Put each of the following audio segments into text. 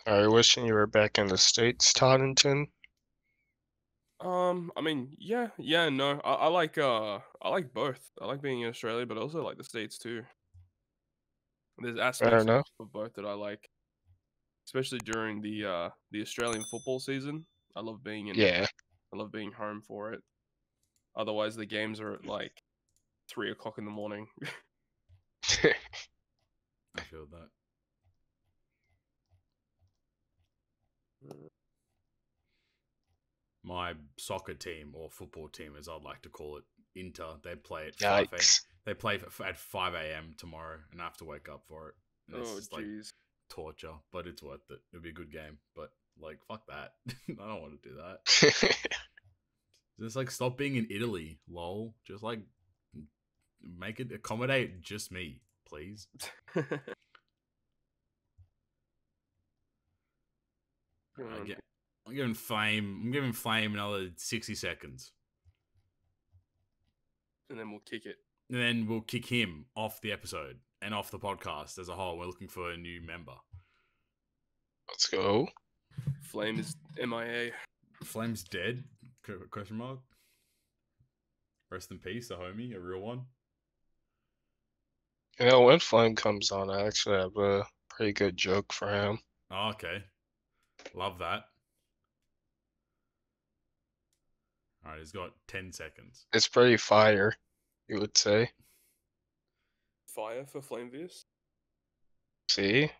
Are you wishing you were back in the States, Toddington? I mean, yeah, and no. I like both. I like being in Australia, but I also like the States too. There's Fair aspects enough. of both that I like, especially during the Australian football season. I love being in Yeah. I love being home for it. Otherwise the games are at like 3 o'clock in the morning. I feel that. My soccer team or football team, as I'd like to call it, Inter. They play at Yikes. They play at 5 a.m. tomorrow, and I have to wake up for it. And it's Oh just like jeez. torture, but it's worth it. It'll be a good game, but like fuck that. I don't want to do that. Just like stop being in Italy, lol. Just like make it accommodate just me, please. Um, I'm giving Flame another 60 seconds. and then we'll kick it. And then we'll kick him off the episode and off the podcast as a whole. We're looking for a new member. Let's go. Flame is MIA. Flame's dead? Question mark. Rest in peace, a homie, a real one. You know, when Flame comes on, I actually have a pretty good joke for him. Oh, okay. Love that. Alright, he's got 10 seconds. It's pretty fire, you would say. Fire for Flamevius. See?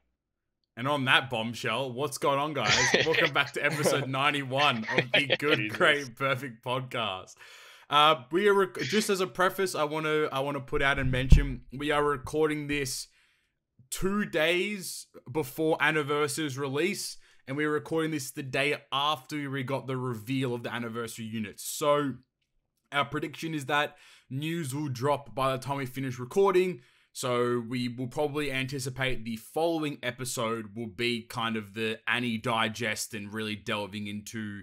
And on that bombshell, what's going on, guys? Welcome back to episode 91 of the Good, Jesus. Great, Perfect podcast. We are just as a preface, I want to put out and mention we are recording this 2 days before Anniversary's release, and we're recording this the day after we got the reveal of the Anniversary units. So our prediction is that news will drop by the time we finish recording. So we will probably anticipate the following episode will be kind of the Annie digest and really delving into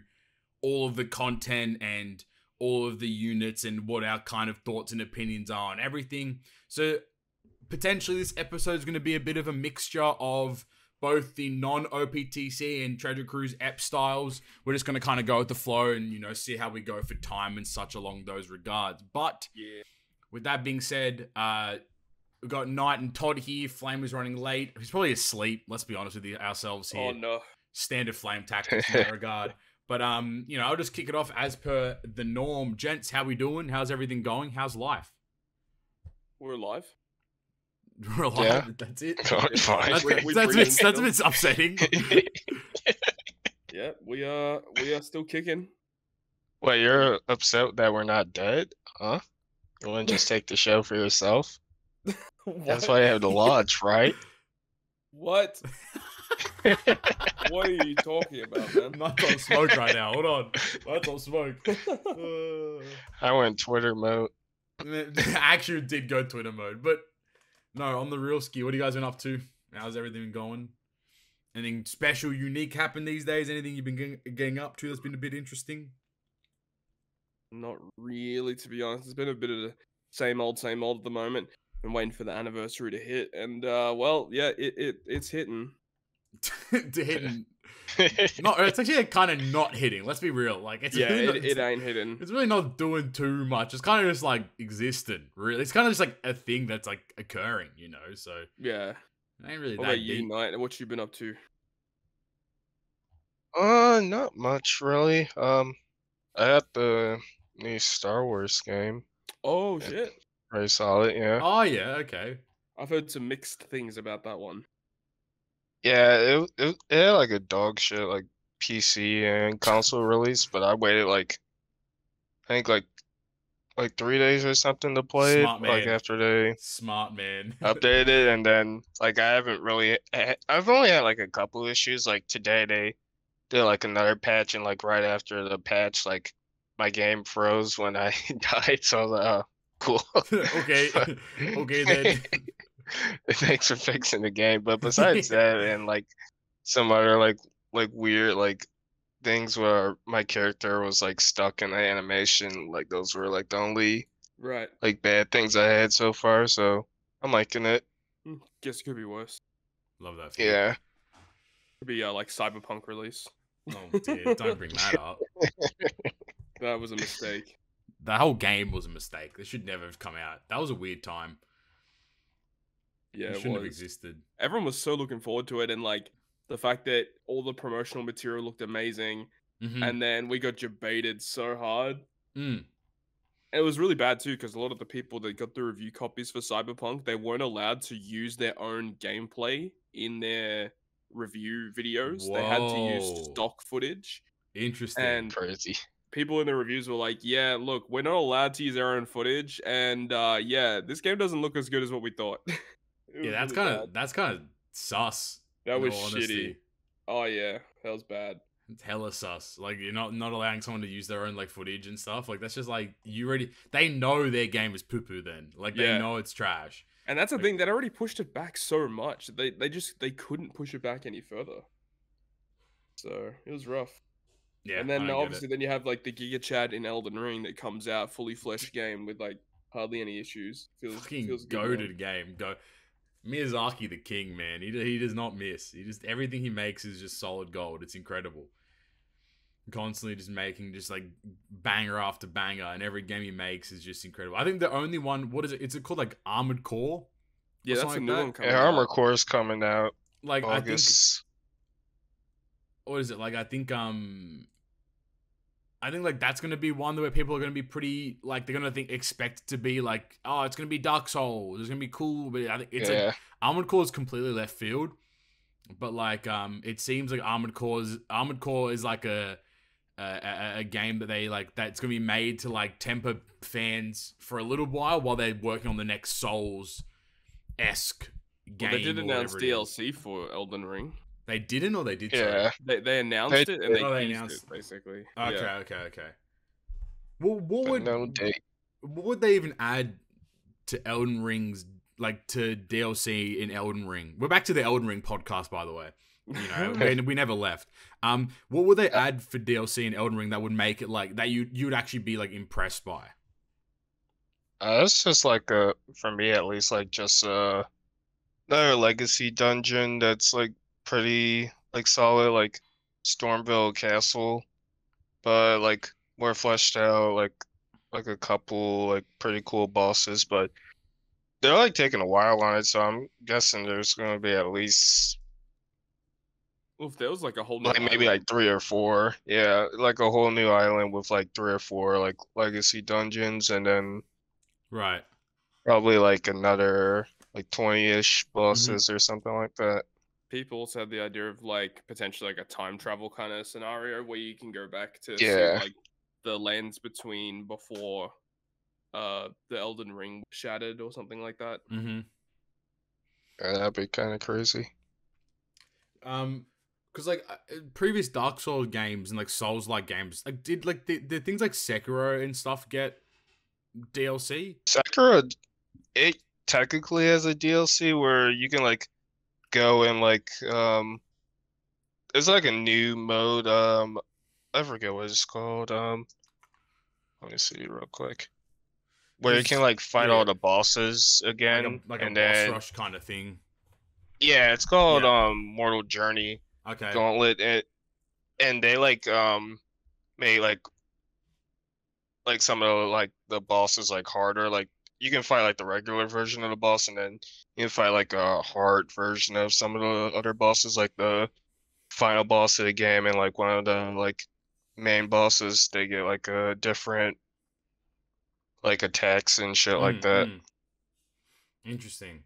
all of the content and all of the units and what our kind of thoughts and opinions are on everything. So potentially this episode is going to be a bit of a mixture of both the non-OPTC and Treasure Cruise Ep styles. We're just going to kind of go with the flow and, see how we go for time and such along those regards. But Yeah. with that being said, we've got Knight and Todd here. Flame is running late. He's probably asleep. Let's be honest with ourselves here. Oh no. Standard Flame tactics in that regard. But, I'll just kick it off as per the norm. Gents, how we doing? How's everything going? How's life? We're alive. We're alive. Yeah. That's it. Fine. That's a bit upsetting. Yeah, we are still kicking. Wait, you're upset that we're not dead? Huh? You want to just take the show for yourself? That's why you have the lodge, right? What? What are you talking about, man? Not on smoke right now. Hold on. That's on smoke. I went Twitter mode. I actually did go Twitter mode, but no, on the real ski, what have you guys been up to? How's everything been going? Anything special, unique happen these days? Anything you've been getting up to that's been a bit interesting? Not really, to be honest. It's been a bit of the same old at the moment. Been waiting for the anniversary to hit, and well, yeah, it's hitting. To hitting. Not, it's actually kind of not hitting. Let's be real. Like it's really not, it ain't hitting. It's really not doing too much. It's kind of just like existing. Really, it's kind of just like a thing that's like occurring. So Yeah. it ain't really What that about you, deep. Knight? What you been up to? Not much really. I had the new Star Wars game. Oh Yeah. shit! Very solid, yeah. Oh yeah, okay. I've heard some mixed things about that one. Yeah, it had like a dog shit like PC and console release, but I waited like I think like 3 days or something to play Smart it. Like man. after they Smart man. updated it, and then like I haven't really I've only had like a couple issues. Like today they did like another patch, and like right after the patch, like my game froze when I died, so I was like, oh, cool. Okay. Okay then. Thanks for fixing the game. But besides that, and like some other like weird like things where my character was like stuck in the animation, like those were like the only Right. like bad things I had so far. So I'm liking it. Guess it could be worse. Love that. For you. Yeah. Could be like Cyberpunk release. Oh dear, don't bring that up. That was a mistake. The whole game was a mistake. This should never have come out. That was a weird time. Yeah, It it shouldn't have was. existed. Everyone was so looking forward to it, and like the fact that all the promotional material looked amazing, and then we got debated so hard. Mm. It was really bad too, because a lot of the people that got the review copies for Cyberpunk, they weren't allowed to use their own gameplay in their review videos. They had to use Whoa. stock footage. Interesting. And Crazy. people in the reviews were like, yeah, look, we're not allowed to use our own footage, and yeah, this game doesn't look as good as what we thought. Yeah, that's kind of sus. That was in all shitty. honesty. Oh yeah, that was bad. It's hella sus. Like you're not allowing someone to use their own like footage and stuff. Like that's just like they know their game is poo poo then. Like they know it's trash. And that's the thing, they'd already pushed it back so much. They couldn't push it back any further. So it was rough. Yeah. And then obviously then you have like the Giga Chad in Elden Ring that comes out fully fleshed game with like hardly any issues. Feels good, goated game. Go Miyazaki the king, man. He does not miss. Everything he makes is just solid gold. It's incredible. Constantly just making just like banger after banger, and every game he makes is just incredible. I think the only one, what is it? Is it called like Armored Core? Yeah, that's a new one coming out. Yeah, Armored Core is coming out. Like August. What is it? Like I think like that's gonna be one where people are gonna be pretty like they're gonna expect it to be like, oh, it's gonna be Dark Souls, it's gonna be cool, but I think it's like Armored Core is completely left field. But like it seems like Armored Core is like a game that they like that's gonna be made to like temper fans for a little while they're working on the next Souls-esque game. Well, they did announce DLC for Elden Ring. They didn't, or they did? Yeah, they announced it and they announced it basically. Okay. Well, what date. What would they even add to Elden Ring's like to DLC in Elden Ring? We're back to the Elden Ring podcast, by the way. You know, we never left. What would they add for DLC in Elden Ring that would make it like that you'd actually be like impressed by? It's just like for me at least, like just another legacy dungeon that's like pretty like solid, like Stormville Castle, but like more fleshed out, like a couple like pretty cool bosses, but they're like taking a while on it, so I'm guessing there's gonna be at least if there was like a whole new like maybe like 3 or 4, yeah, like a whole new island with like 3 or 4 like legacy dungeons, and then right, probably like another like 20-ish bosses or something like that. People also had the idea of like potentially like a time travel kind of scenario where you can go back to see like the lands between before the Elden Ring shattered or something like that. Mm-hmm. Yeah, that'd be kind of crazy. Because like previous Dark Souls games and like Souls-like games, like did things like Sekiro and stuff get DLC? Sekiro, it technically has a DLC where you can like go and like there's like a new mode, I forget what it's called, let me see real quick, where you can like fight all the bosses again, like and a boss then rush kind of thing. Yeah, it's called Mortal Journey. Okay. Gauntlet, and they like made like some of like the bosses like harder. Like you can fight like the regular version of the boss, and then you can fight like a hard version of some of the other bosses, like the final boss of the game and like one of the like main bosses. They get like a different like attacks and shit like that. Interesting.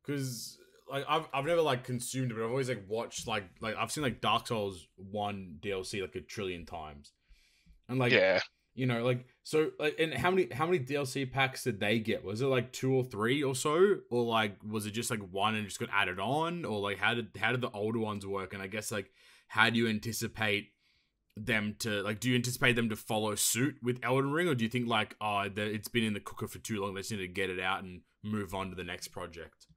Because like I've never like consumed it, but I've always like watched like I've seen like Dark Souls 1 DLC like a trillion times, and like you know like so like and how many DLC packs did they get? Was it like 2 or 3 or so, or like was it just like one and just got added on, or like how did the older ones work? And I guess like how do you anticipate them to like? Do you anticipate them to follow suit with Elden Ring, or do you think like it's been in the cooker for too long, they just need to get it out and move on to the next project?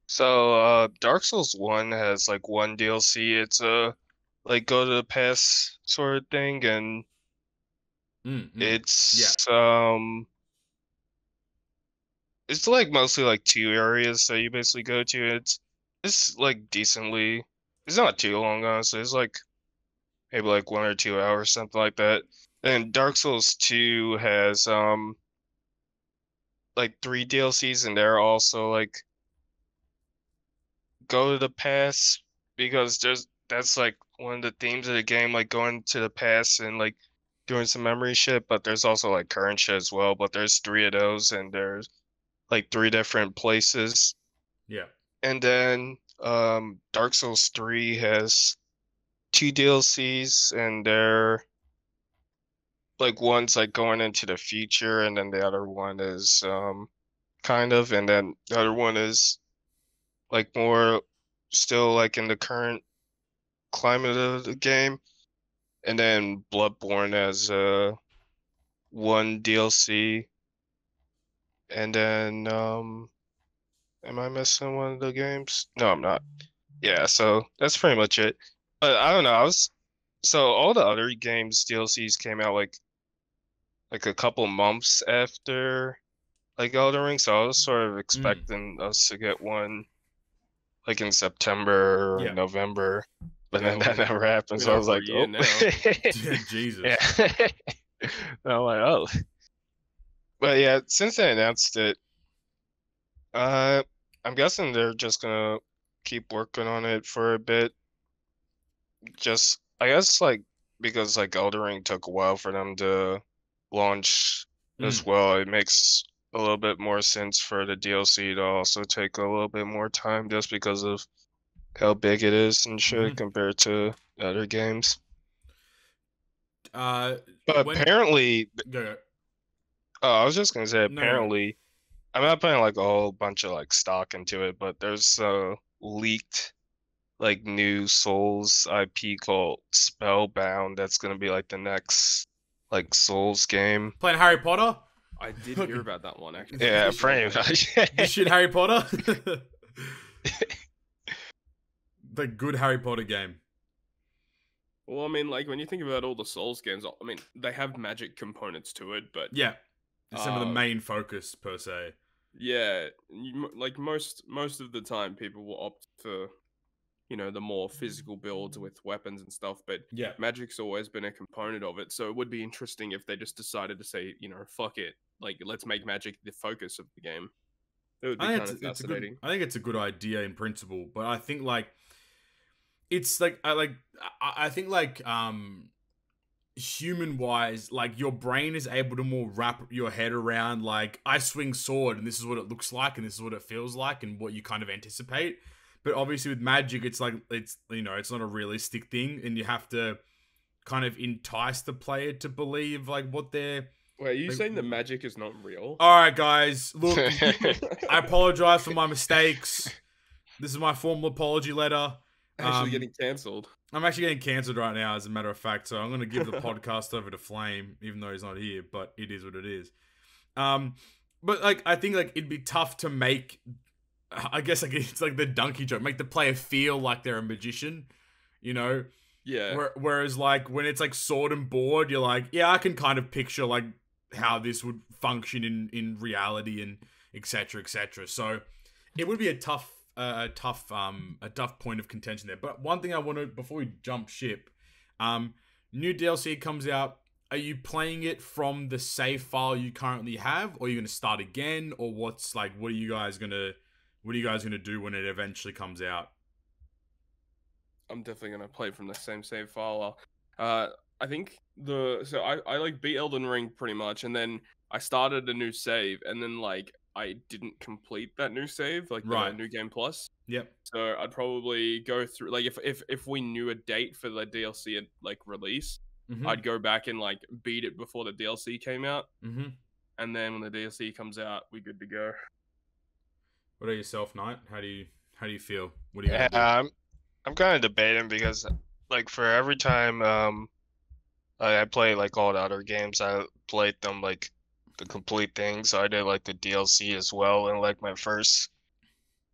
So Dark Souls 1 has like one DLC. It's a like go to the past sort of thing, and it's like mostly like 2 areas that you basically go to. it's like decently. It's not too long, honestly. It's like maybe like 1 or 2 hours, something like that. And Dark Souls 2 has like 3 DLCs, and they're also like go to the past because that's like one of the themes of the game, like going to the past and like doing some memory shit. But there's also like current shit as well. But there's 3 of those, and there's like 3 different places. Yeah. And then Dark Souls 3 has 2 DLCs, and they're like one's like going into the future, and then the other one is kind of, and then the other one is like more still like in the current climate of the game. And then Bloodborne has one DLC. And then am I missing one of the games? No, I'm not. Yeah, so that's pretty much it. But I don't know, so all the other games DLCs came out like a couple months after like Elden Ring, so I was sort of expecting us to get one like in September or November, but then that never happened. So I was like, oh, Jesus. Yeah. And I'm like, oh, but yeah, since they announced it, I'm guessing they're just gonna keep working on it for a bit. Just, I guess, like because like Elden Ring took a while for them to launch as well, it makes a little bit more sense for the DLC to also take a little bit more time just because of how big it is and shit compared to other games. But apparently, I was just gonna say, apparently, I'm not putting like a whole bunch of like stock into it, but there's a leaked like new Souls IP called Spellbound that's gonna be like the next like Souls game. Playing Harry Potter? I did hear about that one actually. Yeah, pretty much. This shit Harry Potter? The good Harry Potter game. Well, I mean, like when you think about all the Souls games, I mean, they have magic components to it, but yeah, it's some of the main focus per se. Yeah, like most of the time, people will opt for, you know, the more physical builds with weapons and stuff. But yeah, magic's always been a component of it. So it would be interesting if they just decided to say, you know, fuck it, like let's make magic the focus of the game. It would be kind of fascinating. I think it's a good idea in principle, but I think like it's like I think like human wise, like your brain is able to more wrap your head around like I swing sword and this is what it looks like and this is what it feels like and what you kind of anticipate. But obviously with magic, it's like it's, you know, it's not a realistic thing, and you have to kind of entice the player to believe like what they're. Wait, are you saying the magic is not real? All right, guys, look, I apologize for my mistakes. This is my formal apology letter. Actually getting cancelled. I'm actually getting cancelled right now, as a matter of fact. So I'm going to give the podcast over to Flame, even though he's not here. But it is what it is. But like, I think like it'd be tough to make. I guess like it's like the donkey joke. Make the player feel like they're a magician, you know? Yeah. Whereas like when it's like sword and board, you're like, yeah, I can kind of picture like how this would function in reality and etc. etc. So it would be a tough point of contention there. But one thing I want to, before we jump ship, new DLC comes out. Are you playing it from the save file you currently have, or are you going to start again, or what are you guys gonna do when it eventually comes out? I'm definitely gonna play from the same save file. I think I like beat Elden Ring pretty much, and then I started a new save, and then like I didn't complete that new save, like the new game plus. Yep. So I'd probably go through like if we knew a date for the DLC at like release, I'd go back and like beat it before the DLC came out, and then when the DLC comes out, we're good to go. What about yourself, Knight? How do you feel? What do you do? I'm kind of debating because like for every time I play like all the other games, I played them like the complete thing. So I did like the DLC as well, and like my first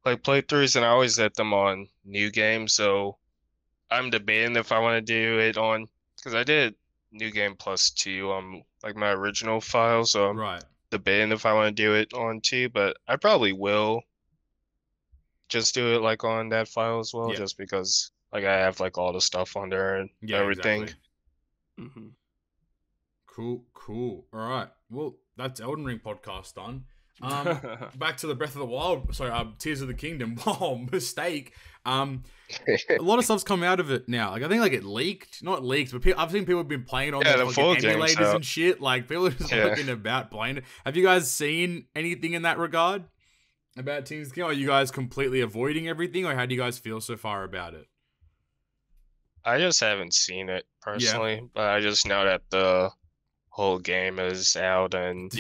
like playthroughs, and I always did them on new games. So I'm debating if I want to do it on, because I did new game plus 2 on like my original file. So I'm debating if I want to do it on 2, but I probably will just do it like on that file as well, Yeah. just because like I have like all the stuff on there and everything. Exactly. Cool. All right. Well, that's Elden Ring podcast done. Back to the Breath of the Wild. Sorry, Tears of the Kingdom. Wow, mistake. A lot of stuff's come out of it now. Like I think like it leaked, not leaked, but I've seen people have been playing it on their fucking emulators and shit. Like people are just looking about playing it. Have you guys seen anything in that regard about Tears of the Kingdom? Are you guys completely avoiding everything, or how do you guys feel so far about it? I just haven't seen it personally, but I just know that the whole game is out and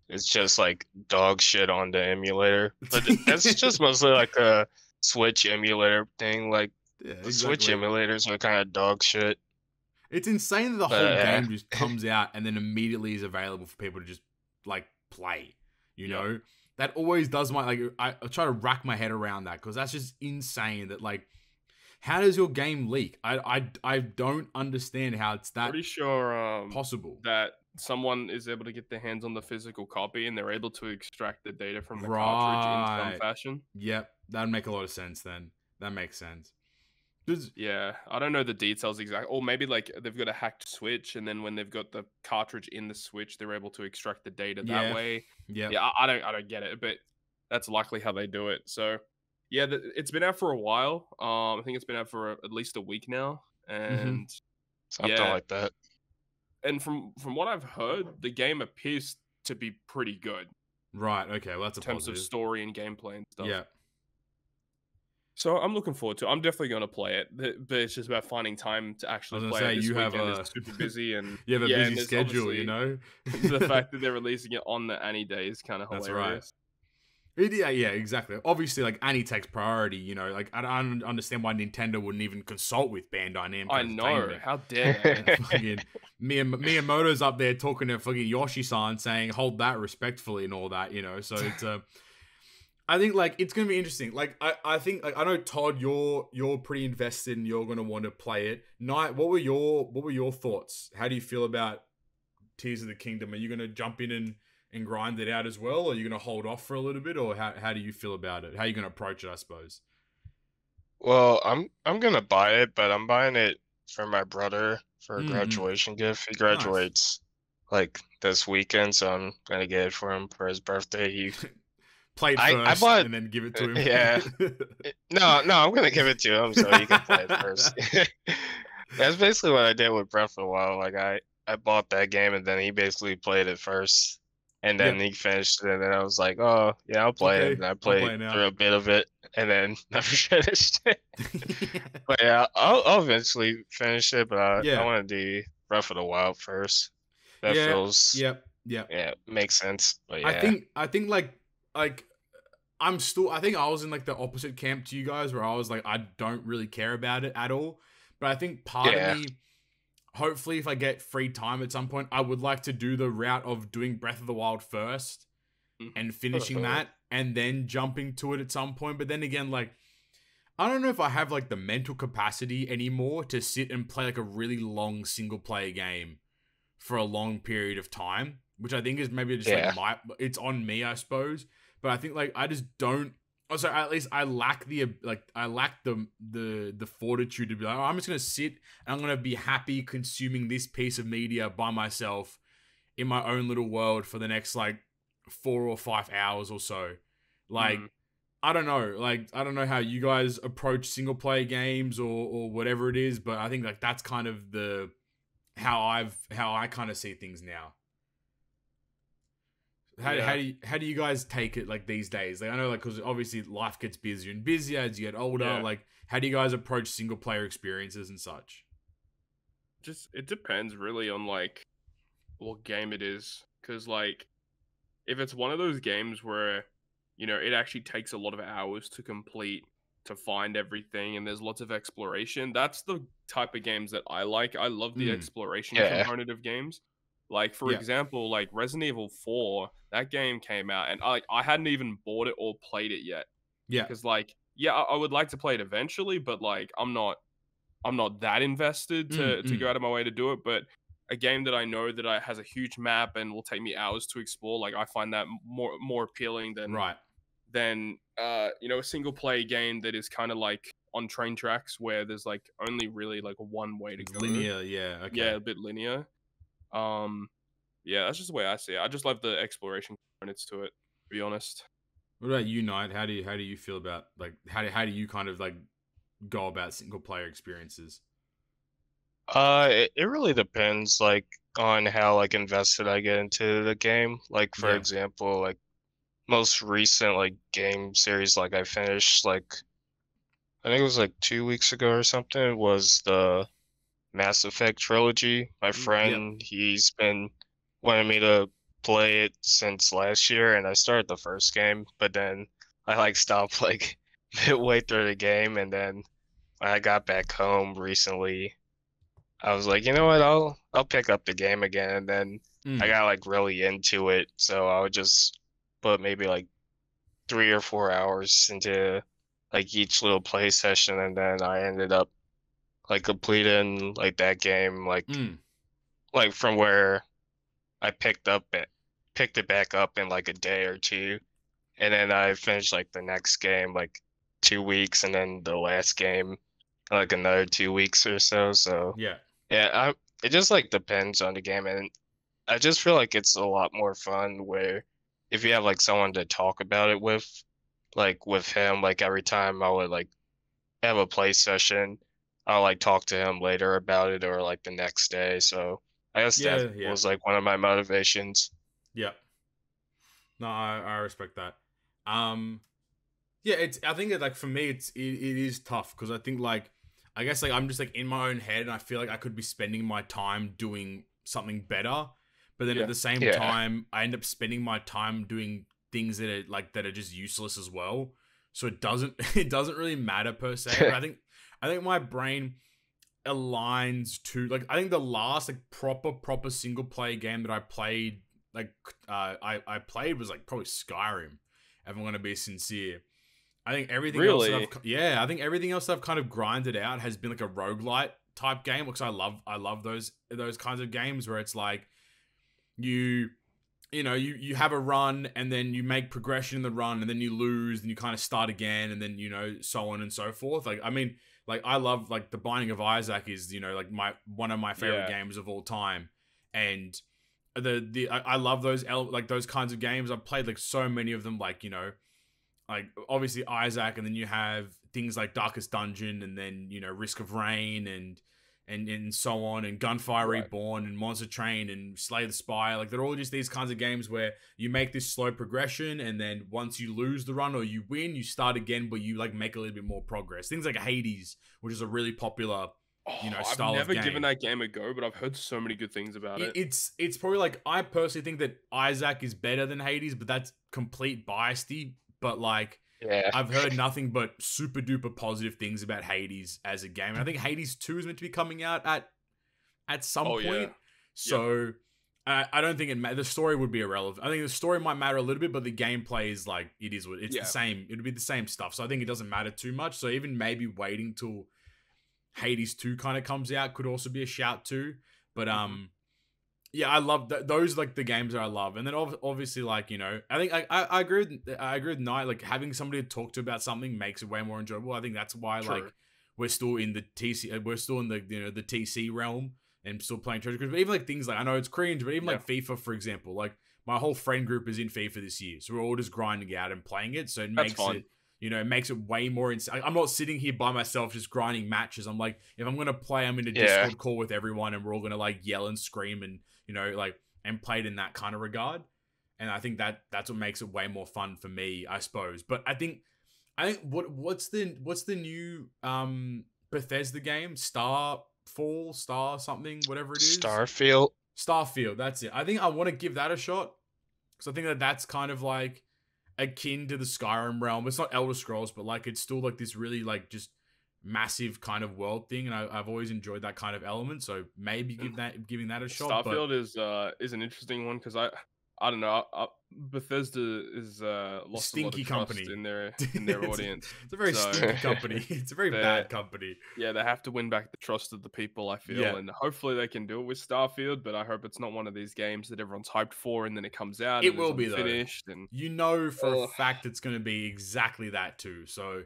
it's just like dog shit on the emulator. But that's just mostly like a Switch emulator thing. Like the Switch emulators are kind of dog shit. It's insane that the whole game just comes out and then immediately is available for people to just like play. You know, that always does my like. I try to rack my head around that because that's just insane. That like, how does your game leak? I don't understand how it's that. Pretty sure possible that someone is able to get their hands on the physical copy and they're able to extract the data from the cartridge in some fashion. Yep, that'd make a lot of sense then. That makes sense. Yeah, I don't know the details exactly. Or maybe like they've got a hacked Switch and then when they've got the cartridge in the Switch, they're able to extract the data that way. Yeah, I don't get it, but that's likely how they do it. So yeah, it's been out for a while. I think it's been out for at least a week now, and something like that. And from what I've heard, the game appears to be pretty good. Right. Okay. Well, that's a in terms positive. of story and gameplay and stuff. Yeah. So I'm looking forward to it. I'm definitely going to play it, but it's just about finding time to actually play it. This weekend is super busy, and you have a busy schedule, you know. The fact that they're releasing it on the Anni day is kind of hilarious. Right. Yeah, exactly. Obviously, like Anni takes priority. You know, like I don't understand why Nintendo wouldn't even consult with Bandai Namco. I know. How dare they? Miyamoto's up there talking to fucking Yoshi-san, saying hold that respectfully and all that. You know, so it's I think like it's gonna be interesting. Like I think like I know Todd, you're pretty invested and you're gonna want to play it. Knight, what were your thoughts? How do you feel about Tears of the Kingdom? Are you gonna jump in and grind it out as well, or are you gonna hold off for a little bit, or how do you feel about it? How are you gonna approach it, I suppose? Well, I'm gonna buy it, but I'm buying it for my brother for a graduation gift. He graduates like this weekend, so I'm gonna get it for him for his birthday. He play it first, I bought, and then give it to him. Yeah. No, I'm gonna give it to him so he can play it first. That's basically what I did with Breath of the Wild. Like I bought that game and then he basically played it first. And then he finished it, and then I was like, "Oh, yeah, I'll play it." And I played through a bit of it, and then never finished it. But yeah, I'll eventually finish it. But I want to do Breath of the Wild first. That feels yeah, makes sense. But yeah, I think like I think I was in like the opposite camp to you guys, where I was like, I don't really care about it at all. But I think part of me, hopefully, if I get free time at some point, I would like to do the route of doing Breath of the Wild first and finishing that and then jumping to it at some point. But then again, like, I don't know if I have like the mental capacity anymore to sit and play like a really long single player game for a long period of time, which I think is maybe just like it's on me, I suppose. But I think like I just don't. Also, at least I lack the fortitude to be like, oh, I'm just gonna sit and I'm gonna be happy consuming this piece of media by myself in my own little world for the next like 4 or 5 hours or so. Like, I don't know. Like, I don't know how you guys approach single player games or whatever it is, but I think like that's kind of how I kind of see things now. How do you guys take it like these days? Like I know like because obviously life gets busier and busier as you get older. Yeah. Like how do you guys approach single player experiences and such? Just it depends really on like what game it is. Because like if it's one of those games where you know it actually takes a lot of hours to complete to find everything and there's lots of exploration, that's the type of games that I like. I love the exploration component of games. Like, for example, like Resident Evil 4, that game came out, and I hadn't even bought it or played it yet. Yeah. Because, like, I would like to play it eventually, but, like, I'm not that invested to go out of my way to do it. But a game that I know that has a huge map and will take me hours to explore, like, I find that more appealing than than a single player game that is kind of like on train tracks where there's like only really like one way to It's go. linear, yeah, okay. Yeah, a bit linear. Yeah, that's just the way I see it. I just love the exploration components to it, to be honest. What about you, Knight? How do you feel about like how do you kind of like go about single player experiences? It really depends, like, on how like invested I get into the game. Like, for Yeah. example, like most recent like game series like I finished like I think it was like 2 weeks ago or something was the Mass Effect trilogy. My Yep. friend, he's been wanting me to play it since last year, and I started the first game, but then I like stopped like midway through the game, and then when I got back home recently, I was like, you know what, I'll pick up the game again, and then I Mm. got like really into it, so I would just put maybe like 3 or 4 hours into like each little play session, and then I ended up like completing like that game Mm. like from where I picked it back up in like a day or two, and then I finished like the next game like 2 weeks, and then the last game like another 2 weeks or so. So Yeah. yeah, it just like depends on the game, and I just feel like it's a lot more fun where if you have like someone to talk about it with, like with him, like every time I would like have a play session, I'll like talk to him later about it or like the next day. So I guess that Yeah, yeah. was like one of my motivations. Yeah. No, I respect that. Um yeah, it's I think that like for me it is tough because I think like I guess like I'm just like in my own head and I feel like I could be spending my time doing something better, but then at Yeah. the same Yeah. time I end up spending my time doing things that are just useless as well. So it doesn't it doesn't really matter per se. But I think my brain aligns to like I think the last like proper single player game that I played like I played was like probably Skyrim, if I'm gonna be sincere. I think everything else that Really? I think everything else that I've kind of grinded out has been like a roguelite type game because I love those kinds of games where it's like you you have a run and then you make progression in the run and then you lose and you kind of start again and then so on and so forth. Like I mean, like I love like the Binding of Isaac is like my one of my favorite Yeah. games of all time, and I love those like those kinds of games. I've played like so many of them, like like obviously Isaac, and then you have things like Darkest Dungeon, and then Risk of Rain, and so on, and Gunfire Right. Reborn, and Monster Train, and Slay the Spire. Like they're all just these kinds of games where you make this slow progression, and then once you lose the run or you win, you start again, but you like make a little bit more progress. Things like Hades, which is a really popular I've style of never given game. that game a go, but I've heard so many good things about it. It's probably like I personally think that Isaac is better than Hades, but that's complete biasty. But like Yeah. I've heard nothing but super duper positive things about Hades as a game. And I think Hades 2 is meant to be coming out at some Oh, yeah. point. So I don't think the story would be irrelevant. I think the story might matter a little bit, but the gameplay is like it's Yeah. the same. It'd be the same stuff. So I think it doesn't matter too much. So even maybe waiting till Hades 2 kind of comes out could also be a shout too. But yeah, I love those like the games that I love, and then obviously like I think I agree with Knight, like having somebody to talk to about something makes it way more enjoyable. I think that's why True. like we're still in the TC, we're still in the the TC realm and still playing Treasure Cruise. But even like things like I know it's cringe, but even like FIFA for example, like my whole friend group is in FIFA this year, so we're all just grinding out and playing it. So it That's makes fun. it it makes it way more insane. I'm not sitting here by myself just grinding matches. I'm like, if I'm gonna play, I'm in a Yeah. Discord call with everyone, and we're all gonna like yell and scream and like and played in that kind of regard. And I think that's what makes it way more fun for me, I suppose. But I think what's the new Bethesda game? Star something, whatever it is. Starfield, that's it. I think I want to give that a shot because I think that's kind of like akin to the Skyrim realm. It's not Elder Scrolls, but like it's still like this really like just massive kind of world thing, and I've always enjoyed that kind of element. So maybe giving that a shot. Starfield is an interesting one because I don't know. Bethesda is lost a lot Stinky of trust company in their it's, audience. it's a very So stinky company. It's a very bad company. yeah, they have to win back the trust of the people, I feel, and hopefully they can do it with Starfield. But I hope it's not one of these games that everyone's hyped for, and then it comes out It and will is be though. unfinished. And You know for a fact it's going to be exactly that too. So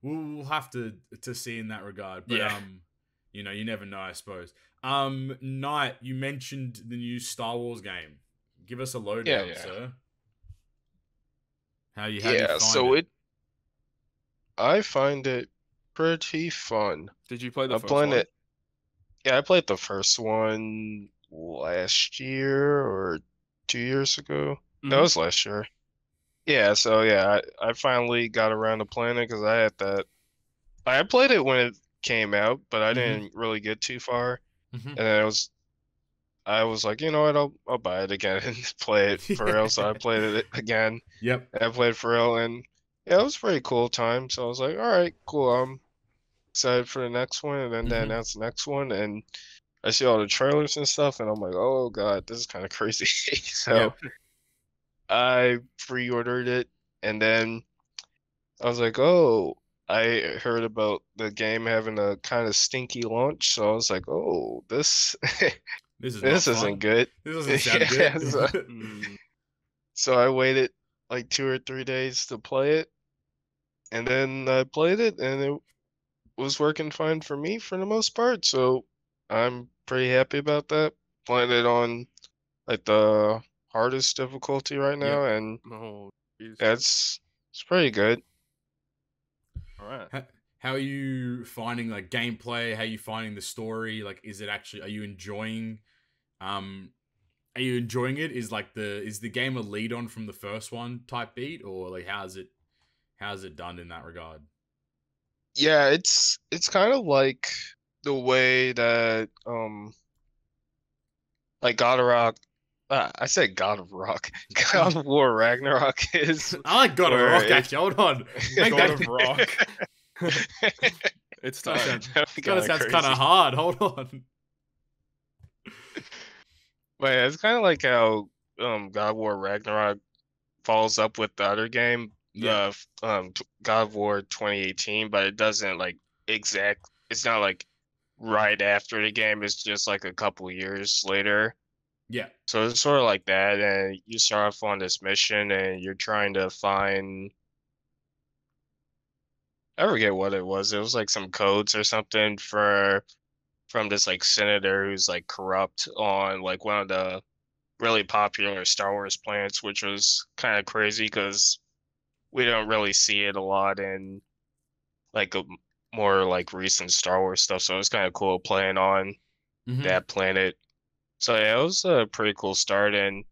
we'll have to see in that regard. But you know, you never know, I suppose. Knight, you mentioned the new Star Wars game. Give us a lowdown, sir. How do you find it? I find it pretty fun. Did you play the first one? Yeah, I played the first one last year or 2 years ago. That was last year. Yeah, so yeah, I finally got around to playing it because I played it when it came out, but I didn't really get too far. And then I was like, you know what, I'll buy it again and play it for real. So I played it again. Yep. And I played for real, and yeah, it was a pretty cool time. So I was like, all right, cool. I'm excited for the next one, and then they announced the next one, and I see all the trailers and stuff, and I'm like, oh god, this is kind of crazy. So I pre-ordered it, and then I was like, oh, I heard about the game having a kind of stinky launch, so I was like, oh, this this isn't good. This doesn't sound good. So I waited like 2 or 3 days to play it, and then I played it, and it was working fine for me for the most part. So I'm pretty happy about that. Playing it on like the hardest difficulty right now, and it's pretty good. All right. How are you finding like gameplay? How are you finding the story? Like, is it actually? Are you enjoying? Are you enjoying it? Is the game a lead on from the first one type beat, or like how's it done in that regard? Yeah, it's kind of like the way that like God of Rock. I said God of Rock. God of War Ragnarok is. I like God of Rock actually. Hold on. God of Rock. It's time. Kind of sounds kind of hard. Hold on. But yeah, it's kind of like how God of War Ragnarok follows up with the other game, God of War 2018, but it doesn't like it's not like right after the game, it's just like a couple years later. Yeah. So it's sort of like that, and you start off on this mission and you're trying to find, I forget what it was. It was like some codes or something from this like senator who's like corrupt on like one of the really popular Star Wars planets, which was kind of crazy because we don't really see it a lot in like a more like recent Star Wars stuff. So it was kind of cool playing on that planet. So yeah, it was a pretty cool start. And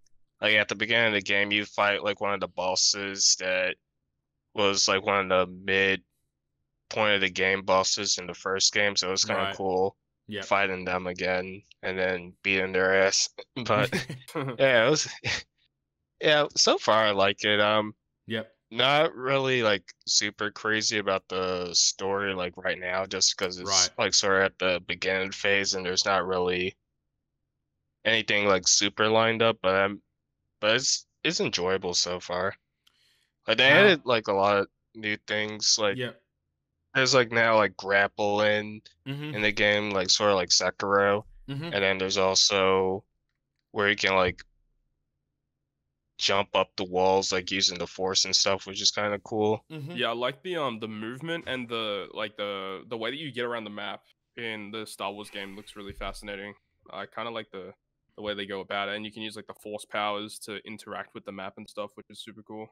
like at the beginning of the game, you fight like one of the bosses that was like one of the mid point of the game bosses in the first game. So it was kind of cool fighting them again and then beating their ass. But yeah, it was so far I like it. Not really like super crazy about the story like right now, just because it's like sort of at the beginning phase and there's not really anything like super lined up, but it's enjoyable so far. Like they added like a lot of new things. Like there's like now like grappling in the game, like sort of like Sekiro, and then there's also where you can like jump up the walls like using the force and stuff, which is kind of cool. Yeah, I like the movement and the way that you get around the map in the Star Wars game looks really fascinating. I kind of like the way they go about it, and you can use like the force powers to interact with the map and stuff, which is super cool.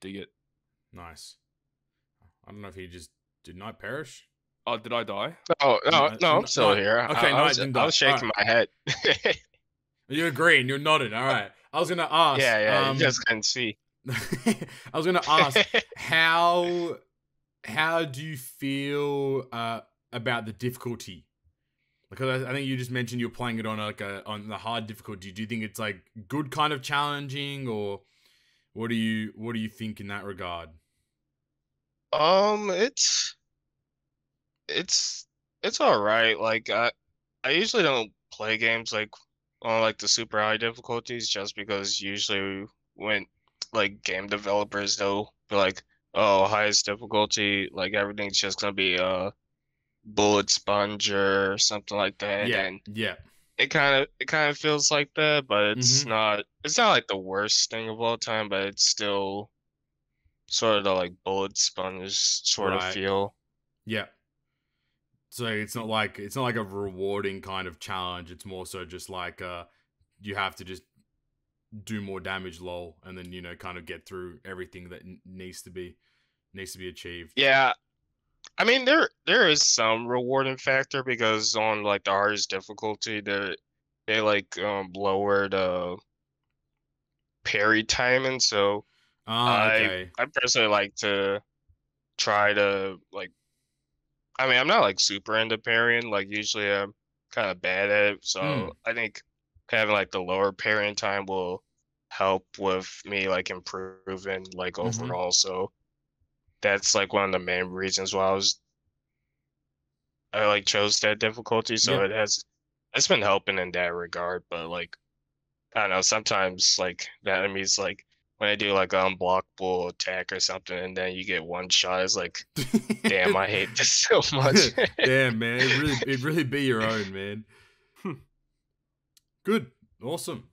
Dig it. Nice. I don't know if he just did not perish. Oh, did I die? Oh no, I'm still here. Okay, I was shaking my head. You're agreeing. You're nodding. All right. I was gonna ask. Yeah. You just couldn't see. I was gonna ask how do you feel about the difficulty? Because I think you just mentioned you're playing it on on the hard difficulty. Do you think it's like good kind of challenging, or what do you think in that regard? It's all right. Like I usually don't play games like on like the super high difficulties just because usually when like game developers they'll be like, oh, highest difficulty, like everything's just gonna be bullet sponge or something like that, Yeah, and yeah. it kind of feels like that, but Mm-hmm. it's not like the worst thing of all time, but it's still sort of the like bullet sponge sort of Right. feel. Yeah. So it's not like a rewarding kind of challenge. It's more so just like you have to just do more damage, lol, and then kind of get through everything that needs to be achieved. Yeah, I mean there is some rewarding factor because on like the hardest difficulty they like lowered parry timing, so Ah, I okay. I personally like to try to like I mean I'm not like super into parrying, like usually I'm kind of bad at it, Hmm. so I think having like the lower parrying time will help with me like improving like Mm-hmm. overall. So that's like one of the main reasons why I like chose that difficulty. So Yep. it's been helping in that regard. But like I don't know, sometimes like the enemies like when I do like an unblockable attack or something and then you get one shot, it's like damn, I hate this so much. Damn, man. It really be your own, man. Good. Awesome.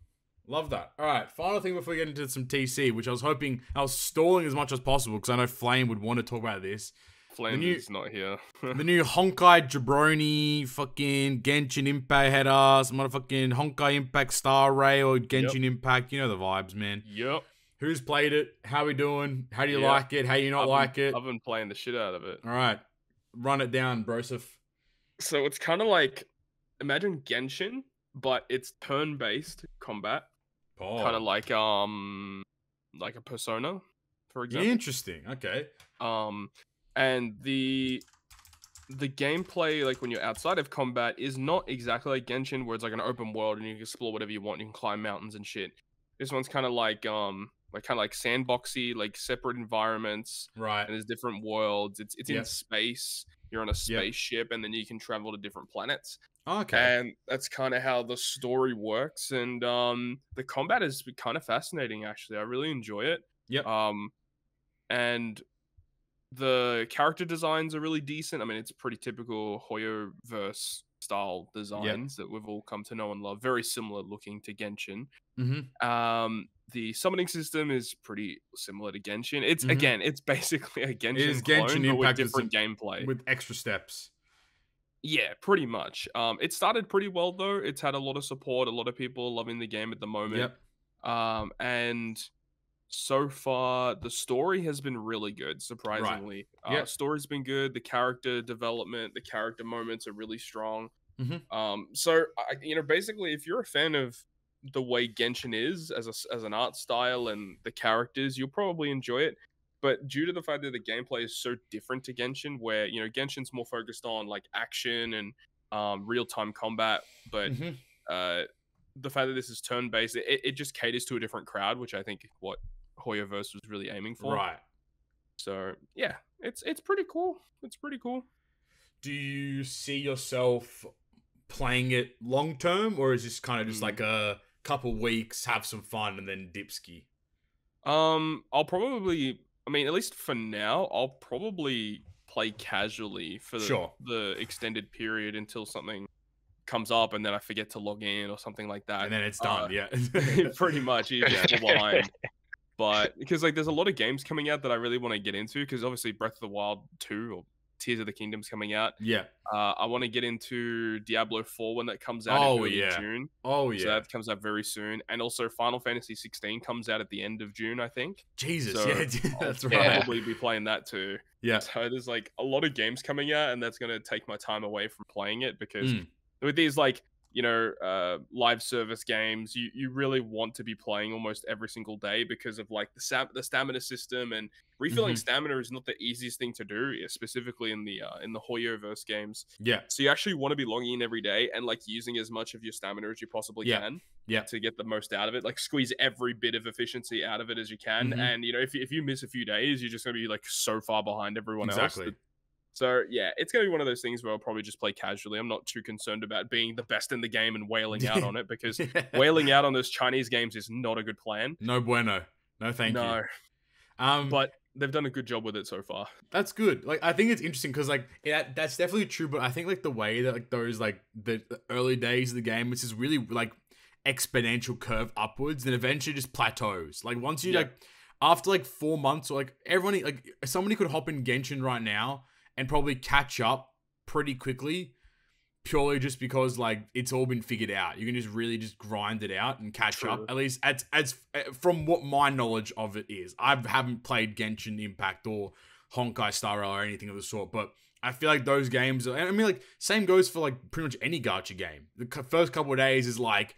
Love that. All right. Final thing before we get into some TC, which I was stalling as much as possible because I know Flame would want to talk about this. Flame is not here. The new Honkai Jabroni, fucking Genshin Impact header, some motherfucking Honkai Impact Star Ray or Genshin Impact. You know the vibes, man. Yep. Who's played it? How we doing? How do you like it? How do you not like it? I've been playing the shit out of it. All right. Run it down, Broseph. So it's kind of like, imagine Genshin, but it's turn-based combat. Oh. Kind of like a Persona, for example. Interesting. Okay. And the gameplay, like when you're outside of combat, is not exactly like Genshin, where it's like an open world and you can explore whatever you want. You can climb mountains and shit. This one's kind of like sandboxy, like separate environments. Right. And there's different worlds. It's in space. You're on a spaceship, and then you can travel to different planets. Okay. And that's kind of how the story works. And the combat is kind of fascinating, actually. I really enjoy it. Yep. And the character designs are really decent. I mean, it's pretty typical Hoyoverse style designs that we've all come to know and love. Very similar looking to Genshin. Mm-hmm. The summoning system is pretty similar to Genshin. It's again, it's basically a Genshin Genshin clone, Impact but with different gameplay. With extra steps. Yeah, pretty much. It started pretty well though. It's had a lot of support. A lot of people loving the game at the moment. Yep. And so far the story has been really good, surprisingly. Right. Story's been good. The character development, the character moments are really strong. Mm-hmm. So basically, if you're a fan of the way Genshin is as an art style and the characters, you'll probably enjoy it. But due to the fact that the gameplay is so different to Genshin, where Genshin's more focused on like action and real-time combat, but the fact that this is turn-based, it just caters to a different crowd, which I think what Hoyoverse was really aiming for. Right. So yeah, it's pretty cool. It's pretty cool. Do you see yourself playing it long term, or is this kind of just like a couple weeks, have some fun, and then dipski? I'll probably, I mean, at least for now, I'll probably play casually for the extended period until something comes up, and then I forget to log in or something like that. And then it's done, yeah. Pretty much, yeah, blind. But because like there's a lot of games coming out that I really want to get into, because obviously Breath of the Wild 2 or Tears of the Kingdom's coming out. Yeah. I want to get into Diablo 4 when that comes out in early June. Oh, yeah. So that comes out very soon. And also Final Fantasy 16 comes out at the end of June, I think. Jesus, so yeah, that's right. I'll probably be playing that too. Yeah. So there's like a lot of games coming out, and that's going to take my time away from playing it, because with these like, live service games, you really want to be playing almost every single day because of like the stamina system, and refilling stamina is not the easiest thing to do, specifically in the Hoyoverse games. Yeah. So you actually want to be logging in every day and like using as much of your stamina as you possibly can. Yeah. To get the most out of it, like squeeze every bit of efficiency out of it as you can. And if you miss a few days, you're just gonna be like so far behind everyone else. So yeah, it's gonna be one of those things where I'll probably just play casually. I'm not too concerned about being the best in the game and wailing out on it, because wailing out on those Chinese games is not a good plan. No bueno. No, thank you. But they've done a good job with it so far. That's good. Like, I think it's interesting because, like, that's definitely true. But I think, like, the way that, like, those, like, the early days of the game, which is really, like, exponential curve upwards, then eventually just plateaus. Like, once you, like, after, like, 4 months, or, like, everyone, like, somebody could hop in Genshin right now and probably catch up pretty quickly, purely just because, like, it's all been figured out. You can just really just grind it out and catch up. At least as from what my knowledge of it is. I haven't played Genshin Impact or Honkai Star Rail or anything of the sort, but I feel like those games, I mean, like, same goes for, like, pretty much any gacha game. The first couple of days is like,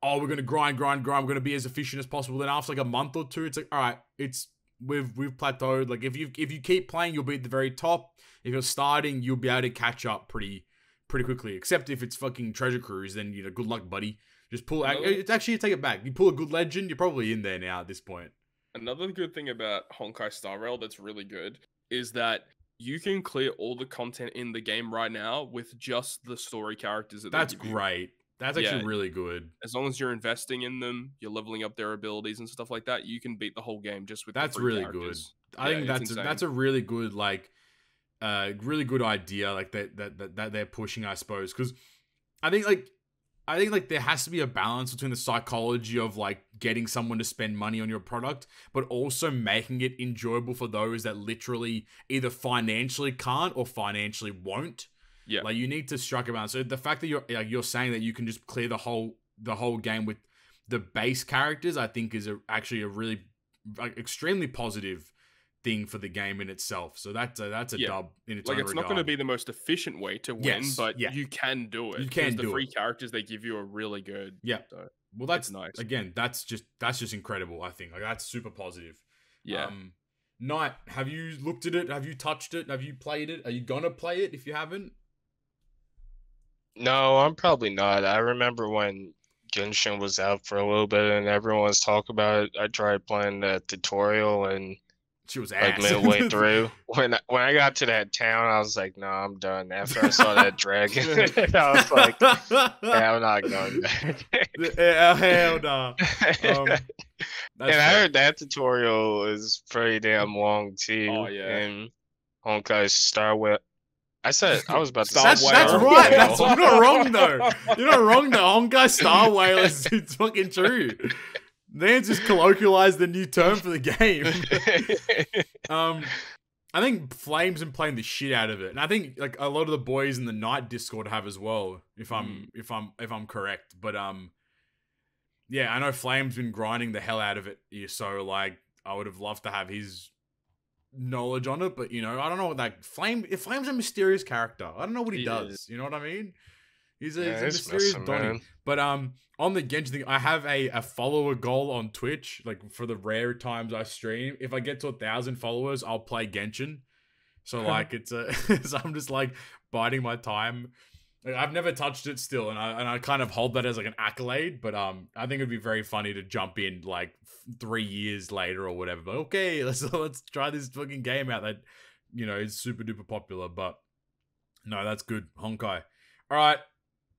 oh, we're gonna grind, we're gonna be as efficient as possible. Then after, like, a month or two, it's like, all right, we've plateaued. Like, if you keep playing, you'll be at the very top. If you're starting, you'll be able to catch up pretty quickly. Except if it's fucking Treasure Cruise, then, you know, good luck, buddy. Just pull. It's actually, take it back. You pull a good legend, you're probably in there now at this point. Another good thing about Honkai Star Rail that's really good is that you can clear all the content in the game right now with just the story characters. That's great. That's actually really good. As long as you're investing in them, you're leveling up their abilities and stuff like that, you can beat the whole game just with that's the free really characters. Good. I think that's a really good, like, really good idea, like, that they're pushing, I suppose, because I think there has to be a balance between the psychology of, like, getting someone to spend money on your product, but also making it enjoyable for those that literally either financially can't or financially won't. Yeah, like, you need to strike a balance. So the fact that you're saying that you can just clear the whole game with the base characters, I think is actually a really, like, extremely positive thing for the game in itself. So that's a dub in its own regard. It's not going to be the most efficient way to win, but you can do it. You can do the free characters they give you are really good. Yeah. So well, that's nice. Again, that's just incredible. I think, like, that's super positive. Yeah. Knight, have you looked at it? Have you touched it? Have you played it? Are you gonna play it if you haven't? No, I'm probably not. I remember when Genshin was out for a little bit and everyone was talking about it. I tried playing the tutorial and she was like midway through. When I got to that town, I was like, "No, I'm done." After I saw that dragon, I was like, "Yeah, I'm not going back." Hell no. And I heard that tutorial is pretty damn long too. Oh yeah. And Honkai Star Rail. I was about to say that's right. You're not wrong though. You're not wrong though. Honkai Star Rail it's fucking true. They just colloquialized the new term for the game. I think Flame's been playing the shit out of it, and I think, like, a lot of the boys in the Night Discord have as well. If I'm correct, but yeah, I know Flame's been grinding the hell out of it. So, like, I would have loved to have his knowledge on it, but, you know, I don't know what that Flame's a mysterious character. I don't know what he does. You know what I mean? He's a mysterious Donnie. But on the Genshin thing, I have a follower goal on Twitch. Like, for the rare times I stream, if I get to 1,000 followers, I'll play Genshin. So, like, so I'm just, like, biding my time. Like, I've never touched it still, and I kind of hold that as, like, an accolade. But I think it'd be very funny to jump in, like, 3 years later or whatever. But okay, let's try this fucking game out that, you know, is super duper popular. But no, that's good. Honkai. All right,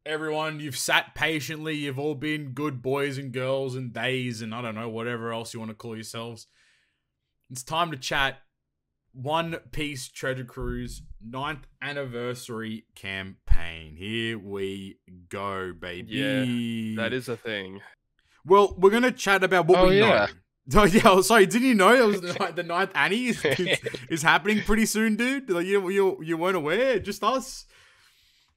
everyone, you've sat patiently. You've all been good boys and girls and days and I don't know, whatever else you want to call yourselves. It's time to chat One Piece Treasure Cruise 9th anniversary campaign. Here we go, baby. Yeah, that is a thing. Well, we're going to chat about what we know. Oh, yeah, sorry, didn't you know it was the 9th Anni is happening pretty soon, dude? Like, you weren't aware? Just us?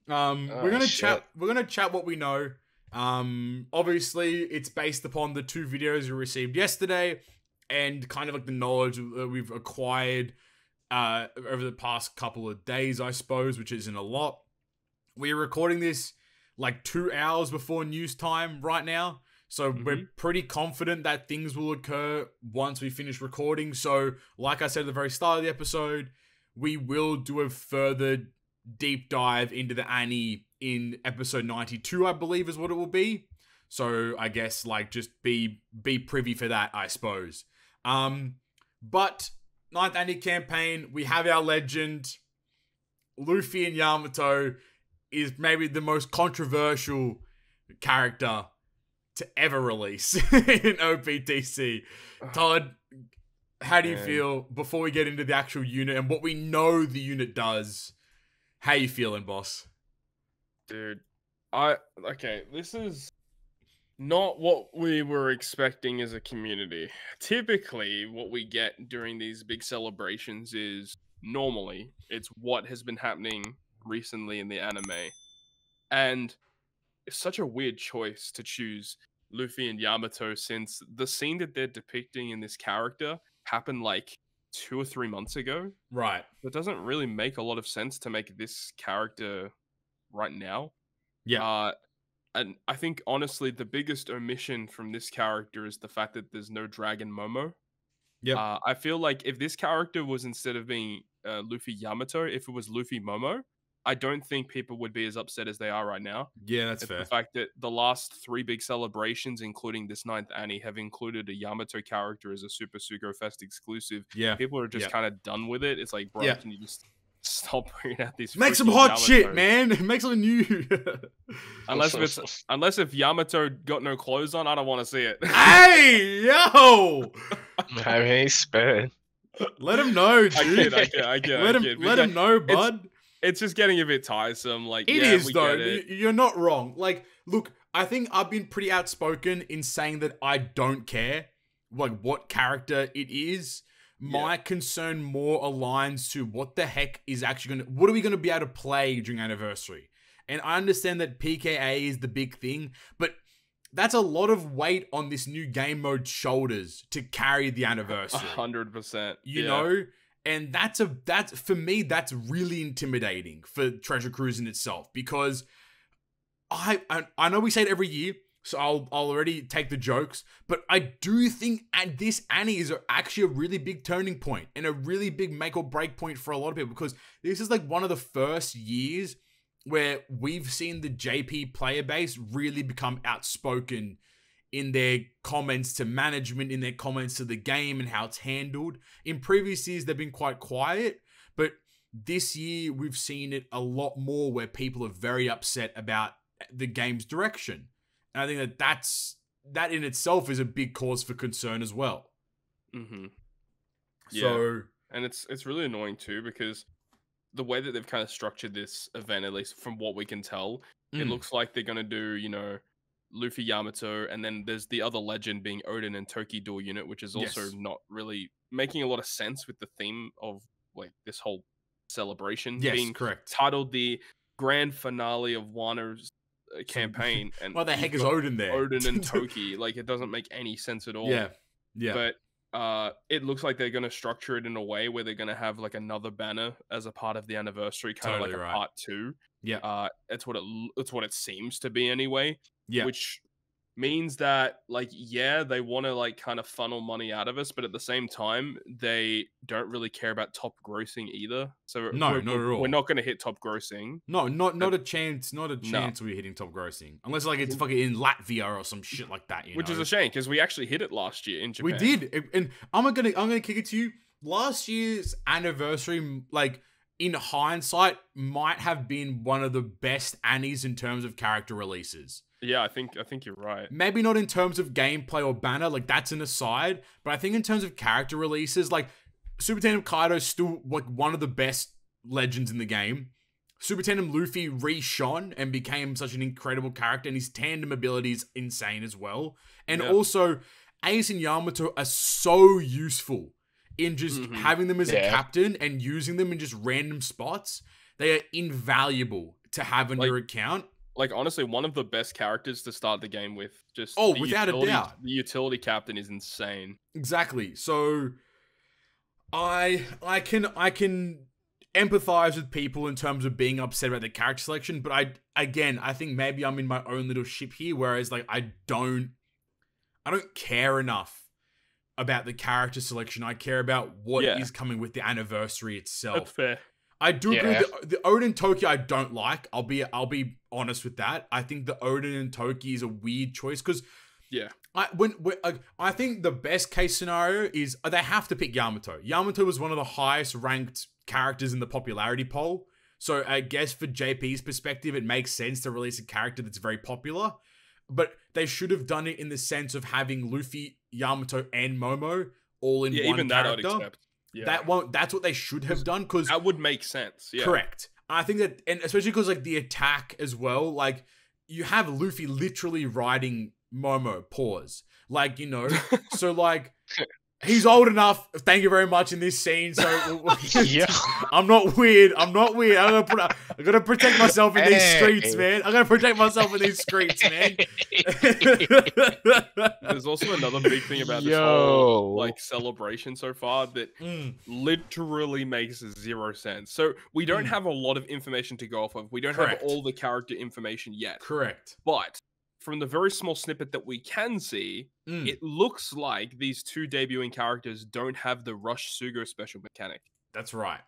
We're gonna chat what we know. Obviously, it's based upon the 2 videos we received yesterday and kind of like the knowledge that we've acquired over the past couple of days, I suppose, which isn't a lot. We're recording this like 2 hours before news time right now. So we're pretty confident that things will occur once we finish recording. So, like I said at the very start of the episode, we will do a further deep dive into the Anni in episode 92, I believe is what it will be. So, I guess, like, just be privy for that, I suppose. But 9th Anni campaign, we have our legend. Luffy and Yamato is maybe the most controversial character to ever release in OPTC. Todd, how do you feel before we get into the actual unit and what we know the unit does? How you feeling, boss? Dude, this is not what we were expecting as a community. Typically, what we get during these big celebrations is normally it's what has been happening recently in the anime. And it's such a weird choice to choose Luffy and Yamato since the scene that they're depicting in this character happened like 2 or 3 months ago. Right. It doesn't really make a lot of sense to make this character right now. Yeah. And I think, honestly, the biggest omission from this character is the fact that there's no Dragon Momo. Yeah. I feel like if this character was, instead of being Luffy Yamato, if it was Luffy Momo, I don't think people would be as upset as they are right now. Yeah, that's fair. The fact that the last 3 big celebrations, including this 9th Annie, have included a Yamato character as a Super Sugo Fest exclusive. Yeah. People are just kind of done with it. It's like, bro, can you just stop bringing out these? Make some hot shit, man. Make something new. unless if Yamato got no clothes on, I don't want to see it. Hey, yo! I mean, he's spit. Let him know, dude. I get. Let him know, bud. It's just getting a bit tiresome. Like, it is, though. You're not wrong. Like, look, I think I've been pretty outspoken in saying that I don't care, like, what character it is. My concern more aligns to what the heck is actually what are we gonna be able to play during Anniversary? And I understand that PKA is the big thing, but that's a lot of weight on this new game mode's shoulders to carry the Anniversary. 100%. You know? And that's for me, that's really intimidating for Treasure Cruise in itself, because I know we say it every year, so I'll already take the jokes, but I do think this Annie is actually a really big turning point and a really big make or break point for a lot of people, because this is like one of the first years where we've seen the JP player base really become outspoken in their comments to management, in their comments to the game and how it's handled. In previous years, they've been quite quiet, but this year we've seen it a lot more where people are very upset about the game's direction. And I think that in itself is a big cause for concern as well. Mm-hmm. So, and it's really annoying too, because the way that they've kind of structured this event, at least from what we can tell, it looks like they're going to do, Luffy Yamato, and then there's the other legend being Oden and Toki dual unit, which is also not really making a lot of sense with the theme of like this whole celebration being correct. Titled the grand finale of Wano's campaign. And why the heck is Oden there? Odin and Toki, like, it doesn't make any sense at all. But it looks like they're going to structure it in a way where they're going to have like another banner as a part of the anniversary, kind of like a part 2. It's what it seems to be anyway. Which means that, like, they want to like kind of funnel money out of us, but at the same time they don't really care about top grossing either. So not at all. We're not going to hit top grossing. Not a chance. Not a chance we're hitting top grossing, unless like it's fucking in Latvia or some shit like that. Which is a shame, because we actually hit it last year in Japan. We did, and I'm gonna kick it to you. Last year's anniversary, like, in hindsight, might have been one of the best Annies in terms of character releases. Yeah, I think you're right. Maybe not in terms of gameplay or banner, like that's an aside, but I think in terms of character releases, like Super Tandem Kaido is still like one of the best legends in the game. Super Tandem Luffy re-shone and became such an incredible character, and his tandem ability is insane as well. And also, Ace and Yamato are so useful in just having them as a captain and using them in just random spots. They are invaluable to have on your account. Like, honestly, one of the best characters to start the game with. Just without a doubt. The utility captain is insane. Exactly. So I can empathize with people in terms of being upset about the character selection, but I think maybe I'm in my own little ship here, whereas like I don't care enough about the character selection. I care about what is coming with the anniversary itself. That's fair. I do agree with the Oden Toki I don't like. I'll be honest with that. I think the Oden and Toki is a weird choice, because I think the best case scenario is they have to pick Yamato. Yamato was one of the highest ranked characters in the popularity poll. So I guess for JP's perspective, it makes sense to release a character that's very popular. But they should have done it in the sense of having Luffy, Yamato, and Momo all in one even that I'd character. accept. Yeah. That's what they should have done, because that would make sense. Yeah. Correct. I think that, and especially because like the attack as well, like you have Luffy literally riding Momo, pause. Like, you know, so like he's old enough, thank you very much, in this scene. So Yeah. I'm not weird. I gotta protect myself in these streets, man. I gotta protect myself in these streets, man. There's also another big thing about this whole like celebration so far that literally makes 0 sense. So we don't have a lot of information to go off of. We don't have all the character information yet. Correct. But from the very small snippet that we can see, it looks like these two debuting characters don't have the Rush Sugo special mechanic. That's right.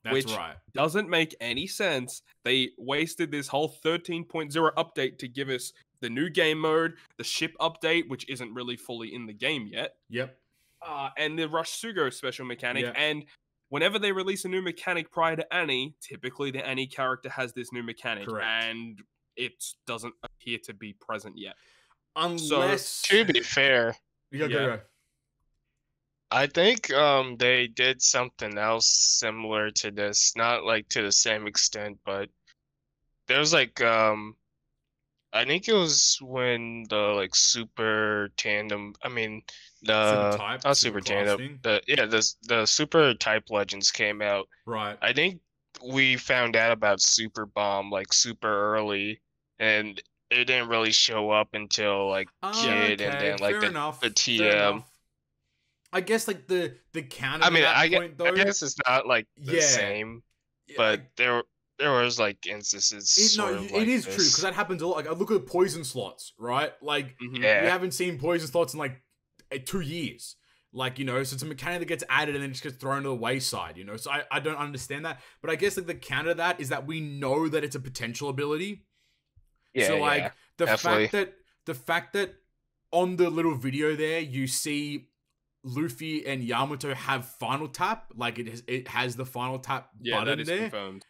Which doesn't make any sense. They wasted this whole 13.0 update to give us the new game mode, the ship update, which isn't really fully in the game yet. Yep. And the Rush Sugo special mechanic. Yep. And whenever they release a new mechanic prior to Anni, typically the Anni character has this new mechanic. Correct. And it doesn't appear to be present yet. Unless, to be fair, go. I think they did something else similar to this, not like to the same extent, but there's like I think it was when the like super tandem, the super type legends came out. Right. I think we found out about Super Bomb like super early, and it didn't really show up until like Kid, and then like the TM. I guess like the counter. I guess it's not like the same, but there was like instances. It is true, because that happens a lot. Like I look at poison slots, right? Like we haven't seen poison slots in like 2 years. Like, you know, so it's a mechanic that gets added and then just gets thrown to the wayside, you know? So I don't understand that. But I guess, like, the counter to that is that we know that it's a potential ability. Yeah, so, like, the fact that on the little video there, you see Luffy and Yamato have final tap, like, it has the final tap button that is there. Confirmed.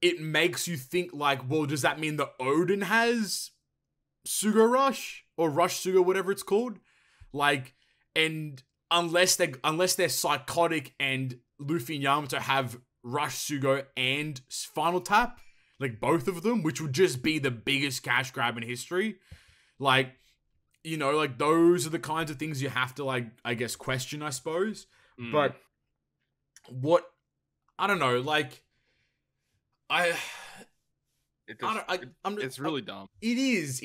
It makes you think, like, well, does that mean that Oden has Sugo Rush? Or Rush Sugo, whatever it's called? Like... And unless they're psychotic and Luffy and Yamato have Rush Sugo and Final Tap, like both of them, which would just be the biggest cash grab in history. Like, you know, like those are the kinds of things you have to, like, I guess, question, I suppose. But I don't know, like, it's really dumb. It is,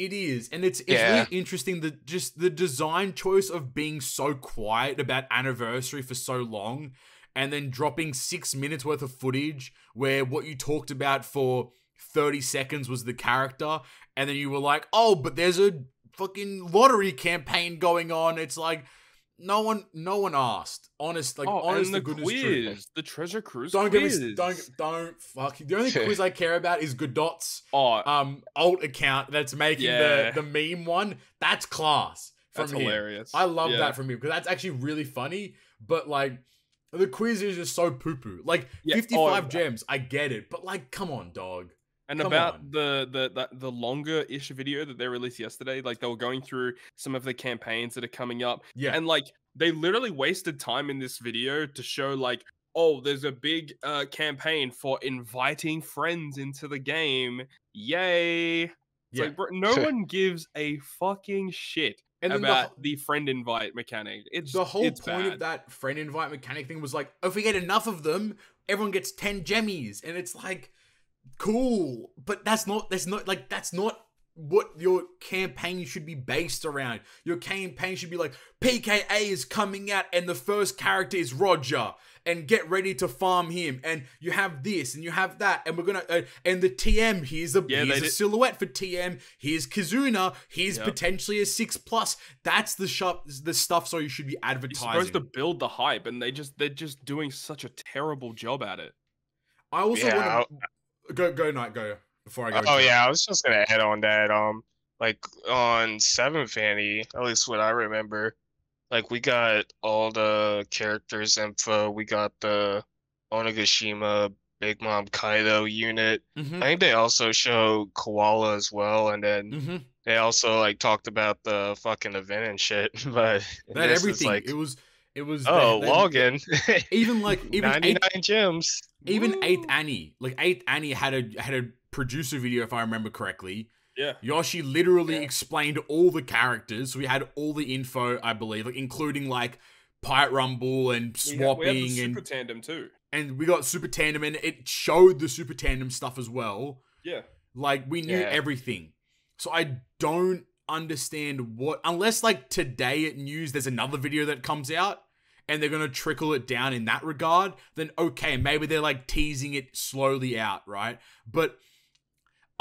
and it's really interesting that just the design choice of being so quiet about Anniversary for so long, and then dropping 6 minutes worth of footage where what you talked about for 30 seconds was the character, and then you were like, oh, but there's a fucking lottery campaign going on. It's like, no one asked. Honest to goodness truth. The treasure cruise don't quiz. Don't fucking. The only quiz I care about is Godot's alt account that's making the meme one. That's class from him. Hilarious. I love that from him, because that's actually really funny. But like, the quiz is just so poo poo. Like 55 gems, I get it, but like, come on, dog. And about the longer-ish video that they released yesterday, like they were going through some of the campaigns that are coming up. Yeah. And like they literally wasted time in this video to show like, oh, there's a big campaign for inviting friends into the game. Yay. It's like, bro, no one gives a fucking shit about the friend invite mechanic. The whole point of that friend invite mechanic thing was like, if we get enough of them, everyone gets 10 gemmies. And it's like, cool, but that's not what your campaign should be based around. Your campaign should be like, PKA is coming out and the first character is Roger, and get ready to farm him, and you have this and you have that, and we're gonna and the TM, here's a silhouette for TM, here's Kizuna, here's potentially a 6+. That's the stuff. So you should be advertising. You're supposed to build the hype, and they're just doing such a terrible job at it. I also want to Go, Knight, go before I go. I was just gonna add on that. Like on 7th Annie, at least what I remember, like we got all the characters info. We got the Onigashima Big Mom Kaido unit. Mm-hmm. I think they also show Koala as well, and then Mm-hmm. they also like talked about the fucking event and shit. But They had this is everything. like, It was oh, they login, even like even eight 99 gems. even eighth Woo! Annie, like eighth Annie had a producer video if I remember correctly. Yeah. Yoshi literally Yeah. explained all the characters. So we had all the info, I believe, like including like Pirate Rumble and We had the swapping Super Tandem too. and we got Super Tandem and it showed the Super Tandem stuff as well. Yeah. Like we knew Yeah. everything. So I don't understand what unless like today at news there's another video that comes out and they're gonna trickle it down in that regard, then okay, maybe they're like teasing it slowly out, right? But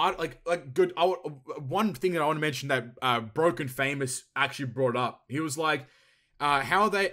I good. One thing that I want to mention that Broken Famous actually brought up. He was like, how they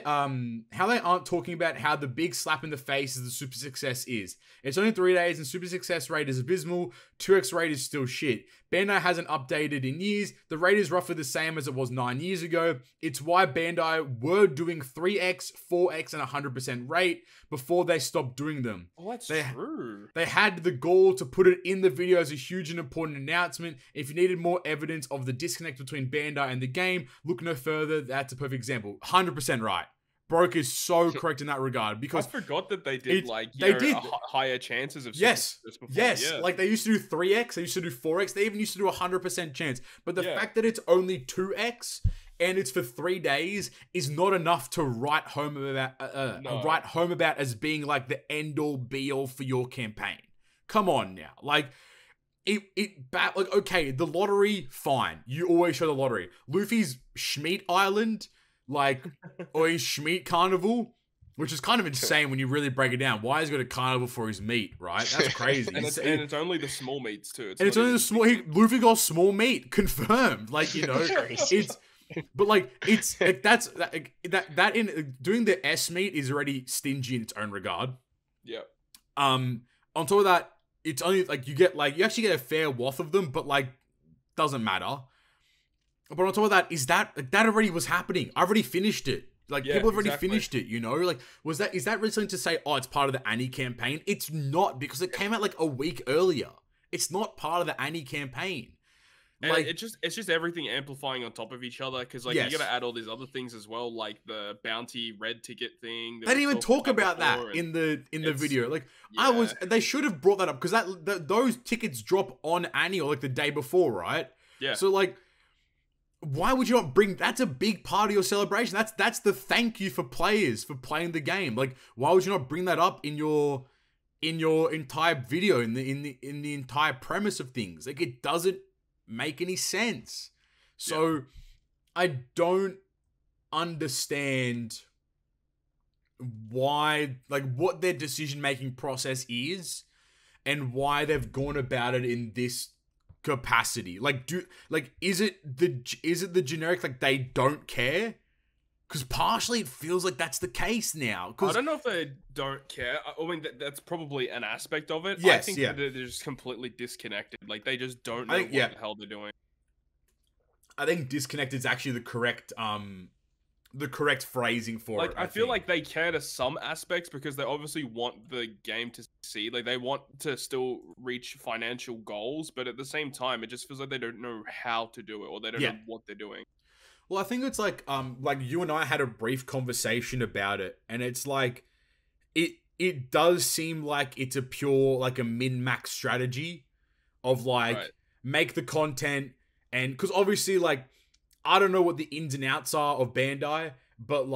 aren't talking about how the big slap in the face is the super success is. It's only 3 days and super success rate is abysmal. 2x rate is still shit. Bandai hasn't updated in years. The rate is roughly the same as it was 9 years ago. It's why Bandai were doing 3x, 4x, and 100% rate before they stopped doing them. Oh, that's true. They had the gall to put it in the video as a huge and important announcement. If you needed more evidence of the disconnect between Bandai and the game, look no further. That's a perfect example. 100% right. Broke is so correct in that regard because I forgot that they did higher chances of yes, before. yes. Yeah. Like they used to do 3x, they used to do 4x, they even used to do 100% chance. But the fact that it's only 2x and it's for 3 days is not enough to write home about as being like the end all be all for your campaign. Come on now, like. Okay, the lottery, fine. You always show the lottery. Luffy's Schmeat Island, or his Schmeat Carnival, which is kind of insane when you really break it down. Why has he got a carnival for his meat, right? That's crazy. and it's only the small meats too. It's only the small. Luffy got small meat confirmed. Doing the S meat is already stingy in its own regard. Yeah. On top of that. It's only you actually get a fair wath of them, but doesn't matter. But on top of that, that already was happening. I already finished it. People have already finished it, you know? Is that really something to say, oh, it's part of the Annie campaign? It's not, because it came out a week earlier. It's not part of the Annie campaign. And it's just everything amplifying on top of each other, because you gotta add all these other things as well, like the bounty red ticket thing. They didn't even talk about that in the video. They should have brought that up, because those tickets drop on Annie or the day before, right? Yeah. So why would you not bring? That's a big part of your celebration. That's the thank you for players for playing the game. Why would you not bring that up in your entire video, in the entire premise of things? It doesn't make any sense. So I don't understand why, what their decision making process is and why they've gone about it in this capacity. Is it the generic they don't care? Because partially it feels like that's the case now. I don't know if they don't care. I mean, that's probably an aspect of it. Yes, I think that they're just completely disconnected. They just don't know what the hell they're doing. I think disconnected is actually the correct phrasing for it. I feel like they care to some aspects, because they obviously want the game to succeed. They want to still reach financial goals, but at the same time, it just feels like they don't know how to do it, or they don't know what they're doing. Well, I think it's you and I had a brief conversation about it, and it's it does seem like it's a pure a min-max strategy of make the content, and because obviously I don't know what the ins and outs are of Bandai, but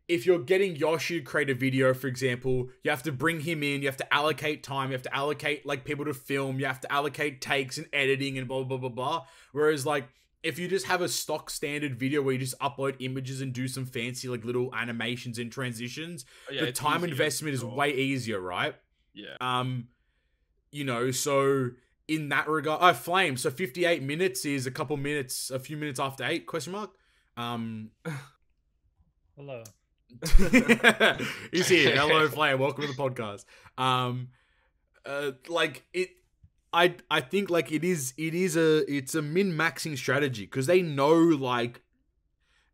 if you're getting Yoshi to create a video, for example, you have to bring him in, you have to allocate time, you have to allocate people to film, you have to allocate takes and editing and blah blah blah blah. Whereas if you just have a stock standard video where you just upload images and do some fancy little animations and transitions, the time investment is way easier, right? Yeah. So in that regard, Flame. So 58 minutes is a few minutes after 8? ? Hello. He's here. Hello, Flame. Welcome to the podcast. I think it's a min-maxing strategy, because they know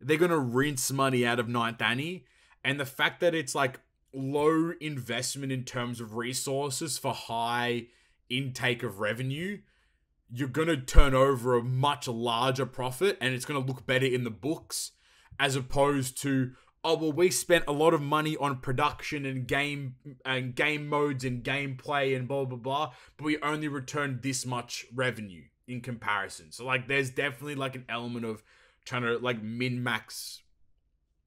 they're gonna rinse money out of Ninth Annie, and the fact that it's low investment in terms of resources for high intake of revenue, you're going to turn over a much larger profit and it's going to look better in the books, as opposed to, oh, well, we spent a lot of money on production and game modes and gameplay and blah, blah, blah, but we only returned this much revenue in comparison. So, like, there's definitely, like, an element of trying to, like, min-max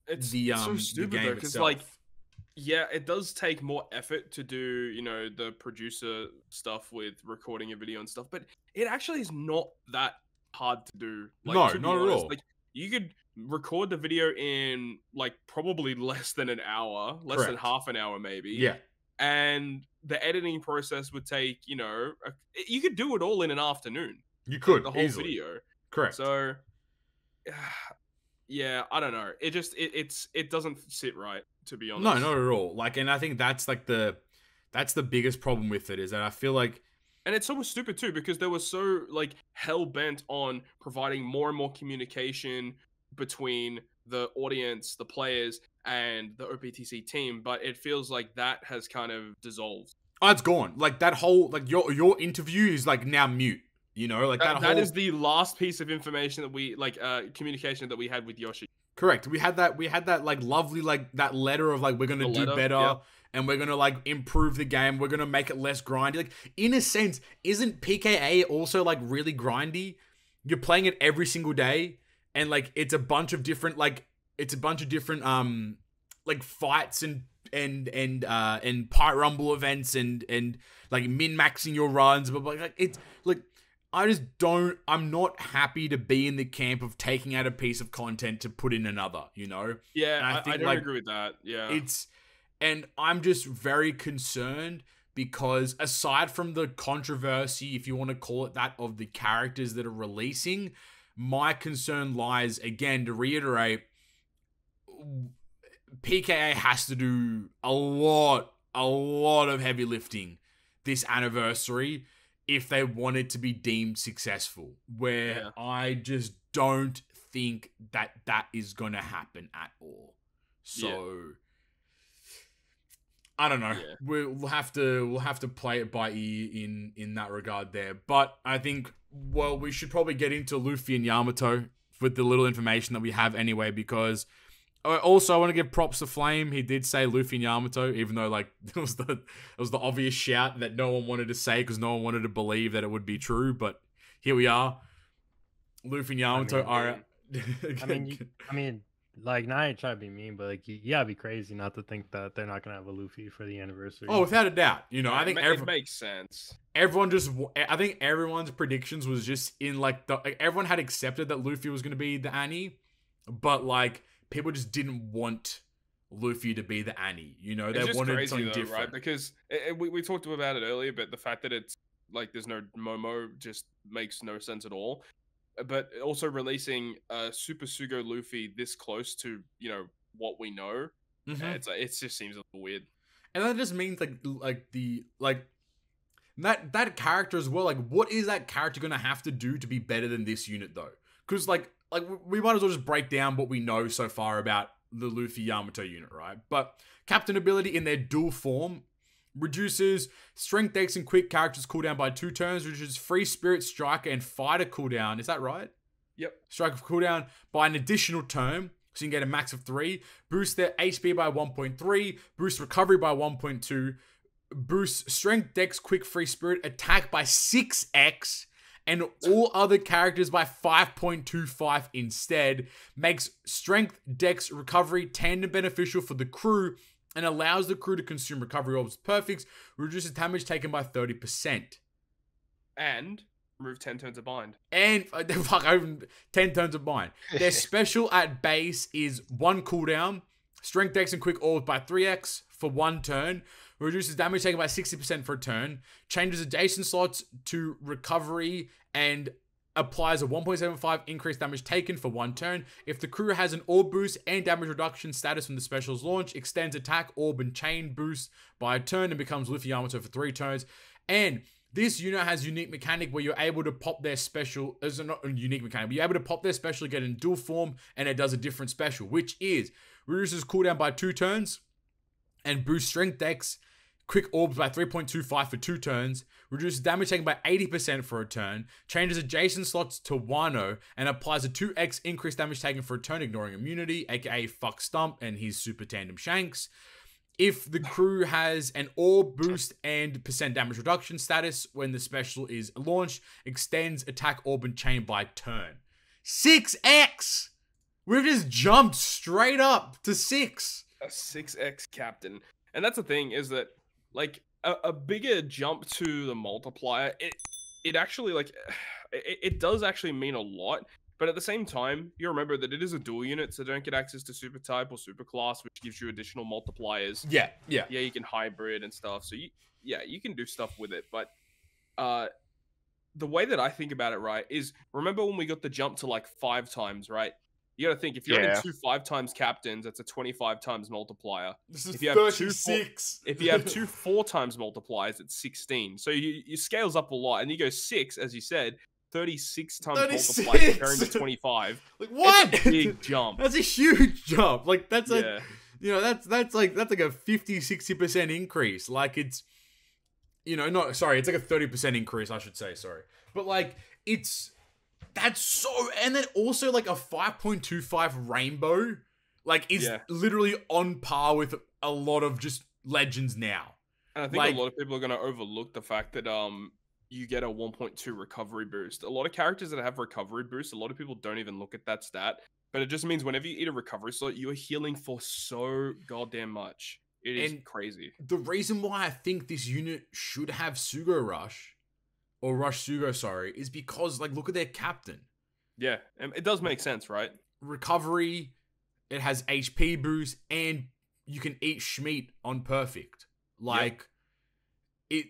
it's the so stupid, the game though, because, itself. like, yeah, it does take more effort to do, you know, the producer stuff with recording a video and stuff, but it actually is not that hard to do. Like, No, to be not at honest, all. like, you could record the video in, like, probably less than an hour, less than Correct. half an hour, maybe. Yeah. And the editing process would take, you know, you could do it all in an afternoon. You could, the whole easily. video. Correct. So, yeah, I don't know. It just it doesn't sit right, to be honest. No, not at all. Like, and I think that's like the biggest problem with it, is that I feel like, and it's so stupid too, because they were so like hell bent on providing more and more communication between the audience, the players, and the OPTC team, but it feels like that has kind of dissolved. oh, it's gone. Like, that whole, like, your interview is like now mute. You know, like that is the last piece of information that we like, communication that we had with Yoshi. Correct. We had that like lovely, like, that letter of like, we're gonna do better, yeah. and we're gonna like improve the game. We're gonna make it less grindy. Like, in a sense, isn't PKA also like really grindy? You're playing it every single day, and like it's a bunch of different like like fights and Pyre Rumble events and like min-maxing your runs, but like it's like, I'm not happy to be in the camp of taking out a piece of content to put in another, you know? Yeah, I don't agree with that. Yeah. And I'm just very concerned because, aside from the controversy, if you want to call it that, of the characters that are releasing, my concern lies, again, to reiterate, PKA has to do a lot of heavy lifting this anniversary if they want it to be deemed successful, where I just don't think that is going to happen at all. So, I don't know. Yeah. We'll have to play it by ear in that regard there. But I think, well, we should probably get into Luffy and Yamato with the little information that we have anyway, because also, I want to give props to Flame. He did say Luffy and Yamato, even though like it was the obvious shout that no one wanted to say because no one wanted to believe that it would be true. But here we are. Luffy and Yamato are. I mean, like, not to try to be mean, but like, you gotta be crazy not to think that they're not gonna have a Luffy for the anniversary. Oh, without a doubt. You know, I think it makes sense. I think everyone's predictions was just in like everyone had accepted that Luffy was going to be the Anni, but like, people just didn't want Luffy to be the Anni, you know? They wanted something different, right? Because we talked about it earlier, but the fact that it's like there's no Momo just makes no sense at all. But also releasing Super Sugo Luffy this close to, you know, what we know, it just seems a little weird. And that just means that character as well. Like, what is that character gonna have to do to be better than this unit though? Because like we might as well just break down what we know so far about the Luffy Yamato unit, right? But Captain ability in their dual form reduces Strength, Dex, and Quick characters cooldown by 2 turns, reduces Free Spirit, Striker, and Fighter cooldown. Is that right? Yep. Striker cooldown by an additional turn, so you can get a max of 3. Boost their HP by 1.3. Boost recovery by 1.2. Boost Strength, Dex, Quick, Free Spirit, attack by 6x. And all other characters by 5.25 instead. Makes Strength, Dex, Recovery tandem beneficial for the crew and allows the crew to consume recovery orbs perfects, reduces damage taken by 30%. And remove 10 turns of bind. And 10 turns of bind. Their special at base is 1 cooldown, Strength, Dex, and Quick orbs by 3x for 1 turn. Reduces damage taken by 60% for a turn. Changes adjacent slots to recovery and applies a 1.75 increased damage taken for 1 turn. If the crew has an orb boost and damage reduction status from the special's launch, extends attack, orb, and chain boost by a turn and becomes Luffy Yamato for 3 turns. And this unit has unique mechanic where you're able to pop their special. It's not a unique mechanic, but you're able to pop their special, get in dual form, and it does a different special, which is reduces cooldown by 2 turns. and boosts strength dex, quick orbs by 3.25 for 2 turns, reduces damage taken by 80% for a turn, changes adjacent slots to Wano, and applies a 2x increased damage taken for a turn, ignoring immunity, aka fuck Stump and his super tandem Shanks. If the crew has an orb boost and percent damage reduction status when the special is launched, extends attack orb and chain by turn. 6x! We've just jumped straight up to 6. A 6x captain. And that's the thing, is that, like, a bigger jump to the multiplier, it actually, like, it does actually mean a lot. But at the same time, you remember that it is a dual unit, so don't get access to super type or super class, which gives you additional multipliers. Yeah. Yeah, you can hybrid and stuff. So you can do stuff with it. But the way that I think about it, right, is remember when we got the jump to like 5 times, right? You gotta think, if you're in 2 5 times captains, that's a 25 times multiplier. This is if you have 36. If you have 2 4 times multipliers, it's 16. So you scales up a lot, and you go 6, as you said. 36 times 36. multiplier comparing to 25. Like, what? That's a big jump. That's a huge jump. Like, that's yeah. that's like a 50-60% increase. Like, it's, it's like a 30% increase, I should say, sorry. But like, that's so, and then also like a 5.25 rainbow, like, is literally on par with a lot of just legends now. And I think a lot of people are going to overlook the fact that you get a 1.2 recovery boost. A lot of characters that have recovery boost, a lot of people don't even look at that stat. But it just means whenever you eat a recovery slot, you are healing for so goddamn much. It is crazy. The reason why I think this unit should have Sugo Rush, or Rush Sugo, sorry, is because, like, look at their captain. Yeah, and it does make sense, right? Recovery, it has HP boost, and you can eat Schmeat on perfect. Like, it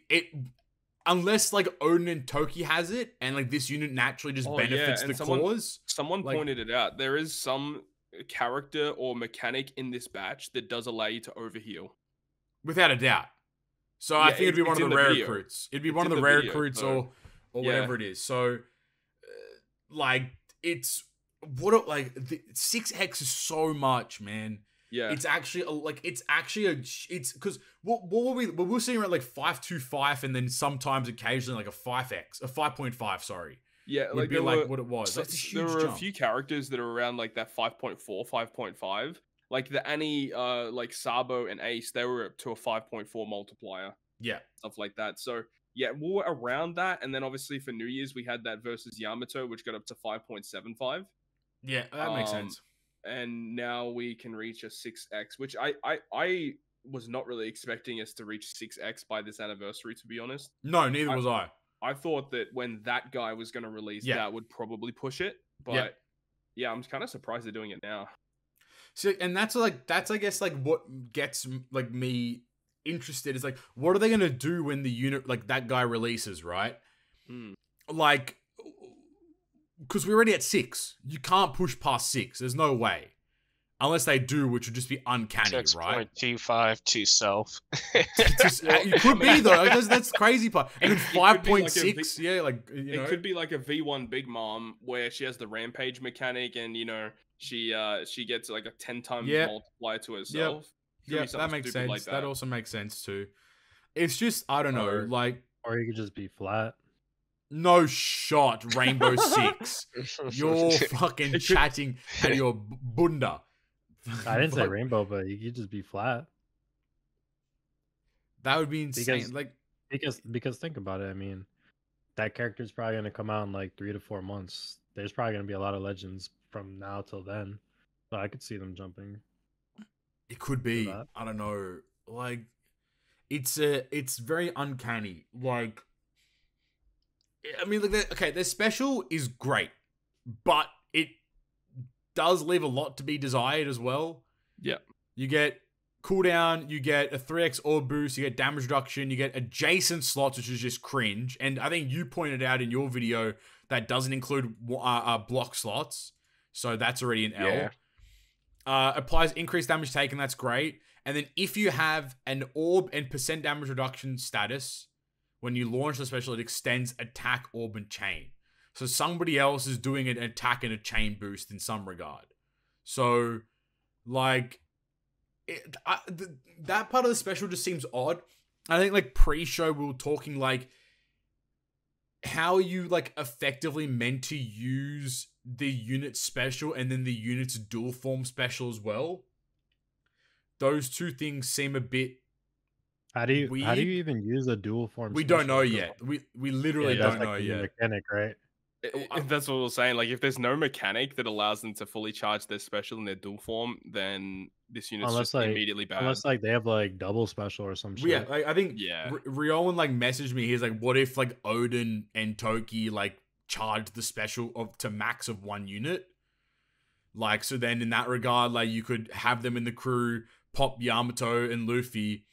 unless, like, Oden and Toki has it, and, like, this unit naturally just benefits the cause. Someone pointed it out. There is some character or mechanic in this batch that does allow you to overheal. Without a doubt. So I think it'd be one of the rare recruits. It'd be one of the rare recruits or whatever it is. So, like, it's... the 6x is so much, man. Yeah, it's actually because what were we seeing around like 5.25 and then sometimes occasionally like a 5x, a 5.5, sorry. Yeah, would be like what it was. So, that's a huge there were jump. a few characters that are around like that 5.4, 5.5. Like the Anni, like Sabo and Ace, they were up to a 5.4 multiplier. Yeah, stuff like that. So yeah, we were around that, and then obviously for New Year's we had that versus Yamato, which got up to 5.75. Yeah, that makes sense. And now we can reach a 6x, which I was not really expecting us to reach 6x by this anniversary, to be honest. No, neither was I. I thought that when that guy was going to release, that would probably push it. But yeah, I'm kind of surprised they're doing it now. So, and that's I guess like what gets like me interested is like, what are they going to do when the unit, like that guy releases, right? Like, because we're already at 6. You can't push past 6. There's no way. Unless they do, which would just be uncanny, right? 6.25 to self. It could be, though. That's the crazy part. And then 5.6, It could be like a V1 Big Mom, where she has the rampage mechanic, and, she gets like a 10 times multiplier to herself. Yeah, that makes sense. Like that also makes sense, too. It's just, I don't know, like... Or you could just be flat. No shot, Rainbow Six. You're fucking chatting at your bunda. I didn't say rainbow, but you could just be flat. That would be insane. Because think about it. I mean, that character's probably gonna come out in like 3 to 4 months. There's probably gonna be a lot of legends from now till then. So I could see them jumping. It could be. I don't know. Like, it's very uncanny. Like, I mean, their special is great, but it does leave a lot to be desired as well. Yeah. You get cooldown, you get a 3x orb boost, you get damage reduction, you get adjacent slots, which is just cringe. And I think you pointed out in your video that doesn't include block slots. So that's already an L. Yeah. Applies increased damage taken, that's great. And then if you have an orb and percent damage reduction status, when you launch the special, it extends attack, orb, and chain. So somebody else is doing an attack and a chain boost in some regard. So, like, that part of the special just seems odd. I think like pre-show we were talking like how are you like effectively meant to use the unit special and then the unit's dual form special as well. Those two things seem a bit weird. How do you even use a dual form? We don't know yet. We literally don't know yet. Mechanic, right? That's what we're saying. Like, if there's no mechanic that allows them to fully charge their special in their dual form, then this unit's just immediately bad. Unless like they have like double special or some shit. Yeah, like, I think Riolan like messaged me. He's like, "What if like Oden and Toki like charge the special to max of one unit? Like, so then in that regard, like you could have them in the crew, pop Yamato and Luffy,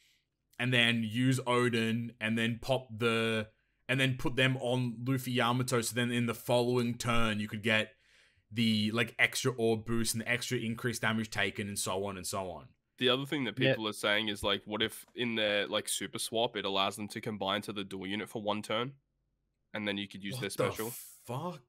and then use Oden, and then and then put them on Luffy Yamato, so then in the following turn, you could get the, like, extra orb boost and the extra increased damage taken and so on and so on. The other thing that people are saying is, like, what if in their, like, super swap, it allows them to combine to the dual unit for one turn? And then you could use their special. Fuck?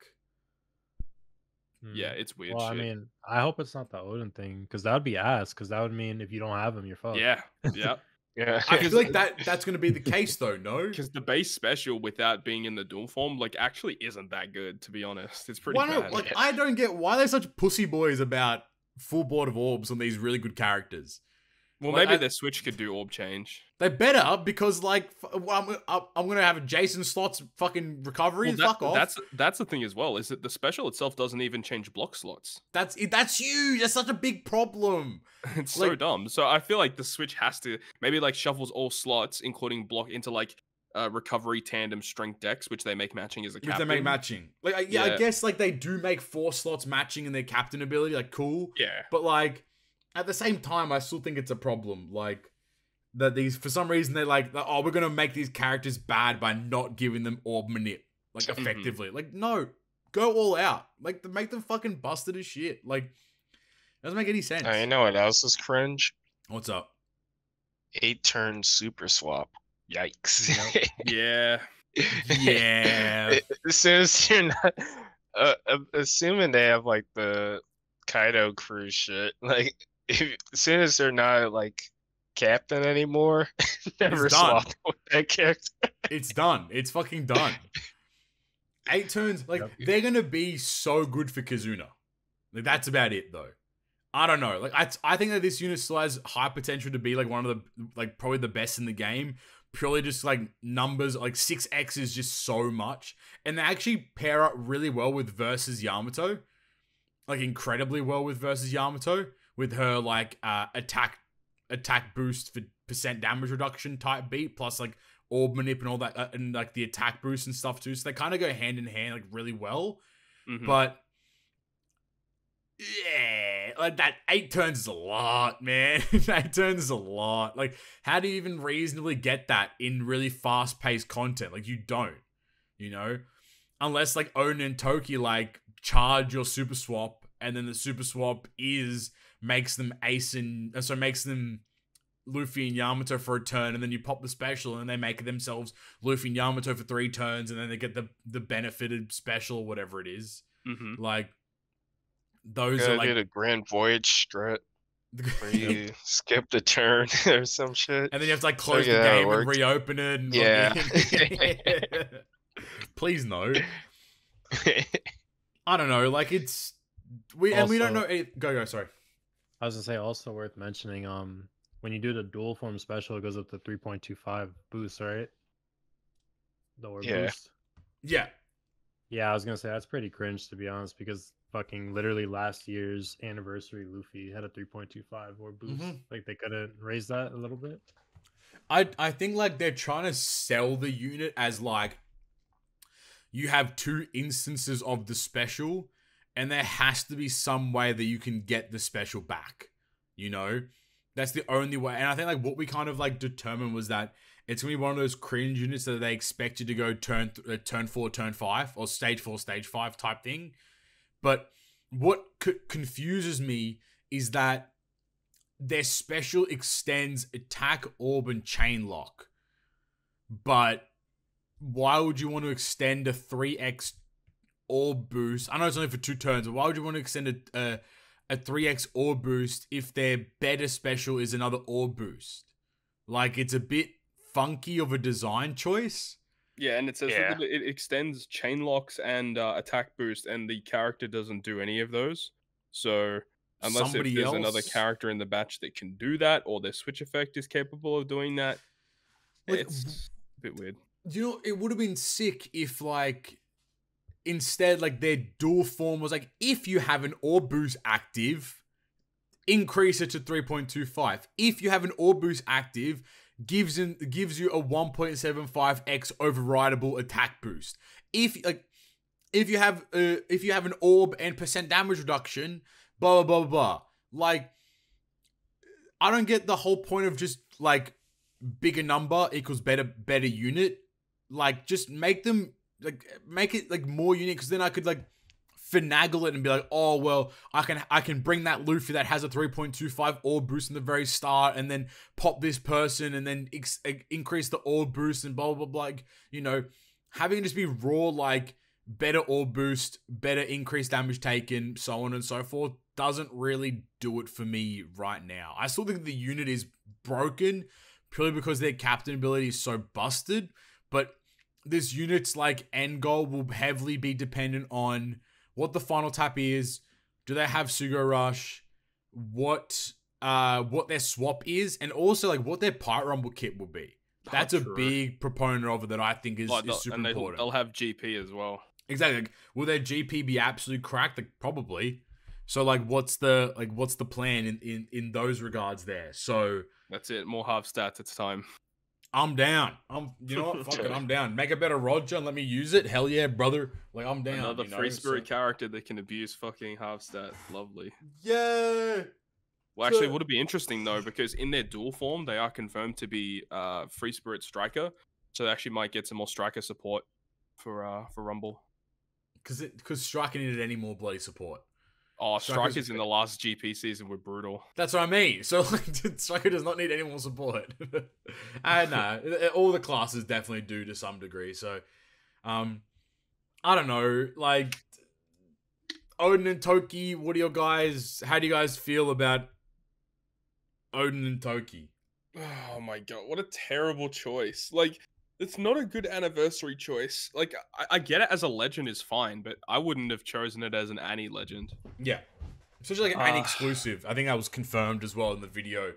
Yeah, it's weird shit. I mean, I hope it's not the Oden thing, because that would be ass, because that would mean if you don't have him, you're fucked. Yeah, yeah. Yeah, I feel like that's going to be the case though, no? Because the base special without being in the dual form, like, actually isn't that good, to be honest. It's pretty bad. Like, I don't get why they're such pussy boys about full board of orbs on these really good characters. Well, like, maybe their Switch could do orb change. They better, because, like, I'm going to have Jason slots fucking recovery. Fuck off. That's the thing as well, is that the special itself doesn't even change block slots. That's huge. That's such a big problem. It's like, so dumb. So I feel like the Switch has to maybe, like, shuffles all slots, including block, into, like, recovery, tandem, strength decks, which they make matching as a captain. Which they make matching. Like, I guess, like, they do make 4 slots matching in their captain ability. Like, cool. Yeah. But, like, at the same time, I still think it's a problem. Like, that these, for some reason, they're like, oh, we're going to make these characters bad by not giving them orb manip, like, effectively. Like, no, go all out. Like, make them fucking busted as shit. Like, doesn't make any sense. You know what else is cringe? What's up? 8-turn super swap. Yikes. Yeah. Yeah. As soon as you're not, assuming they have, like, the Kaido crew shit, like, as soon as they're not, like, captain anymore, never swap with that character. It's done. It's fucking done. 8 turns, like, they're gonna be so good for Kazuna. Like, that's about it, though. I don't know. Like, I think that this unit still has high potential to be, like, one of the, like, probably the best in the game. Purely just, like, numbers, like, 6x is just so much. And they actually pair up really well with versus Yamato. Like, incredibly well with versus Yamato. With her, like, attack boost for % damage reduction type beat, plus, like, orb manip and all that, and, like, the attack boost and stuff, too. So they kind of go hand in hand, like, really well. But yeah, like, that 8 turns is a lot, man. 8 turns is a lot. Like, how do you even reasonably get that in really fast-paced content? Like, you don't, you know? Unless, like, Oden and Toki, like, charge your super swap, and then the super swap makes them makes them Luffy and Yamato for a turn, and then you pop the special, and they make themselves Luffy and Yamato for 3 turns, and then they get the benefited special or whatever it is. Like, those are like a Grand Voyage strat where you skip the turn or some shit, and then you have to, like, close the game and reopen it. And please no. I don't know. Like, we don't know. Go. Sorry. I was gonna say, also worth mentioning, when you do the dual form special, it goes up to 3.25 boost, right? The orb boost. Yeah. Yeah, I was gonna say that's pretty cringe, to be honest, because fucking literally last year's anniversary, Luffy had a 3.25 orb boost. Like, they could have raised that a little bit. I think, like, they're trying to sell the unit as, like, you have 2 instances of the special, and there has to be some way that you can get the special back, you know? That's the only way. And I think, like, what we kind of, like, determined was that it's going to be one of those cringe units that they expect you to go turn 4, turn 5, or stage 4, stage 5 type thing. But what confuses me is that their special extends attack, orb, and chain lock. But why would you want to extend a 3x orb boost? I know it's only for 2 turns, but why would you want to extend a a 3x orb boost if their better special is another orb boost. Like, it's a bit funky of a design choice. Yeah, and it says that it extends chain locks and attack boost, and the character doesn't do any of those. So unless if there's another character in the batch that can do that, or their switch effect is capable of doing that, like, it's a bit weird. You know, it would have been sick if, like, instead, like, their dual form was like, if you have an orb boost active, increase it to 3.25. If you have an orb boost active, gives you a 1.75x overrideable attack boost. If you have an orb and percent damage reduction, blah blah blah blah. Like, I don't get the whole point of just like bigger number equals better unit. Like, just make it like more unique, because then I could like finagle it and be like, oh well, I can bring that Luffy that has a 3.25 orb boost in the very start, and then pop this person, and then increase the orb boost and blah blah blah. Like, you know, having it just be raw, like better orb boost, better increased damage taken, so on and so forth, doesn't really do it for me right now. I still think the unit is broken purely because their captain ability is so busted, but this unit's like end goal will heavily be dependent on what the final tap is. Do they have Sugo Rush? What their swap is, and also like what their Pirate Rumble kit will be. That's a big proponent of it that I think is super important. They'll have GP as well. Exactly. Like, will their GP be absolutely cracked? Like, probably. So like, what's the plan in those regards there? So that's it. More half stats. It's time. I'm down. You know what? Fuck it, I'm down. Make a better Roger and let me use it. Hell yeah, brother. Like, I'm down. Another free spirit character that can abuse fucking half stat. Lovely. Yeah. Well, actually, it would be interesting though, because in their dual form, they are confirmed to be free spirit striker, so they actually might get some more striker support for Rumble. Because striker needed any more bloody support. Oh, strikers in the last GP season were brutal. That's what I mean. So like, striker does not need any more support. And no, all the classes definitely do to some degree. So, I don't know. Like, Oden and Toki, how do you guys feel about Oden and Toki? Oh my god, what a terrible choice. Like, it's not a good anniversary choice. Like, I get it as a legend is fine, but I wouldn't have chosen it as an Annie legend. Yeah. Especially like an Annie exclusive. I think that was confirmed as well in the video,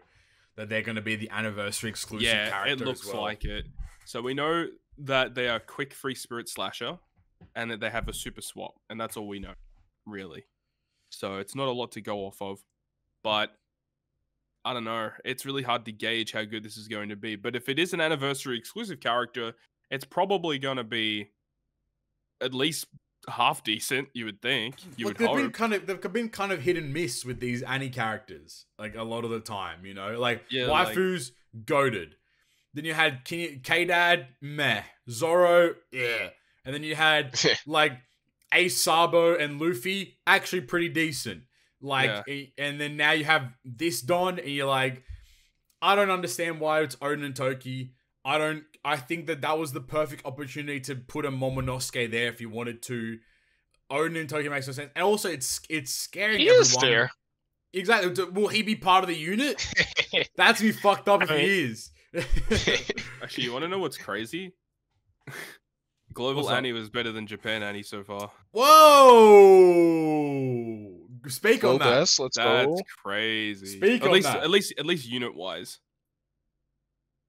that they're going to be the anniversary exclusive character. Yeah, it looks as well. like it. So we know that they are quick free spirit slasher, and that they have a super swap, and that's all we know, really. So it's not a lot to go off of, but I don't know. It's really hard to gauge how good this is going to be. But if it is an anniversary exclusive character, it's probably going to be at least half decent, you would think. They've been kind of hit and miss with these Annie characters, like a lot of the time, you know? Like, waifus, goated. Then you had K-Dad, meh. Zoro, yeah. And then you had like Ace Sabo and Luffy, actually pretty decent. Like, and then now you have this Don, and you're like, I don't understand why it's Oden and Toki. I think that was the perfect opportunity to put a Momonosuke there if you wanted to. Oden and Toki makes no sense. And also, it's scaring everyone. He is there. Exactly. Will he be part of the unit? That's me fucked up if he is. Actually, you want to know what's crazy? Global Annie was better than Japan Annie so far. Whoa! Speak on that. Let's go. That's crazy. Speak on that. At least unit wise.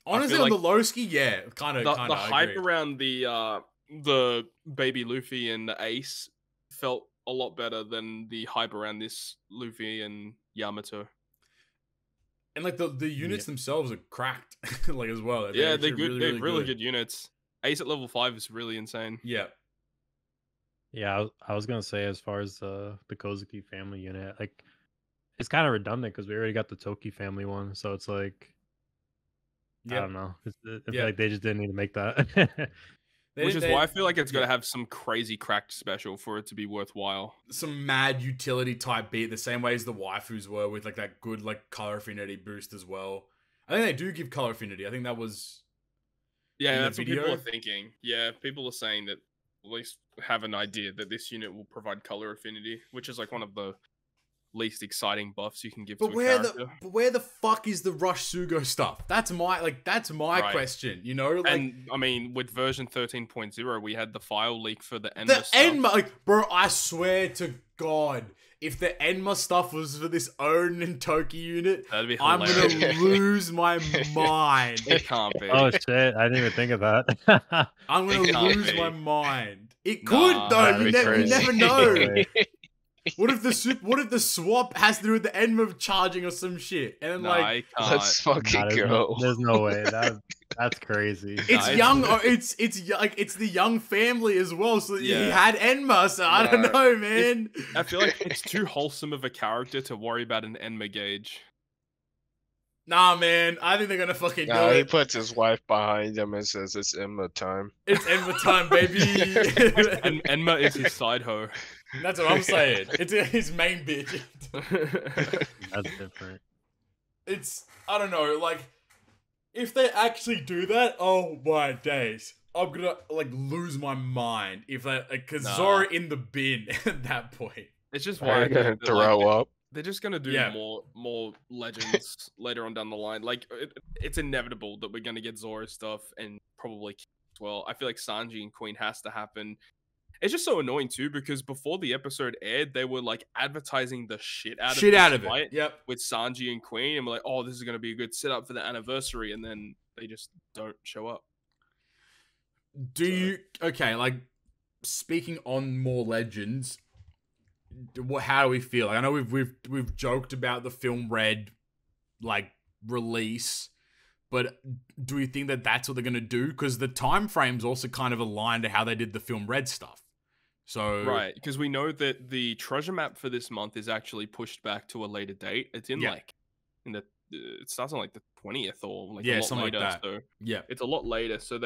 Honestly, on the low ski, yeah, kind of. The hype around the baby Luffy and the Ace felt a lot better than the hype around this Luffy and Yamato. And like the units themselves are cracked, like as well. They're good. They're really good units. Ace at level 5 is really insane. Yeah. Yeah, I was gonna say, as far as the Kozuki family unit, like, it's kind of redundant because we already got the Toki family one, so it's like, I don't know. I feel like they just didn't need to make that. Which is why I feel like it's got to have some crazy cracked special for it to be worthwhile. Some mad utility type beat, the same way as the waifus were, with like that good like color affinity boost as well. I think they do give color affinity. I think that was. Yeah, that's what people are thinking. Yeah, people are saying that, at least have an idea that this unit will provide color affinity, which is like one of the least exciting buffs you can give But to a where character. where the fuck is the Rush Sugo stuff? That's my Right. question. You know, like, and I mean, with version 13.0, we had the file leak for the Enma the stuff. Enma, like, bro, I swear to God, if the Enma stuff was for this Oden and Toki unit, That'd be I'm hilarious. gonna lose my mind. It can't be. Oh shit! I didn't even think of that. I'm gonna It can't lose be. my mind. It Nah, could though. that'd You, be you crazy. never No know. way. What if the swap has to do with the Enma charging or some shit? And then Nah, like, it can't. Let's fucking Nah, go. there's no way. That's crazy. it's it's- young. It's like it's the young family as well. So he Yeah. had Enma. So I don't No. know, man. I feel like it's too wholesome of a character to worry about an Enma gauge. Nah, man. I think they're gonna fucking Nah, do he it. puts his wife behind him and says it's Emma time. It's Enma time, baby. And Enma is his side hoe. That's what I'm saying. It's his main bitch. That's different. It's, I don't know, like, if they actually do that, oh my days, I'm gonna like lose my mind if they, like, cause Nah. Zora in the bin at that point. It's just why I I'm gonna think that, like, throw up. they're just gonna do Yeah. more legends later on down the line. Like it's inevitable that we're gonna get Zora stuff and probably King as well. I feel like Sanji and Queen has to happen. It's just so annoying too because before the episode aired, they were like advertising the shit out of this fight it. Yep. with Sanji and Queen, and we're like, oh, this is gonna be a good setup for the anniversary, and then they just don't show up. Do you, okay, like, speaking on more legends, how do we feel? Like, I know we've joked about the film Red, like, release, but do we think that that's what they're gonna do? Because the time frame's also kind of aligned to how they did the film Red stuff. So Right, because we know that the treasure map for this month is actually pushed back to a later date. It's in Yeah. like in the it starts on like the 20th or like Yeah, a lot something like later. that. So yeah, it's a lot later. So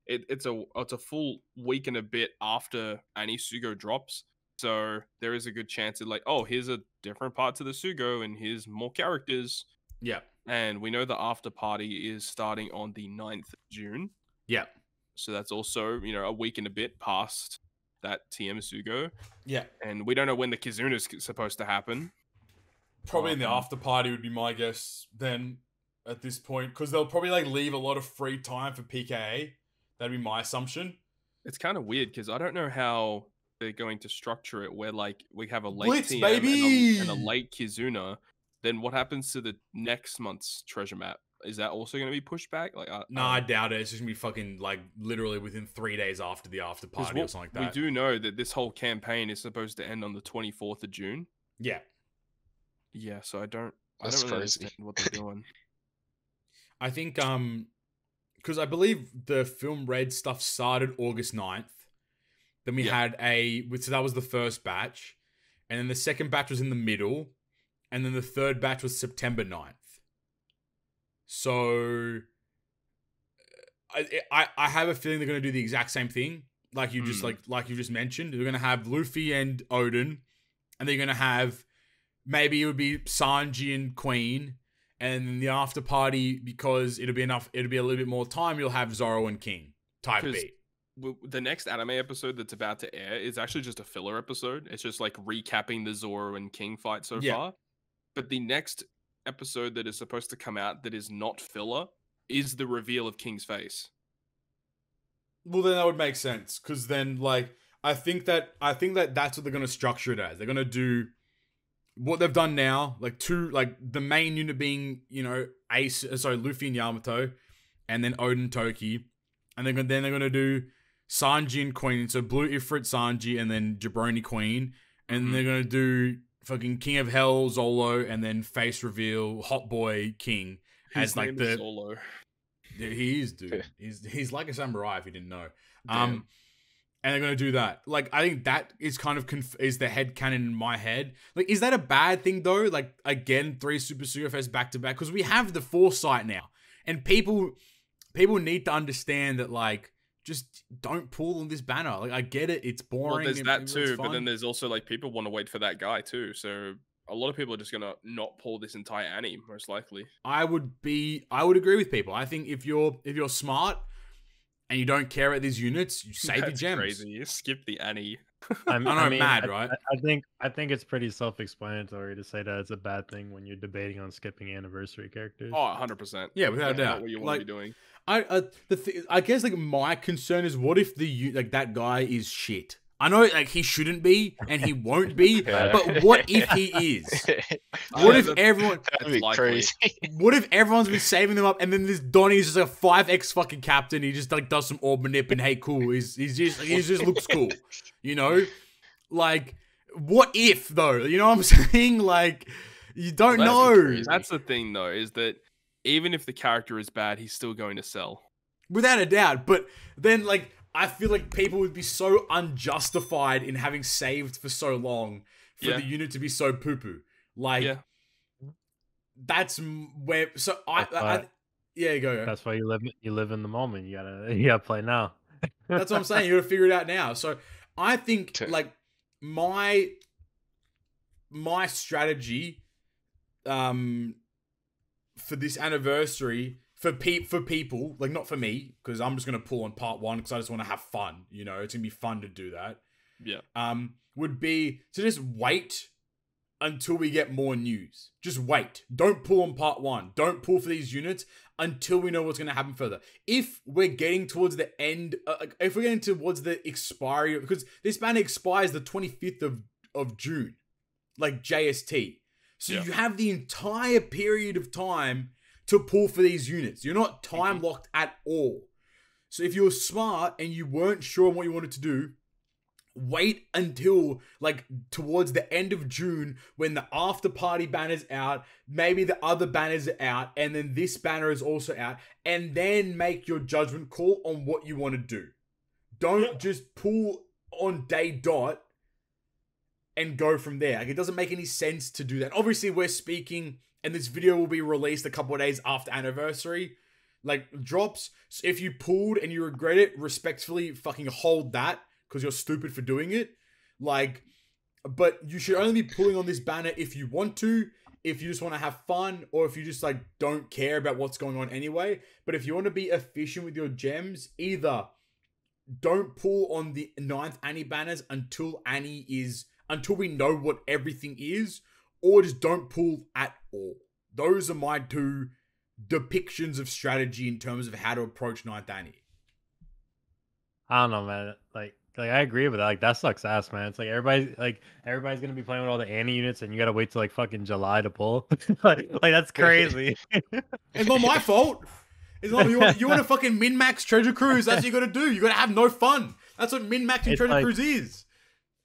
it's a full week and a bit after Annie Sugo drops. So there is a good chance that like, oh, here's a different part to the Sugo and here's more characters. yeah, And we know the after party is starting on the 9th of June. yeah, So that's also, a week and a bit past that TM Sugo. yeah. And we don't know when the Kizuna's supposed to happen. Probably in the after party would be my guess then at this point, because they'll probably like leave a lot of free time for PKA. That'd be my assumption. It's kind of weird because I don't know how they're going to structure it where like we have a late Blitz, TM baby! and a late Kizuna. Then what happens to the next month's treasure map? Is that also going to be pushed back? Like, Nah, I doubt it. It's just gonna be fucking like literally within 3 days after the after 'cause party or something like that. we do know that this whole campaign is supposed to end on the 24th of June. Yeah. Yeah, so I don't That's really crazy. understand what they're doing. I think because I believe the film Red stuff started August 9th. Then we Yeah. had so that was the first batch. And then the second batch was in the middle. And then the third batch was September 9th. So I have a feeling they're gonna do the exact same thing. Like you just like you just mentioned. They're gonna have Luffy and Oden. And they're gonna have maybe it would be Sanji and Queen. And then the after party, because it'll be a little bit more time, you'll have Zoro and King type 'Cause beat. The next anime episode that's about to air is actually just a filler episode. It's just like recapping the Zoro and King fight so Yeah. far. But the next episode that is supposed to come out that is not filler is the reveal of King's face. Well, then that would make sense, because then like I think that that's what they're gonna structure it as. They're gonna do what they've done now, like the main unit being Luffy and Yamato, and then Oden Toki, and then they're gonna do Sanji and Queen, so Blue Ifrit Sanji, and then Jabroni Queen, and they're gonna do fucking King of Hell Zolo, and then face reveal Hot Boy King as His like name the is Zolo. Yeah, he is, dude. He's like a samurai if you didn't know. And they're gonna do that. Like, I think that is kind of is the headcanon in my head. Like, is that a bad thing though? Like, again, 3 Super Sugo Fest back to back, because we have the foresight now, and people need to understand that, like, just don't pull on this banner. Like, I get it, it's boring. Well, there's and that it's too, but fun. then there's also like people want to wait for that guy too. So a lot of people are just gonna not pull this entire Annie, most likely. I would agree with people. I think if you're smart and you don't care about these units, you save your That's gems. crazy. You skip the Annie. I know, mad, right? I think it's pretty self-explanatory to say that it's a bad thing when you're debating on skipping anniversary characters. Oh, 100%. Yeah, without a doubt. Not what you want to be doing. I guess like my concern is, what if that guy is shit? I know like he shouldn't be and he won't be, but what if he is? What if everyone? That'd be crazy. What if everyone's been saving them up and then this Donnie's just a 5x fucking captain? He just like does some orb manip and hey, cool. He just looks cool, you know? Like, what if though? You know what I'm saying? Like, you don't know. That's the thing though, is that even if the character is bad, he's still going to sell. Without a doubt. But then like, I feel like people would be so unjustified in having saved for so long for the unit to be so poo-poo. Like, that's where. So yeah, go. That's why you live in the moment. You gotta play now. That's what I'm saying. You gotta figure it out now. So I think like my strategy, for this anniversary. For people, like not for me, because I'm just gonna pull on part 1 because I just want to have fun. You know, it's gonna be fun to do that. Yeah. Would be to just wait until we get more news. Just wait. Don't pull on part 1. Don't pull for these units until we know what's gonna happen further. If we're getting towards the end, if we're getting towards the expiry, because this banner expires the 25th of June, like JST. So you have the entire period of time to pull for these units. You're not time locked at all. So if you were smart and you weren't sure on what you wanted to do, wait until like towards the end of June when the after party banner's out, maybe the other banners are out, and then this banner is also out, and then make your judgment call on what you want to do. Don't just pull on day dot and go from there. Like, it doesn't make any sense to do that. Obviously, we're speaking, and this video will be released a couple of days after anniversary, like, drops. So if you pulled and you regret it, respectfully fucking hold that, because you're stupid for doing it. Like, but you should only be pulling on this banner if you want to, if you just want to have fun, or if you just, like, don't care about what's going on anyway. But if you want to be efficient with your gems, either don't pull on the 9th Annie banners until we know what everything is, or just don't pull at all. Those are my 2 depictions of strategy in terms of how to approach 9th Annie. I don't know, man. Like I agree with that. Like, that sucks ass, man. It's like everybody's gonna be playing with all the Annie units, and you gotta wait till like fucking July to pull. like that's crazy. It's not my fault. It's not you want to fucking min-max treasure cruise. That's what you gotta do. You gotta have no fun. That's what min-maxing treasure cruise is.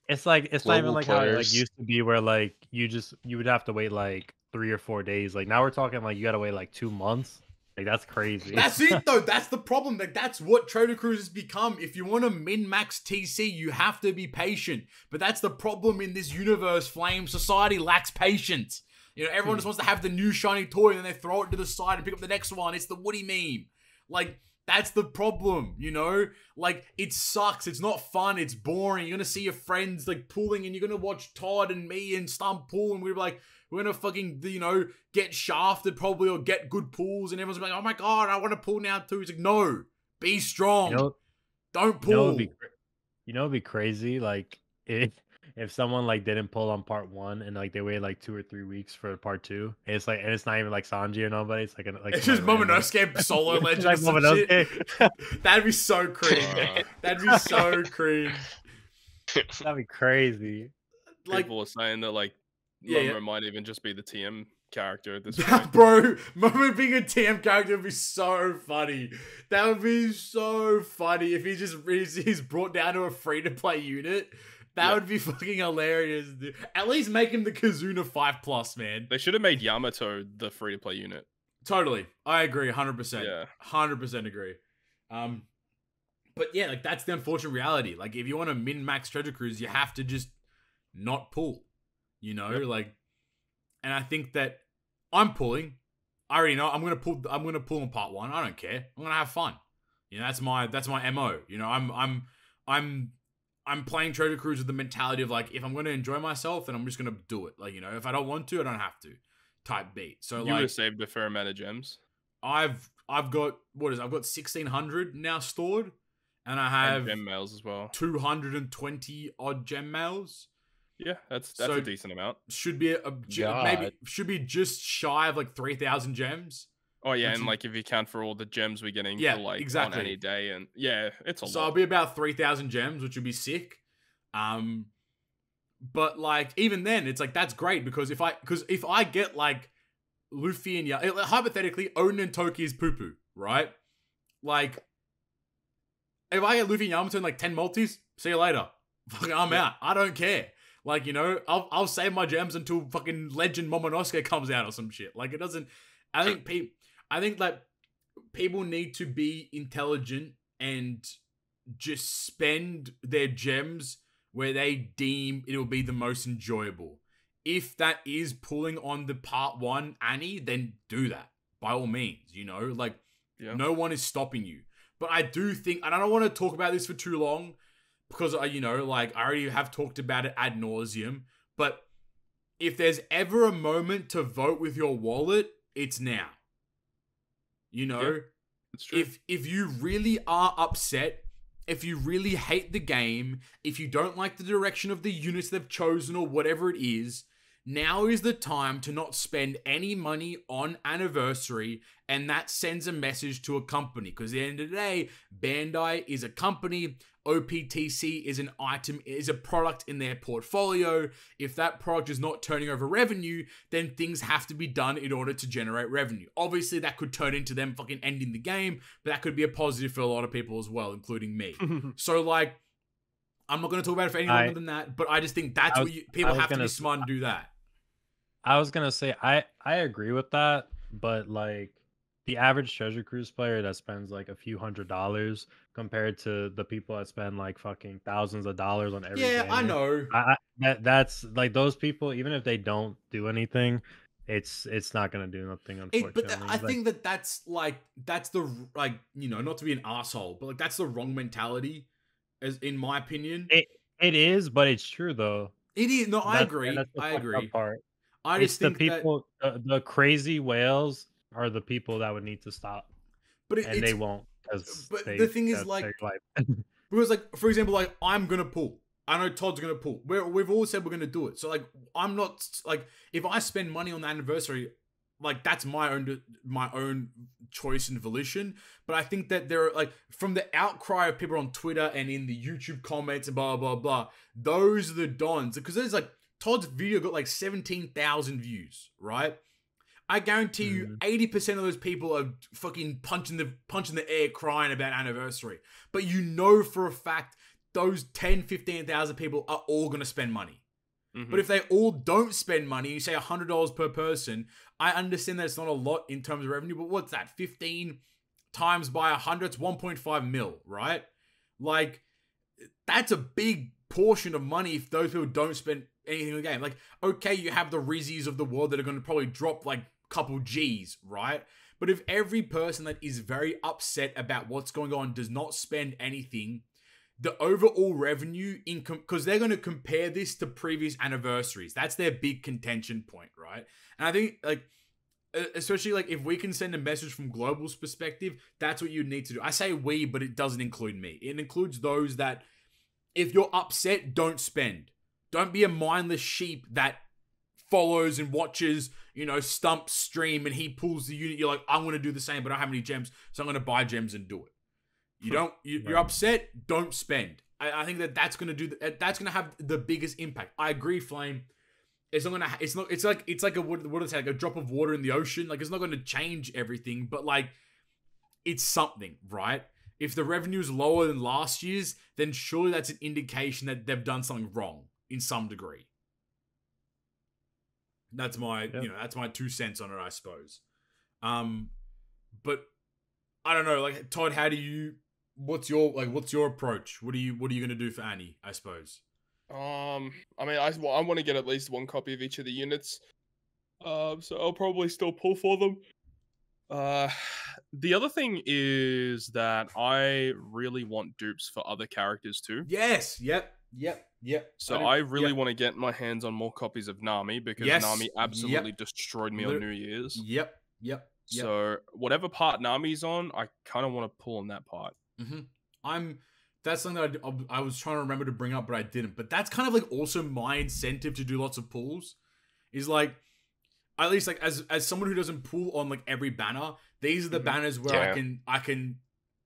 It's not even like how it like used to be, where like you would have to wait like 3 or 4 days. Like, now we're talking like you gotta wait like 2 months. Like, that's crazy. That's it though. That's the problem. Like, that's what Trader Cruise has become. If you want to min-max TC, you have to be patient. But that's the problem in this universe. Flame society lacks patience. You know, everyone just wants to have the new shiny toy and then they throw it to the side and pick up the next one. It's the Woody meme. Like, that's the problem, you know? Like, it sucks. It's not fun. It's boring. You're gonna see your friends, like, pulling, and you're gonna watch Todd and me and Stump pull, and we're like, we're gonna fucking, you know, get shafted probably, or get good pulls, and everyone's like, oh my god, I want to pull now too. It's like, no. Be strong. Don't pull. It'd be crazy, like, if someone like didn't pull on part 1 and like they waited like 2 or 3 weeks for part 2, it's like, and it's not even like Sanji or nobody, it's like it's just Momonosuke solo legend. Like Momonosuke. That'd be so cringe. That'd be so cringe. That'd be crazy. Like, people were saying that like Momo might even just be the TM character at this point. Bro, Momo being a TM character would be so funny. That would be so funny if he's brought down to a free-to-play unit. That would be fucking hilarious, dude. At least make him the Kazuna 5+, man. They should have made Yamato the free-to-play unit. Totally. I agree, 100%. Yeah. 100% agree. But yeah, like, that's the unfortunate reality. Like, if you want to min-max Treasure Cruise, you have to just not pull. You know? Like, and I think that I'm pulling. I already know I'm gonna pull on part 1. I don't care. I'm gonna have fun. You know, that's my MO. You know, I'm playing Treasure Cruise with the mentality of like, if I'm gonna enjoy myself, then I'm just gonna do it. Like, you know, if I don't want to, I don't have to. Type beat. So you like, would have saved a fair amount of gems. I've got 1,600 now stored, and I have gem mails as well. 220 odd gem mails. Yeah, that's So a decent amount. Should be maybe should be just shy of like 3,000 gems. Oh yeah, and like if you count for all the gems we're getting for like exactly. on any day, and yeah, it's a lot. So I'll be about 3,000 gems, which would be sick. But like even then, it's like that's great because if I get like Luffy and hypothetically Oden and Toki is poo poo, right? Like if I get Luffy and Yamato in like 10 multis, see you later. Fucking I'm out. I don't care. Like, you know, I'll save my gems until fucking Legend Momonosuke comes out or some shit. Like it doesn't. I think that people need to be intelligent and just spend their gems where they deem it will be the most enjoyable. If that is pulling on the part 1 Annie, then do that by all means. You know, like no one is stopping you. But I do think, and I don't want to talk about this for too long because you know, like I already have talked about it ad nauseum. But if there's ever a moment to vote with your wallet, it's now. You know, that's true. If you really are upset, if you really hate the game, if you don't like the direction of the units they've chosen or whatever it is, now is the time to not spend any money on Anniversary, and that sends a message to a company. Because at the end of the day, Bandai is a company, OPTC is an item, is a product in their portfolio. If that product is not turning over revenue, then things have to be done in order to generate revenue. Obviously, that could turn into them fucking ending the game, but that could be a positive for a lot of people as well, including me. So, like, I'm not going to talk about it for any longer than that, but I just think that's what people have to be smart and do that. I was going to say, I agree with that, but, like, the average Treasure Cruise player that spends like a few $100s compared to the people that spend like fucking thousands of dollars on every game. I know. That's like those people, even if they don't do anything, it's not gonna do nothing, unfortunately. But I think that's the, like, you know, not to be an asshole, but like that's the wrong mentality, as in my opinion. It is, but it's true though. It is. No, I agree. I agree. Part. I just think the people, the crazy whales are the people that would need to stop, but they won't. But the thing is, like, because, like, for example, like I'm gonna pull. I know Todd's gonna pull. We've all said we're gonna do it. So like, I'm not like, if I spend money on the Anniversary, like that's my own choice and volition. But I think that there are, like, from the outcry of people on Twitter and in the YouTube comments and blah blah blah, those are the dons, because there's like Todd's video got like 17,000 views, right? I guarantee you 80% of those people are fucking punching the air crying about Anniversary. But you know for a fact those 10, 15,000 people are all going to spend money. But if they all don't spend money, you say $100 per person, I understand that it's not a lot in terms of revenue, but what's that? 15 times by 100, it's 1.5 mil, right? Like, that's a big portion of money if those people don't spend anything in the game. Like, okay, you have the Rizzies of the world that are going to probably drop like couple G's, right? But if every person that is very upset about what's going on does not spend anything, the overall revenue because they're going to compare this to previous Anniversaries. That's their big contention point, right? And I think, like, especially like if we can send a message from Global's perspective, that's what you need to do. I say we, but it doesn't include me. It includes those that, if you're upset, don't spend. Don't be a mindless sheep that follows and watches, you know, Stump's stream and he pulls the unit. You're like, I'm going to do the same, but I don't have any gems, so I'm going to buy gems and do it. You're upset, don't spend. I think that's going to do that's going to have the biggest impact. I agree, Flame. It's not going to, it's like a, what is it, like a drop of water in the ocean. Like, it's not going to change everything, but like, it's something, right? If the revenue is lower than last year's, then surely that's an indication that they've done something wrong in some degree. That's my, you know, that's my 2 cents on it, I suppose. But I don't know, like, Todd, what's your approach? What are you going to do for Annie, I suppose? I mean, I want to get at least one copy of each of the units. So I'll probably still pull for them. The other thing is that I really want dupes for other characters too. Yes. Yep. So I really want to get my hands on more copies of Nami, because Nami absolutely destroyed me on New Year's. Yep. So whatever part Nami's on, I kind of want to pull on that part. I'm that's something that I was trying to remember to bring up, but I didn't. But that's kind of like also my incentive to do lots of pulls. Is like, at least like as someone who doesn't pull on like every banner, these are the banners where I can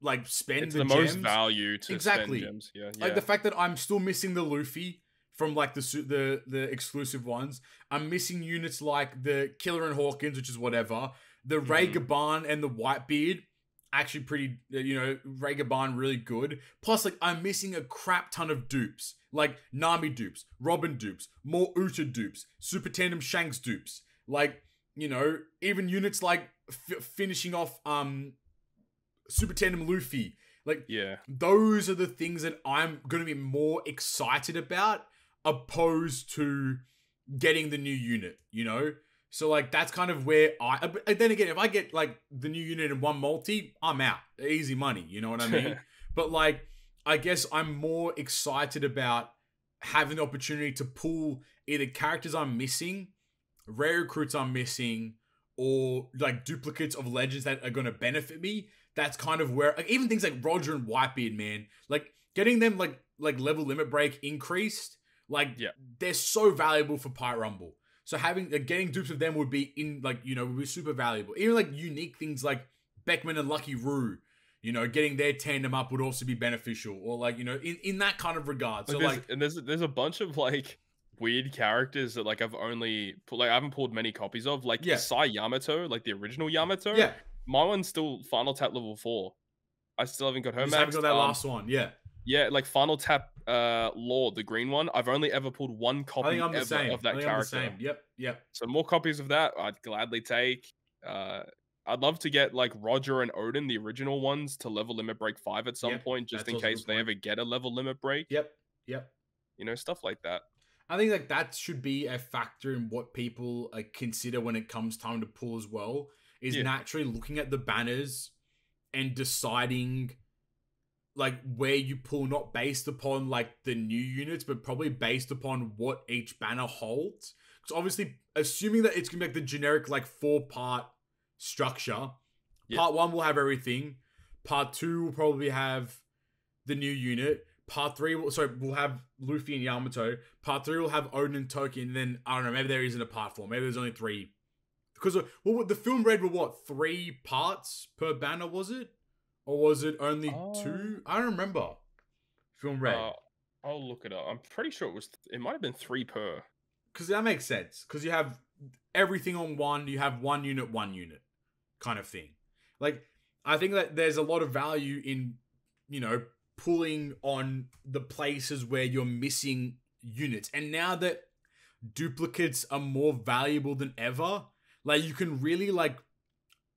like spend it's the the gems. most value to spend gems. Yeah, like the fact that I'm still missing the Luffy from like the exclusive ones. I'm missing units like the Killer and Hawkins, which is whatever. The Ray Gaban and the Whitebeard, actually pretty, Ray Gaban really good. Plus, like, I'm missing a crap ton of dupes. Like, Nami dupes, Robin dupes, more Uta dupes, Super Tandem Shanks dupes. Like, even units like finishing off Super Tandem Luffy. Like, those are the things that I'm going to be more excited about opposed to getting the new unit, So, like, that's kind of where then again, if I get, like, the new unit in one multi, I'm out. Easy money, you know what I mean? But, like, I guess I'm more excited about having the opportunity to pull either characters I'm missing, rare recruits I'm missing, or, like, duplicates of legends that are going to benefit me. That's kind of where, like, even things like Roger and Whitebeard, man, like, getting them, like level limit break increased, like, they're so valuable for Pirate Rumble. So getting dupes of them would be would be super valuable. Even like unique things like Beckman and Lucky Roo, getting their tandem up would also be beneficial. Or like, in that kind of regard. So there's a bunch of like weird characters that like I haven't pulled many copies of. Like Sai Yamato, like the original Yamato. Yeah. My one's still Final Tap level 4. I still haven't got her. Haven't got that last one. Yeah. Yeah, like Final Tap Lord, the green one. I've only ever pulled one copy of that character. I'm the same. Yep. So more copies of that, I'd gladly take. I'd love to get like Roger and Oden, the original ones, to level limit break 5 at some point, just in case they ever get a level limit break. Yep. Stuff like that. I think like that should be a factor in what people consider when it comes time to pull as well. Is naturally looking at the banners and deciding like where you pull, not based upon like the new units, but probably based upon what each banner holds. Because obviously, assuming that it's gonna be like the generic like 4-part structure, part 1 will have everything. Part 2 will probably have the new unit. Part 3 will have Luffy and Yamato. Part 3 will have Oden and Toki, and then I don't know, maybe there isn't a part 4. Maybe there's only 3. Because the film read were 3 parts per banner, was it? Or was it only 2? I don't remember. Film red. I'll look it up. I'm pretty sure it might have been 3 per. Because that makes sense. Because you have everything on one. You have one unit kind of thing. Like, I think that there's a lot of value in, pulling on the places where you're missing units. And now that duplicates are more valuable than ever, like, you can really, like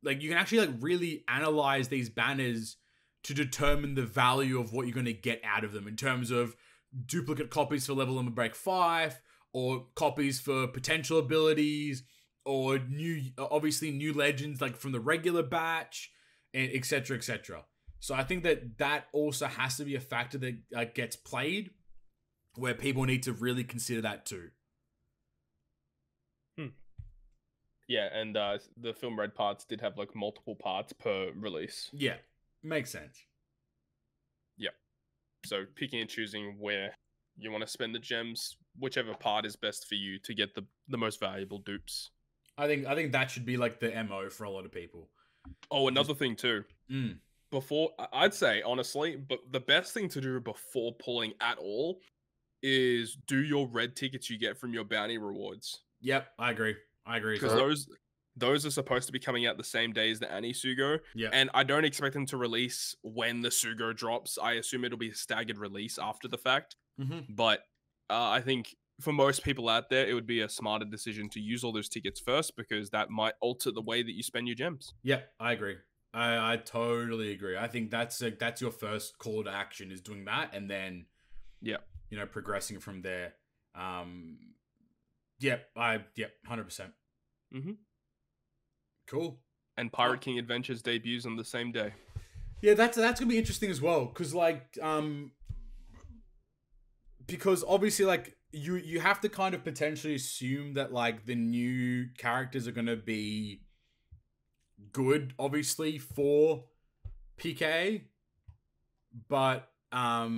you can actually really analyze these banners to determine the value of what you're going to get out of them in terms of duplicate copies for level limit break 5 or copies for potential abilities or new legends like from the regular batch and etc. So I think that also has to be a factor that gets played where people need to really consider that too. Yeah, and the film red parts did have like multiple parts per release. Yeah, makes sense. Yeah. So picking and choosing where you want to spend the gems, whichever part is best for you to get the most valuable dupes. I think that should be like the MO for a lot of people. Oh, another thing too. Before, I'd say honestly, but the best thing to do before pulling at all is do your red tickets you get from your bounty rewards. Yep, I agree. Because those are supposed to be coming out the same day as the Anni Sugo. Yeah. And I don't expect them to release when the Sugo drops. I assume it'll be a staggered release after the fact. But I think for most people out there, it would be a smarter decision to use all those tickets first because that might alter the way that you spend your gems. Yeah, I agree. I totally agree. I think that's your first call to action is doing that, and then progressing from there. 100%. Cool. And Pirate King Adventures debuts on the same day. Yeah, that's gonna be interesting as well, because because obviously like you have to kind of potentially assume that like the new characters are gonna be good, obviously, for PK, but At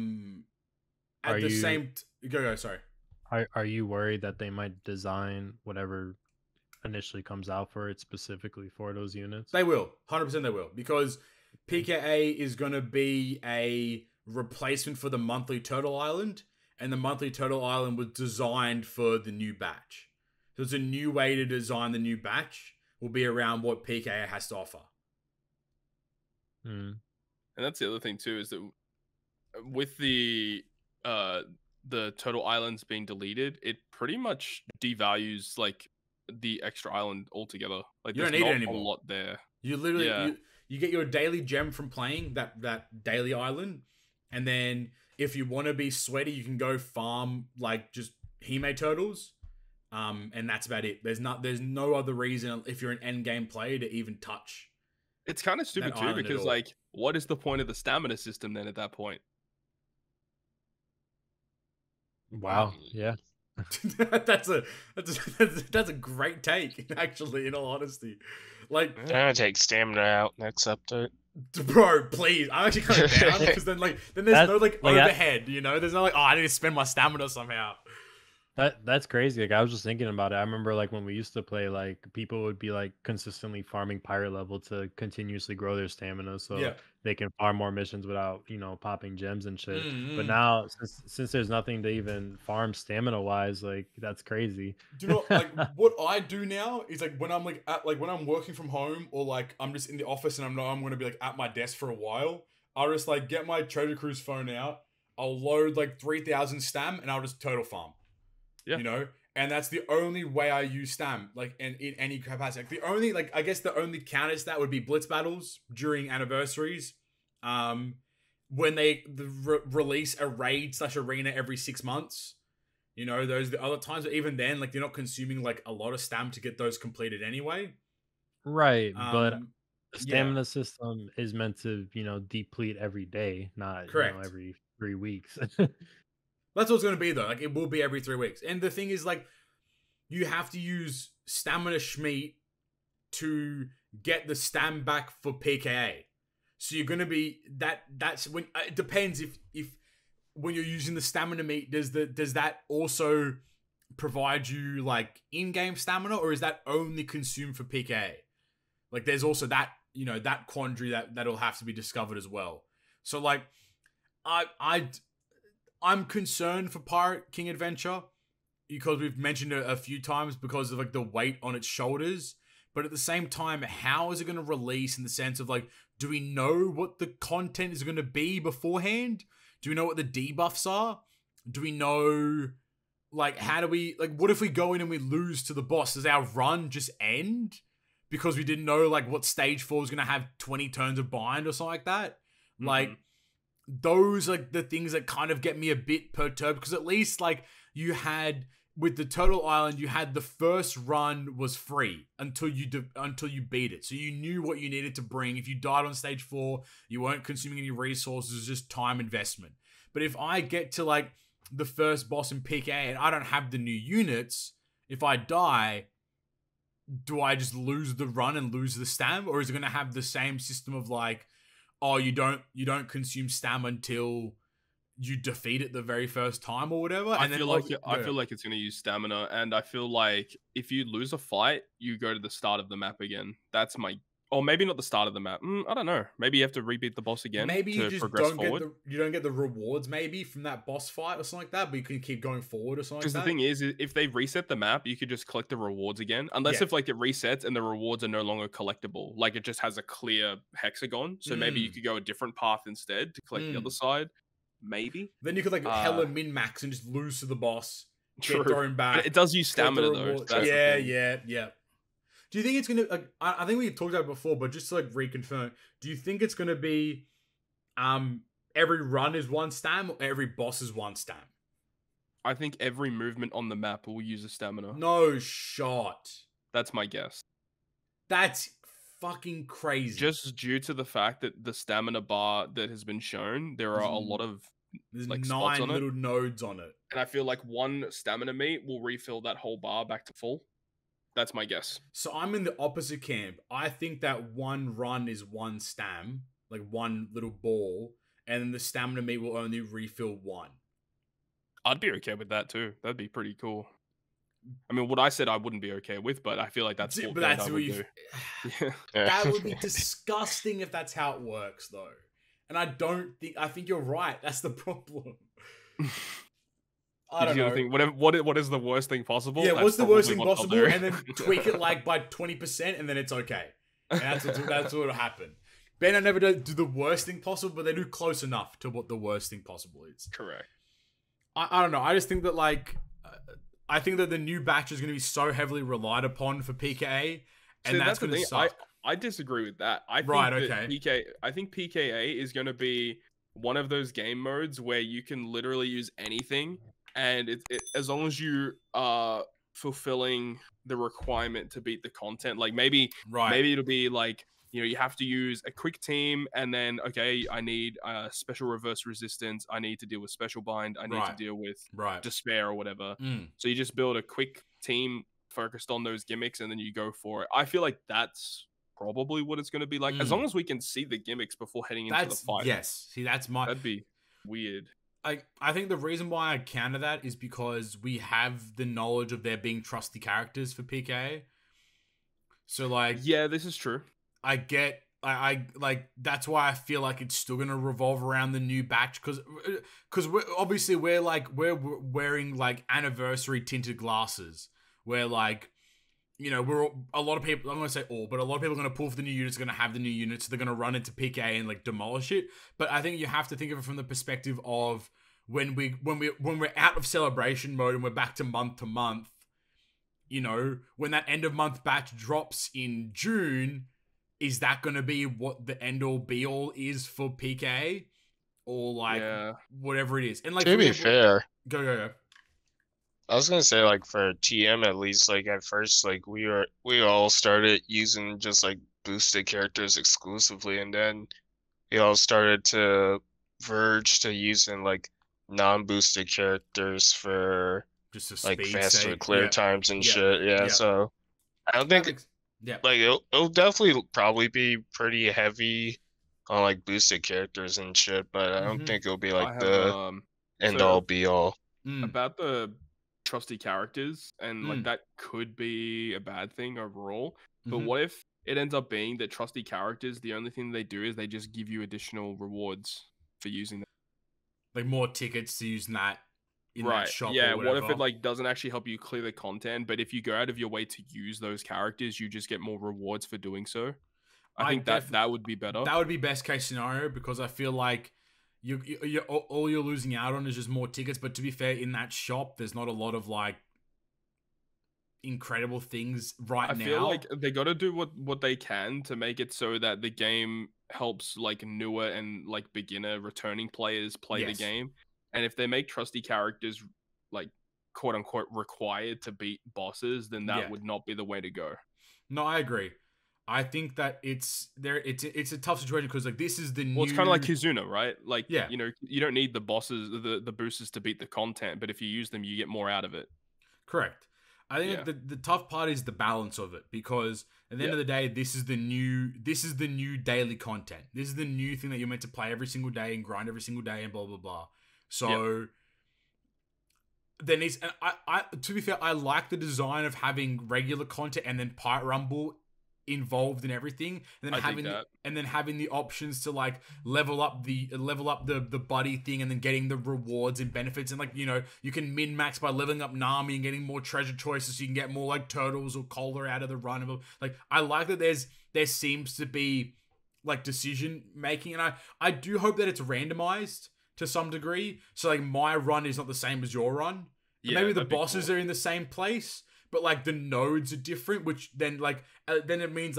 the same go sorry. Are you worried that they might design whatever initially comes out for it specifically for those units? They will. 100% they will. Because PKA is going to be a replacement for the monthly Turtle Island. And the monthly Turtle Island was designed for the new batch. So it's a new way to design the new batch. Will be around what PKA has to offer. And that's the other thing too, is that with the Turtle Islands being deleted, it pretty much devalues like the extra island altogether. Like you don't need it anymore. A lot there. You literally you get your daily gem from playing that daily island, and then if you want to be sweaty, you can go farm like just Hime turtles. And that's about it. There's no other reason if you're an end game player to even touch. It's kind of stupid too, because like, what is the point of the stamina system then at that point? Wow. Yeah. that's a great take, actually, in all honesty. Like, I'm gonna take stamina out next update. Bro, please. I'm actually kind of down because then there's no overhead, you know? There's no I need to spend my stamina somehow. That's crazy. Like I was just thinking about it. I remember like when we used to play, like people would be like consistently farming pirate level to continuously grow their stamina, so they can farm more missions without popping gems and shit. But now since there's nothing to even farm stamina wise, like that's crazy. Do you know like what I do now is like when I'm like when I'm working from home or like I'm just in the office and I'm going to be like at my desk for a while, I'll just like get my Trader Cruise phone out. I'll load like 3,000 stam and I'll just total farm. Yeah. You know, and that's the only way I use stam, like in any capacity. Like, the only I guess the only counter to that would be blitz battles during anniversaries, when they release a raid / arena every 6 months. You know, those are the other times. But even then, like, they're not consuming like a lot of stam to get those completed anyway. Right, but the stamina system is meant to deplete every day, not every 3 weeks. That's what it's going to be, though. Like, it will be every 3 weeks. And the thing is, like, you have to use Stamina Schmeat to get the stam back for PKA. So you're going to be... That's when... It depends if when you're using the Stamina Meat, does that also provide you, like, in-game stamina? Or is that only consumed for PKA? Like, there's also that, that quandary that'll have to be discovered as well. So, like, I'm concerned for Pirate King Adventure because we've mentioned it a few times because of like the weight on its shoulders. But at the same time, how is it going to release in the sense of like, do we know what the content is going to be beforehand? Do we know what the debuffs are? Do we know like how do we like what if we go in and we lose to the boss? Does our run just end because we didn't know like what stage 4 is going to have 20 turns of bind or something like that? Mm-hmm. Like, those are the things that kind of get me a bit perturbed because at least like you had with the Turtle Island, you had the first run was free until you beat it. So you knew what you needed to bring. If you died on stage 4, you weren't consuming any resources, it was just time investment. But if I get to like the first boss in PK and I don't have the new units, if I die, do I just lose the run and lose the stam? Or is it going to have the same system of like, oh, you don't consume stam until you defeat it the very first time or whatever. I feel like it's going to use stamina, and I feel like if you lose a fight, you go to the start of the map again. That's my, or maybe not the start of the map. I don't know. Maybe you have to rebeat the boss again. Maybe you just don't get the rewards maybe from that boss fight or something like that, but you can keep going forward or something. Because the thing is, if they reset the map, you could just collect the rewards again, unless if like it resets and the rewards are no longer collectible, like it just has a clear hexagon. So maybe you could go a different path instead to collect the other side. Maybe then you could like hella min max and just lose to the boss. Get thrown back. But it does use stamina though. Yeah. Do you think it's gonna? Like, I think we talked about it before, but just to like reconfirm, do you think it's gonna be, every run is 1 stam or every boss is 1 stam? I think every movement on the map will use a stamina. No shot. That's my guess. That's fucking crazy. Just due to the fact that the stamina bar that has been shown, there are a lot of like 9 little nodes on it, and I feel like 1 stamina meat will refill that whole bar back to full. That's my guess. So I'm in the opposite camp. I think that 1 run is 1 stam, like 1 little ball, and then the stamina meter will only refill 1. I'd be okay with that too. That'd be pretty cool. I mean, what I said I wouldn't be okay with, but I feel like that's what Bandai would do. Yeah. That would be disgusting if that's how it works, though. And I think you're right. That's the problem. I don't know. Think, what is the worst thing possible? Yeah, what's the worst thing possible? And then tweak it like by 20%, and then it's okay. And that's what will happen. Bandai never do the worst thing possible, but they do close enough to what the worst thing possible is. Correct. I don't know. I just think that I think that the new batch is going to be so heavily relied upon for PKA, and that's going to suck. I disagree with that. I think PKA is going to be one of those game modes where you can literally use anything, and as long as you are fulfilling the requirement to beat the content, like maybe it'll be like, you have to use a quick team, and then, okay, I need special reverse resistance. I need to deal with special bind. I need to deal with despair or whatever. So you just build a quick team focused on those gimmicks, and then you go for it. I feel like that's probably what it's going to be like, as long as we can see the gimmicks before heading into the fight. Yes, see, that'd be weird. I think the reason why I counter that is because we have the knowledge of there being trusty characters for PKA. So yeah, this is true. I like that's why I feel like it's still gonna revolve around the new batch, because we're wearing like anniversary tinted glasses, where we're a lot of people. I'm gonna say all, but a lot of people are gonna pull for the new units, are gonna have the new units, so they're gonna run into PKA and like demolish it. But I think you have to think of it from the perspective of when we're out of celebration mode and we're back to month, when that end of month batch drops in June. Is that going to be what the end-all be-all is for PK? Or, whatever it is? And, to be fair... Go. I was going to say, for TM at least, at first, we all started using just, boosted characters exclusively, and then we all started to verge to using, non-boosted characters for, just faster clear times and shit. Yeah, so... I don't think... Yeah, it'll definitely probably be pretty heavy on boosted characters and shit, but I don't think it'll be the end all be all. About the trusty characters, and that could be a bad thing overall. But what if it ends up being that trusty characters, the only thing they do is they just give you additional rewards for using them, more tickets to use that. That shop what if it doesn't actually help you clear the content, but if you go out of your way to use those characters, you just get more rewards for doing so? I think that would be better. That would be best case scenario, because I feel like all you're losing out on is just more tickets. But to be fair, in that shop, there's not a lot of incredible things now. I feel like they got to do what they can to make it so that the game helps newer and beginner returning players play the game. And if they make trusty characters, quote unquote, required to beat bosses, then that would not be the way to go. No, I agree. I think that it's a tough situation, because this is the new... Well, it's kind of like Kizuna, right? You don't need the bosses, the boosters to beat the content, but if you use them, you get more out of it. Correct. I think the tough part is the balance of it, because at the end of the day, this is the new daily content. This is the new thing that you're meant to play every single day and grind every single day and blah blah blah. So there needs, and I to be fair, I like the design of having regular content and then Pirate Rumble involved in everything, and then having the options to level up the buddy thing, and then getting the rewards and benefits, and you can min max by leveling up Nami and getting more treasure choices, so you can get more turtles or cola out of the run. I like that there seems to be decision making, and I do hope that it's randomized to some degree, so my run is not the same as your run. Maybe the bosses are in the same place, but the nodes are different, which then then it means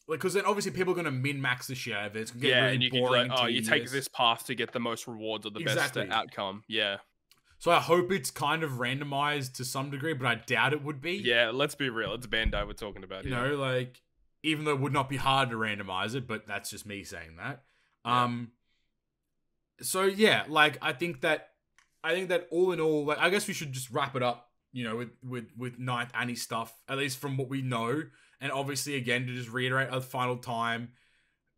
because then obviously people are gonna min max the shit out of it. It's gonna get really and you boring. Can you take this path to get the most rewards or the best outcome. Yeah. So I hope it's kind of randomized to some degree, but I doubt it would be. Yeah, let's be real. It's Bandai we're talking about. Even though it would not be hard to randomize it, but that's just me saying that. Yeah. So yeah, I think that all in all, I guess we should just wrap it up, with ninth Annie stuff, at least from what we know. And obviously, again, to just reiterate a final time,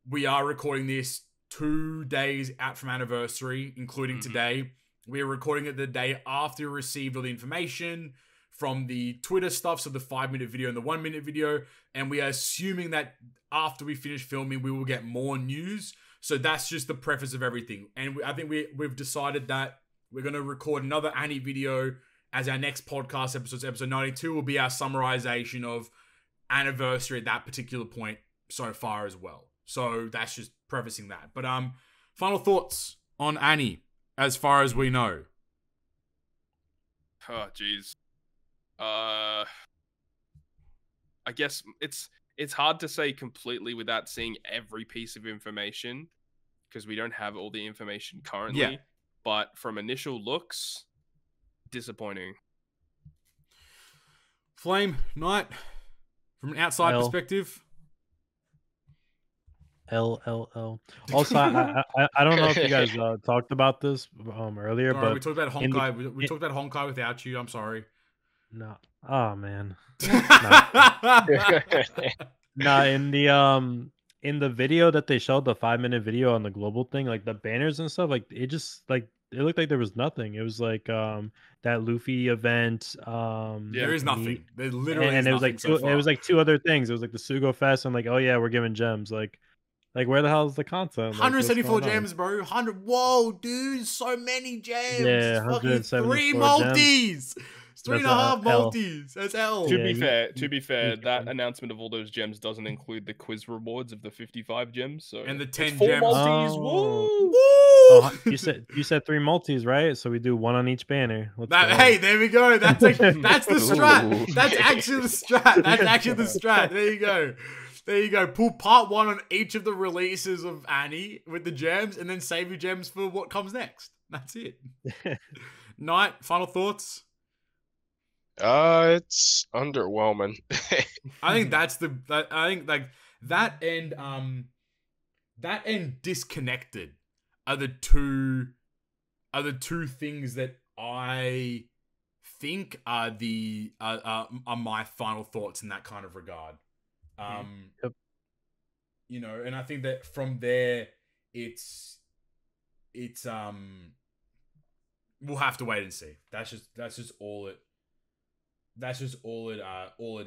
we are recording this 2 days out from anniversary, including today. We are recording it the day after we received all the information from the Twitter stuff, so the 5-minute video and the 1-minute video, and we are assuming that after we finish filming, we will get more news. So that's just the preface of everything. And I think we've decided that we're going to record another Annie video as our next podcast episode. Episode 92 will be our summarization of anniversary at that particular point so far as well. So that's just prefacing that. But final thoughts on Annie as far as we know. Oh, jeez. I guess it's hard to say completely without seeing every piece of information because we don't have all the information currently. Yeah. But from initial looks, disappointing. Flame, Knight, from an outside perspective. L. Also, I don't know if you guys talked about this earlier, but we talked about Honkai. We talked about Honkai without you. I'm sorry. No. Oh man. Nah, in the video that they showed, the 5-minute video on the global thing, like the banners and stuff, like it just like it looked like there was nothing. It was like that Luffy event. There is nothing. There literally and is it was like it was like 2 other things. It was like the Sugo Fest and like, oh yeah, we're giving gems. Like where the hell is the content? 174 gems, bro. 100. Whoa, dude, so many gems. Yeah, fucking 3 multis. Gems. 3.5 multis. That's L. To be fair, that announcement of all those gems doesn't include the quiz rewards of the 55 gems. So and the 10 4 gems. multis. Woo! Oh, you said 3 multis, right? So we do 1 on each banner. Hey, there we go. That's the strat. That's actually the strat. There you go. There you go. Pull part 1 on each of the releases of Annie with the gems, and then save your gems for what comes next. That's it. Knight, final thoughts? It's underwhelming. I think I think like that and disconnected are the two things that I think are my final thoughts in that kind of regard. You know, and I think that from there it's we'll have to wait and see. That's just all it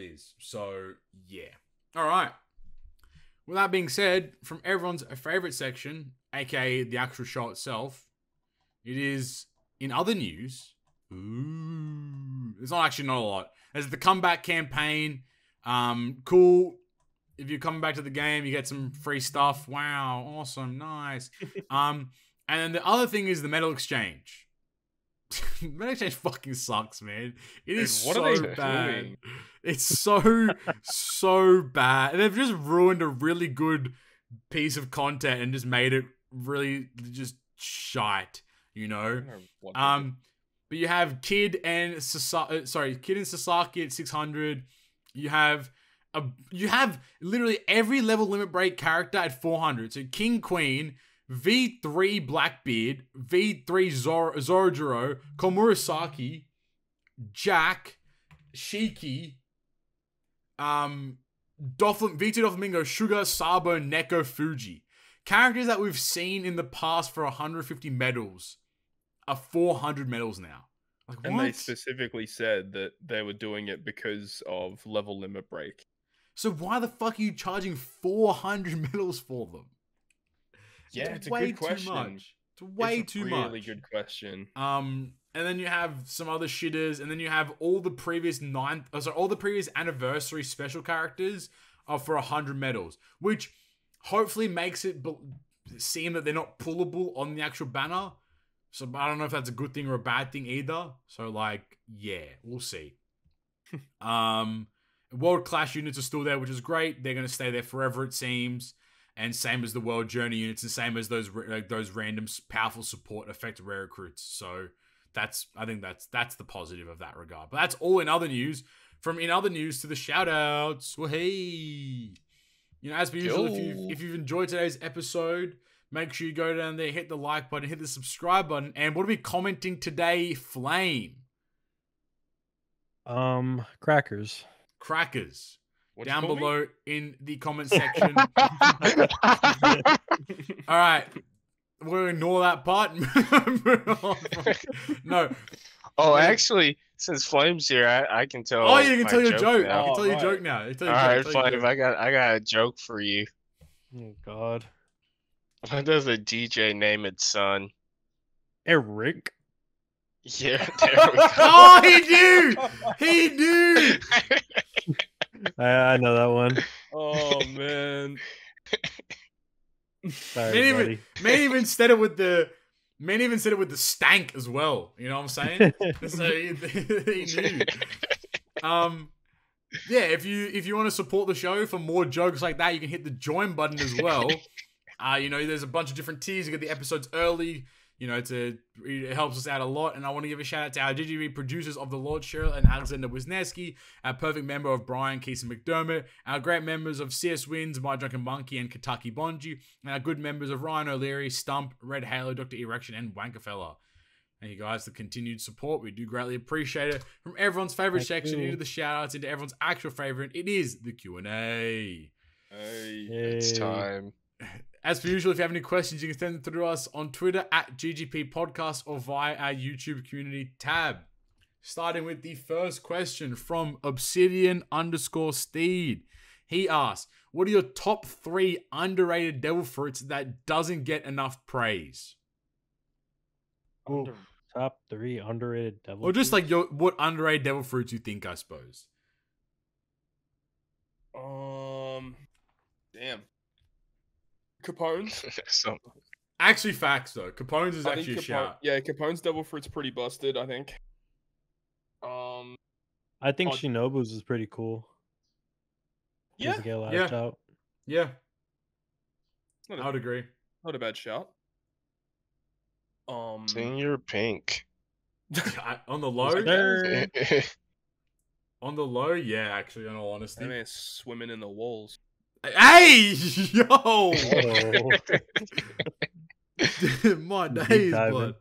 is. So yeah. All right. With that being said, from everyone's favorite section, aka the actual show itself, it is in other news. Ooh, there's not a lot. There's the comeback campaign. Cool. If you're coming back to the game, you get some free stuff. Wow, awesome, nice. And then the other thing is the medal exchange. Medal exchange fucking sucks, man. It is so bad. Doing? It's so bad. And they've just ruined a really good piece of content and just made it really just shite, you know? But you have Kid and Sasaki at 600. You have literally every level limit break character at 400. So King Queen, V3 Blackbeard, V3 Zorojiro, Komurasaki, Jack, Shiki, V2 Doflamingo, Sugar, Sabo, Neko, Fuji. Characters that we've seen in the past for 150 medals are 400 medals now. Like, and they specifically said that they were doing it because of level limit break. So why the fuck are you charging 400 medals for them? Yeah, it's a good question. It's way too much. Really good question. And then you have some other shitters, and then you have all the previous anniversary special characters are for 100 medals, which hopefully makes it seem that they're not pullable on the actual banner. So I don't know if that's a good thing or a bad thing either. So like, yeah, we'll see. World Clash units are still there, which is great. They're going to stay there forever, it seems. And same as the World Journey units, and same as those random powerful support effect rare recruits. So I think that's the positive of that regard. But that's all in other news. From in other news to the shout outs. Well, hey, you know, as per usual, if you've enjoyed today's episode, make sure you go down there, hit the like button, hit the subscribe button. And what are we commenting today, Flame? Crackers. down below in the comment section. All right. We'll ignore that part. No. Oh, actually, since Flame's here, I can tell. Oh, you can my tell your joke. now. I can tell your joke now. All right, Flame, I got a joke for you. Oh God. What does a DJ name its son? Eric. Yeah, there we go. Oh, he knew. He knew. I know that one. Oh man. Sorry, buddy. Man even said it with the stank as well. You know what I'm saying? So he knew. Yeah, if you want to support the show for more jokes like that, you can hit the join button as well. There's a bunch of different tiers. You get the episodes early. It helps us out a lot. And I want to give a shout out to our GGB producers of The Lord Cheryl and Alexander Wisniewski, our perfect member of Brian Keeson McDermott, our great members of CS Wins, My Drunken Monkey, and Kentucky Bonji, and our good members of Ryan O'Leary, Stump, Red Halo, Dr. Erection, and Wankerfella. Thank you guys for the continued support. We do greatly appreciate it. From everyone's favorite section into the shout outs into everyone's actual favorite, it is the Q&A. Hey, it's time. As per usual, if you have any questions, you can send them through to us on Twitter at GGP Podcast or via our YouTube community tab. Starting with the first question from Obsidian_Steed. He asks, what are your top 3 underrated devil fruits that doesn't get enough praise? Top 3 underrated devil Or just fruits? like what underrated devil fruits you think, I suppose. Damn. Capone's. Actually, facts though. Capone's is actually a shout. Yeah, Capone's devil fruit's pretty busted, I think. I think Shinobu's is pretty cool. Yeah. Get a lot Yeah. of shout. Yeah. I would agree. Not a bad shout. Senior Pink. On the low? On the low? Yeah, actually, in all honesty. That man's swimming in the walls. Hey! Yo! My days, bud.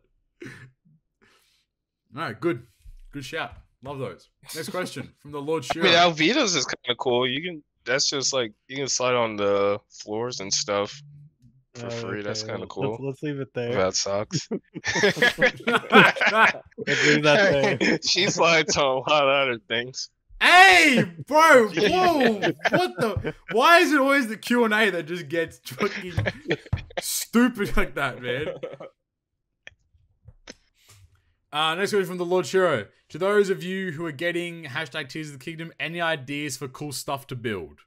Alright, good. Good shout. Love those. Next question from the Lord Shiro. I mean, Alvida's is kind of cool. That's just like, you can slide on the floors and stuff for free. Okay. That's kind of cool. Let's leave it there. Without socks. Let's leave that there. She slides on a lot of other things. Hey, bro! Whoa! What the? Why is it always the Q&A that just gets fucking stupid like that, man? Next question from the Lord Shiro. To those of you who are getting hashtag Tears of the Kingdom, any ideas for cool stuff to build?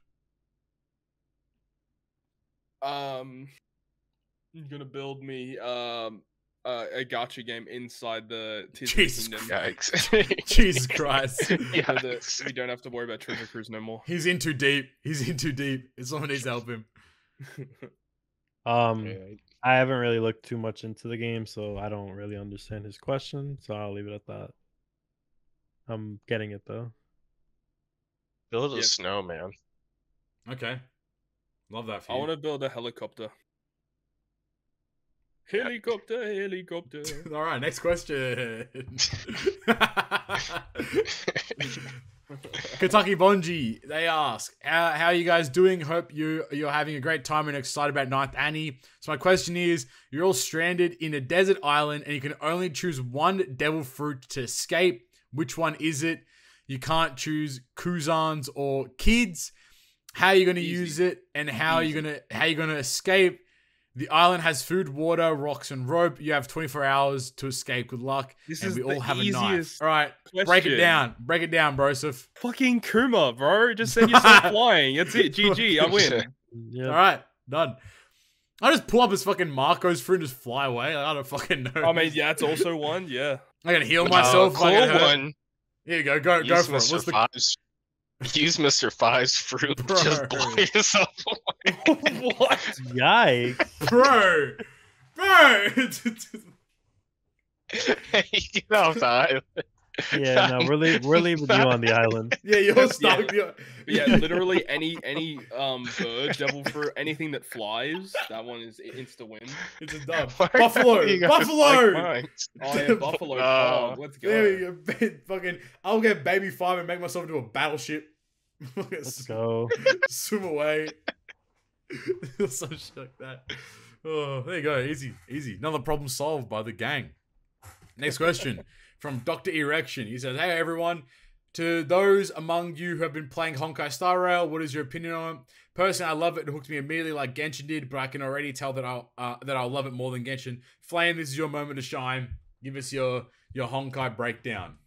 You're gonna build me a gacha game inside the Jesus Kingdom. Yikes. Jesus Christ. So that we don't have to worry about Treasure Cruise no more. He's in too deep. He's in too deep. Someone needs to help him. I haven't really looked too much into the game, so I don't really understand his question, so I'll leave it at that. I'm getting it though. Build a snowman. Okay. Love that for you. I want to build a helicopter. Helicopter. All right, next question. Kentucky Bonji, they ask, how are you guys doing? Hope you're having a great time and excited about 9th Anni. So my question is, you're all stranded in a desert island and you can only choose one devil fruit to escape. Which one is it? You can't choose Kuzans or kids. How are you going to use it and how are you going to escape? The island has food, water, rocks, and rope. You have 24 hours to escape. Good luck. We all have a knife. All right, break it down. Break it down, Broseph. Fucking Kuma, bro. Just send yourself flying. That's it. GG. I win. Yep. All right, done. I just pull up his fucking Marco's fruit and just fly away. I don't fucking know. I mean, yeah, it's also one. Yeah. I gotta heal myself. Cool one. Here you go. Go for it. What's the... Use Mr. Five's fruit to just blow yourself away. What? Yikes. Bro! Hey, get off the island. Yeah, no, we're leaving you on the island. Yeah, you're stuck. Yeah, literally any bird, devil fruit, anything that flies, that one is insta win. It's a dub. Buffalo! Oh yeah, buffalo. Let's go. There we go. Fucking, I'll get baby 5 and make myself into a battleship. Let's go. Swim away. Some shit like that. Oh, there you go. Easy, easy. Another problem solved by the gang. Next question from Dr. Erection. He says, "Hey everyone, to those among you who have been playing Honkai Star Rail, what is your opinion on it? Personally, I love it. It hooked me immediately like Genshin did, but I can already tell that I'll love it more than Genshin. Flame, this is your moment to shine. Give us your Honkai breakdown."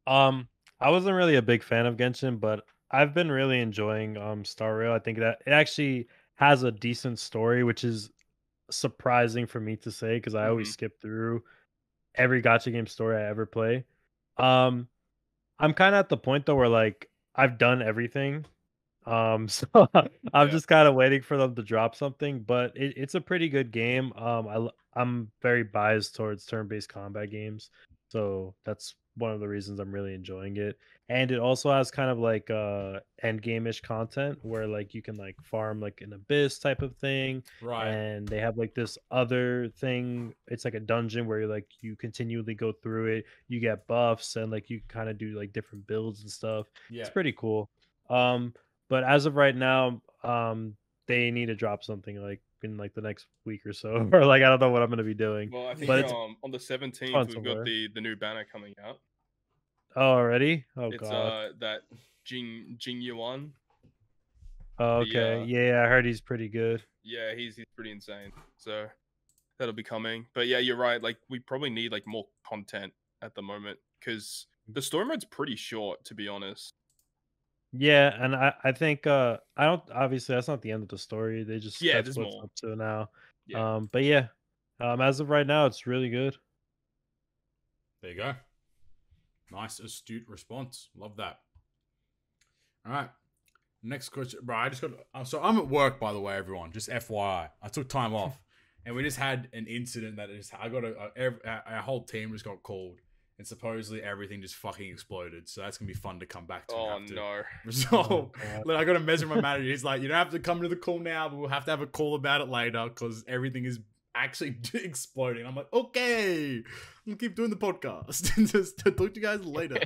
I wasn't really a big fan of Genshin, but I've been really enjoying Star Rail. I think that it actually has a decent story, which is surprising for me to say because I always skip through every gacha game story I ever play. I'm kind of at the point though where like I've done everything. So I'm just kind of waiting for them to drop something, but it's a pretty good game. I'm very biased towards turn-based combat games, so that's one of the reasons I'm really enjoying it. And it also has kind of like end game-ish content where like you can like farm like an abyss type of thing, Right. and they have like this other thing. It's like a dungeon where you continually go through it. You get buffs and like you kind of do like different builds and stuff. Yeah. It's pretty cool. But as of right now, they need to drop something like in like the next week or so, or like I don't know what I'm gonna be doing. Well, I think But it's on the fun 17th so we've got far. the new banner coming out. Oh, already? Oh It's god. that Jing Yuan. Oh, okay. Yeah, I heard he's pretty good. Yeah, he's pretty insane. So that'll be coming. But yeah, you're right. Like we probably need like more content at the moment because the story mode's pretty short, to be honest. Yeah, and I think I don't obviously that's not the end of the story. That's there's what's more. up to now. Yeah. But yeah. As of right now it's really good. There you go. Nice, astute response. Love that. All right. Next question. Bro, I just got... So I'm at work, by the way, everyone. Just FYI. I took time off. And we just had an incident that I got a whole team just got called. And supposedly everything just fucking exploded. So that's going to be fun to come back to. Oh, no. So, look, I got to message my manager. He's like, you don't have to come to the call now, but we'll have to have a call about it later because everything is actually exploding. I'm like, okay, I'm gonna keep doing the podcast and just talk to you guys later.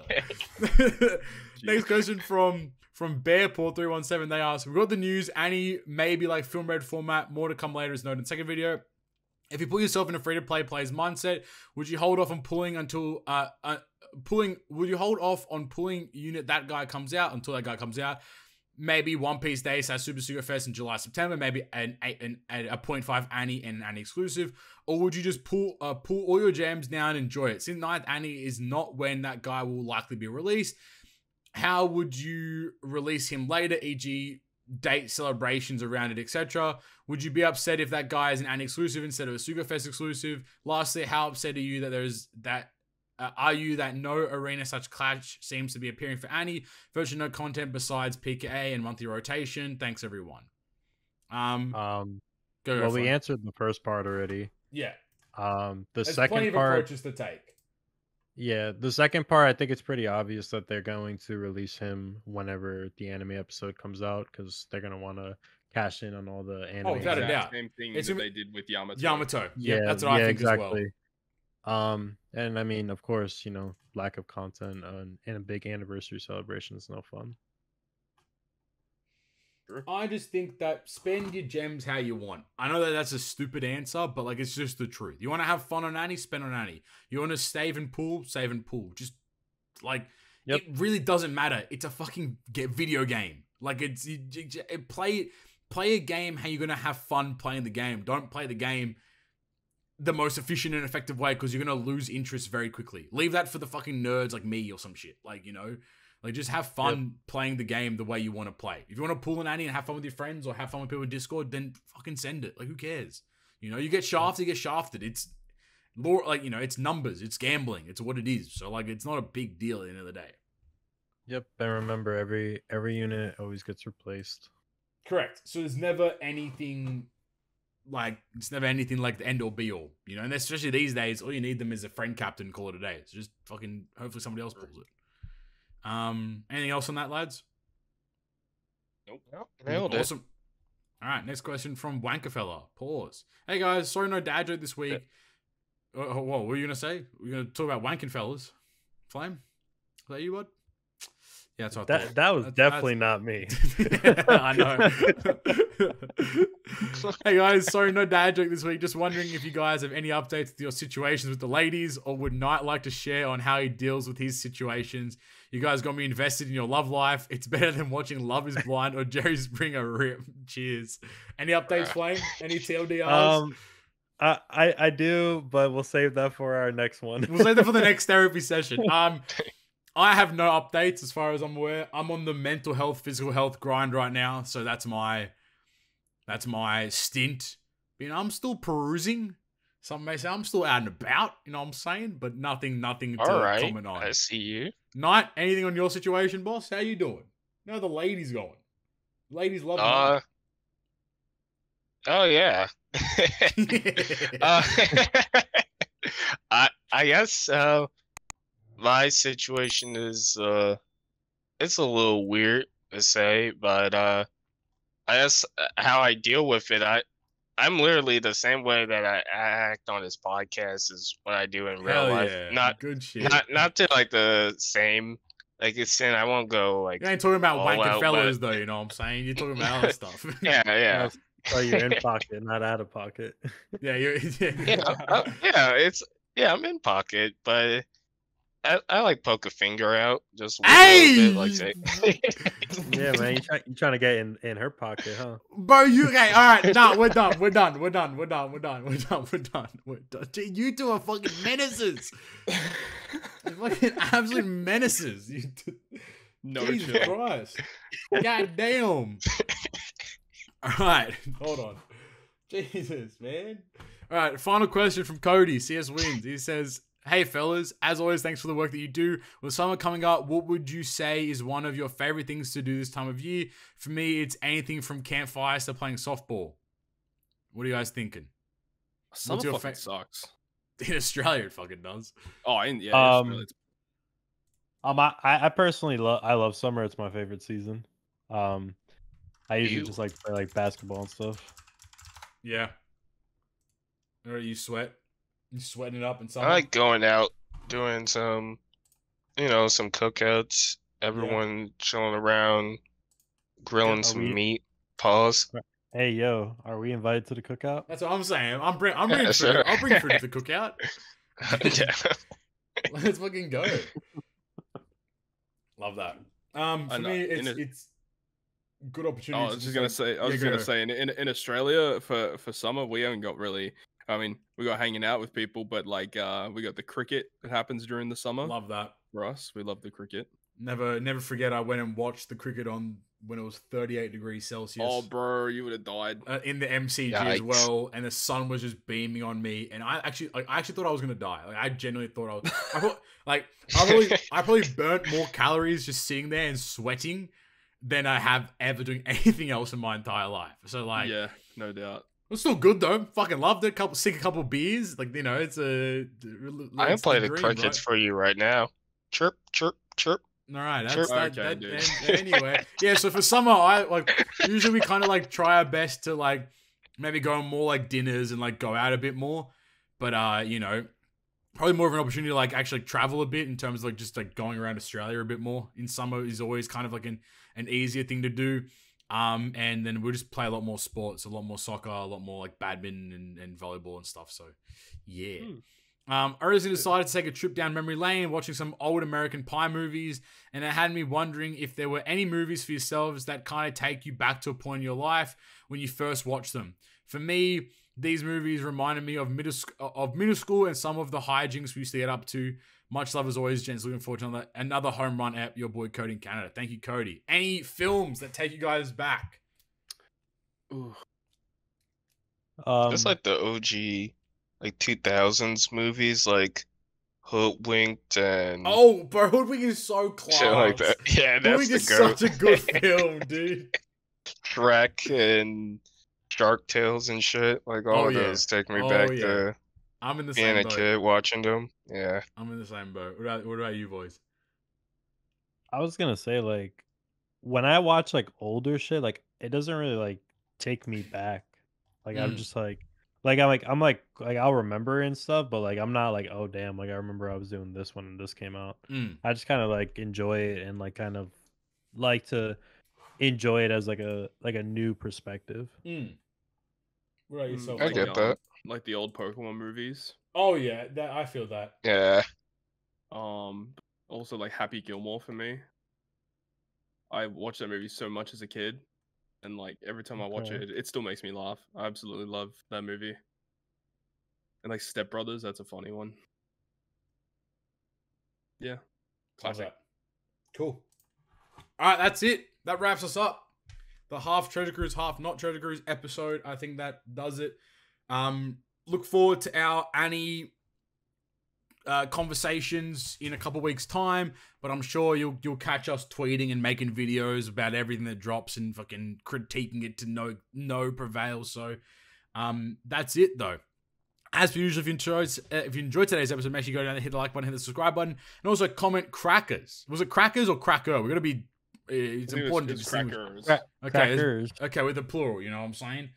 Next question from Bearpaw317. They ask, we got the news, Annie maybe like film red format, more to come later as noted in the second video. If you put yourself in a free-to-play player's mindset, would you hold off on pulling until would you hold off on pulling unit that guy comes out until that guy comes out? Maybe One Piece Day / Super Sugar Fest in July, September. Maybe a 0.5 Annie and an Annie exclusive. Or would you just pull all your jams now and enjoy it? Since 9th Annie is not when that guy will likely be released, how would you release him later, e.g. date celebrations around it, etc.? Would you be upset if that guy is an Annie exclusive instead of a Sugar Fest exclusive? Lastly, how upset are you that are you that no arena such clash seems to be appearing for Annie? Virtually no content besides PKA and monthly rotation. Thanks everyone. Well, we it. answered the first part already. Yeah. The There's second plenty of part, approaches to take. Yeah, the second part, I think it's pretty obvious that they're going to release him whenever the anime episode comes out because they're gonna want to cash in on all the anime. Oh, without a doubt. Same thing that they did with Yamato. Yeah, that's what I think exactly. as well. And I mean, of course, lack of content and a big anniversary celebration is no fun. I just think that spend your gems how you want. I know that that's a stupid answer, but like it's just the truth. You want to have fun on Annie, spend on Annie. You want to save and pull, save and pull. Just like it really doesn't matter. It's a fucking video game. Like play a game how you're gonna have fun playing the game. Don't play the game the most efficient and effective way because you're gonna lose interest very quickly. Leave that for the fucking nerds like me or some shit. Like Like, just have fun playing the game the way you want to play. If you want to pull an Annie and have fun with your friends or have fun with people in Discord, then fucking send it. Like, who cares? You get shafted, you get shafted. It's more like, it's numbers. It's gambling. It's what it is. So, like, it's not a big deal at the end of the day. Yep, and remember, every unit always gets replaced. Correct. So there's never anything like the end or be all. And especially these days, all you need them is a friend captain, call it a day. So just fucking hopefully somebody else pulls it. Anything else on that, lads? Nope. Nailed it. Awesome. All right, next question from Wankerfella. Pause. Hey guys, sorry no dad joke this week. What were you gonna say? We're gonna talk about wanking fellas. Flame? Is that you, bud? Yeah, that's what that was definitely not me. I know. Hey guys, sorry, no dad joke this week. Just wondering if you guys have any updates to your situations with the ladies, or would Knight like to share on how he deals with his situations? You guys got me invested in your love life. It's better than watching Love Is Blind or Jerry Springer rip. Cheers. Any updates, Flame? Any TLDRs? I do, but we'll save that for our next one. We'll save that for the next therapy session. I have no updates as far as I'm aware. I'm on the mental health, physical health grind right now, so that's my stint. You know, I'm still perusing. Some may say I'm still out and about, you know what I'm saying? But nothing to comment on. I see you. Knight, anything on your situation, boss? How you doing? How the ladies going? Ladies love Knight. Oh yeah. I guess my situation is it's a little weird to say, but I guess how I deal with it, I'm literally the same way that I act on this podcast is what I do in real life. Yeah. Not good shit. Not to like the same like extent. I won't go like. You ain't talking about wanking fellas but... though. You know what I'm saying? You're talking about other stuff. Yeah. So you're in pocket, not out of pocket. Yeah, I'm in pocket, but I like poke a finger out just a little bit, like say. Yeah, man, you trying to get in her pocket, huh? Bro, okay, all right, nah, we're done. You two are fucking menaces. You're fucking absolute menaces. No Jesus shit. Christ. God damn. All right, hold on. Jesus, man. All right, final question from Cody, CS Wins. He says, hey, fellas, as always, thanks for the work that you do. With summer coming up, what would you say is one of your favorite things to do this time of year? For me, it's anything from campfires to playing softball. What are you guys thinking? Summer fucking sucks. In Australia, it fucking does. Oh, Australia. I personally love summer. It's my favorite season. I usually just like play like basketball and stuff. Yeah. Or you sweat? You sweating it up in summer? I like going out, doing some cookouts. Everyone chilling around, grilling some meat. Pause. Hey yo, are we invited to the cookout? That's what I'm saying. I'll bring food. Sure. I'll bring food to the cookout. Yeah. Let's fucking go. Love that. For me, it's good opportunity. I was just gonna say, in Australia for summer, we haven't got really. I mean, we got hanging out with people, but like we got the cricket that happens during the summer. Love that. For us, we love the cricket. Never forget. I went and watched the cricket when it was 38 degrees Celsius. Oh, bro, you would have died in the MCG as well, and the sun was just beaming on me, and I actually thought I was gonna die. Like I genuinely thought I probably burnt more calories just sitting there and sweating than I have ever doing anything else in my entire life. So like, yeah, no doubt. It's still good though. Fucking loved it. Sink a couple beers. Like, you know, it's a. I can play the crickets for you right now. Chirp, chirp, chirp. All right, anyway. Yeah, so for summer, usually we kind of like try our best to like maybe go on more like dinners and like go out a bit more, but you know, probably more of an opportunity to like actually travel a bit in terms of like just like going around Australia a bit more in summer is always kind of like an easier thing to do. And then we'll just play a lot more sports, a lot more soccer, a lot more like badminton and volleyball and stuff. So yeah. I recently decided to take a trip down memory lane, watching some old American Pie movies, and it had me wondering if there were any movies for yourselves that kind of take you back to a point in your life when you first watched them. For me, these movies reminded me of middle school and some of the hijinks we used to get up to. Much love as always, gents. Looking forward to another home run app. Your boy Cody in Canada. Thank you, Cody. Any films that take you guys back? Ooh. Just like the OG, like 2000s movies, like Hoodwinked and bro, Hoodwinked is so class. Shit like that. Yeah, that's Hoodwinked is such a good film, dude. Shrek and Shark Tales and shit, like all of those take me back to. I'm in the same boat. Being a kid watching them, yeah. I'm in the same boat. What about you boys? I was gonna say, like, when I watch like older shit, like it doesn't really like take me back. Like I'm just like I'm like I'll remember and stuff, but like I'm not like, oh damn, like I remember I was doing this when this came out. I just kind of like enjoy it and like kind of like to enjoy it as like a new perspective. What about yourself? I get that. Like the old Pokemon movies. Oh yeah, that I feel that. Yeah. Also like Happy Gilmore for me. I watched that movie so much as a kid, and like every time I watch it, it still makes me laugh. I absolutely love that movie. And like Step Brothers, that's a funny one. Yeah, classic. Cool. All right, that's it. That wraps us up. The half Treasure Cruise, half not Treasure Cruise episode. I think that does it. Look forward to our Annie conversations in a couple weeks' time, but I'm sure you'll catch us tweeting and making videos about everything that drops and fucking critiquing it to no prevail. So that's it though. As per usual, if you enjoyed today's episode, make sure you go down and hit the like button, hit the subscribe button, and also comment crackers. Was it crackers or cracker? We're gonna be. It's important to distinguish. Crackers. Okay, with the plural. You know what I'm saying?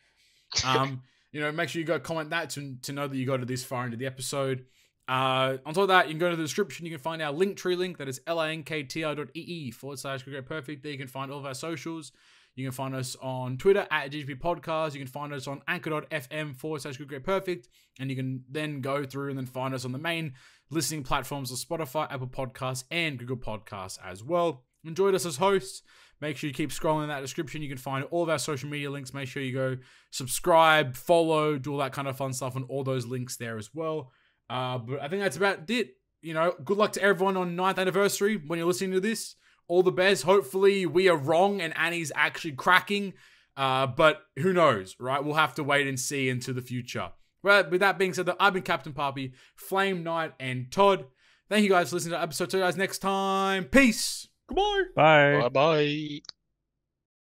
Make sure you go comment that to know that you got to this far into the episode. On top of that, you can go to the description. You can find our Linktree link. That is linktr.ee/perfect. There you can find all of our socials. You can find us on Twitter at GGP Podcast. You can find us on anchor.fm/perfect. And you can then go through and then find us on the main listening platforms of Spotify, Apple Podcasts, and Google Podcasts as well. Enjoyed us as hosts. Make sure you keep scrolling in that description. You can find all of our social media links. Make sure you go subscribe, follow, do all that kind of fun stuff on all those links there as well. But I think that's about it. Good luck to everyone on 9th anniversary when you're listening to this. All the best. Hopefully we are wrong and Annie's actually cracking. But who knows, right? We'll have to wait and see into the future. Well, with that being said, I've been Captain Poppy, Flame Knight, and Todd. Thank you guys for listening to episode 2. Guys, next time. Peace. Goodbye. Bye. Bye-bye.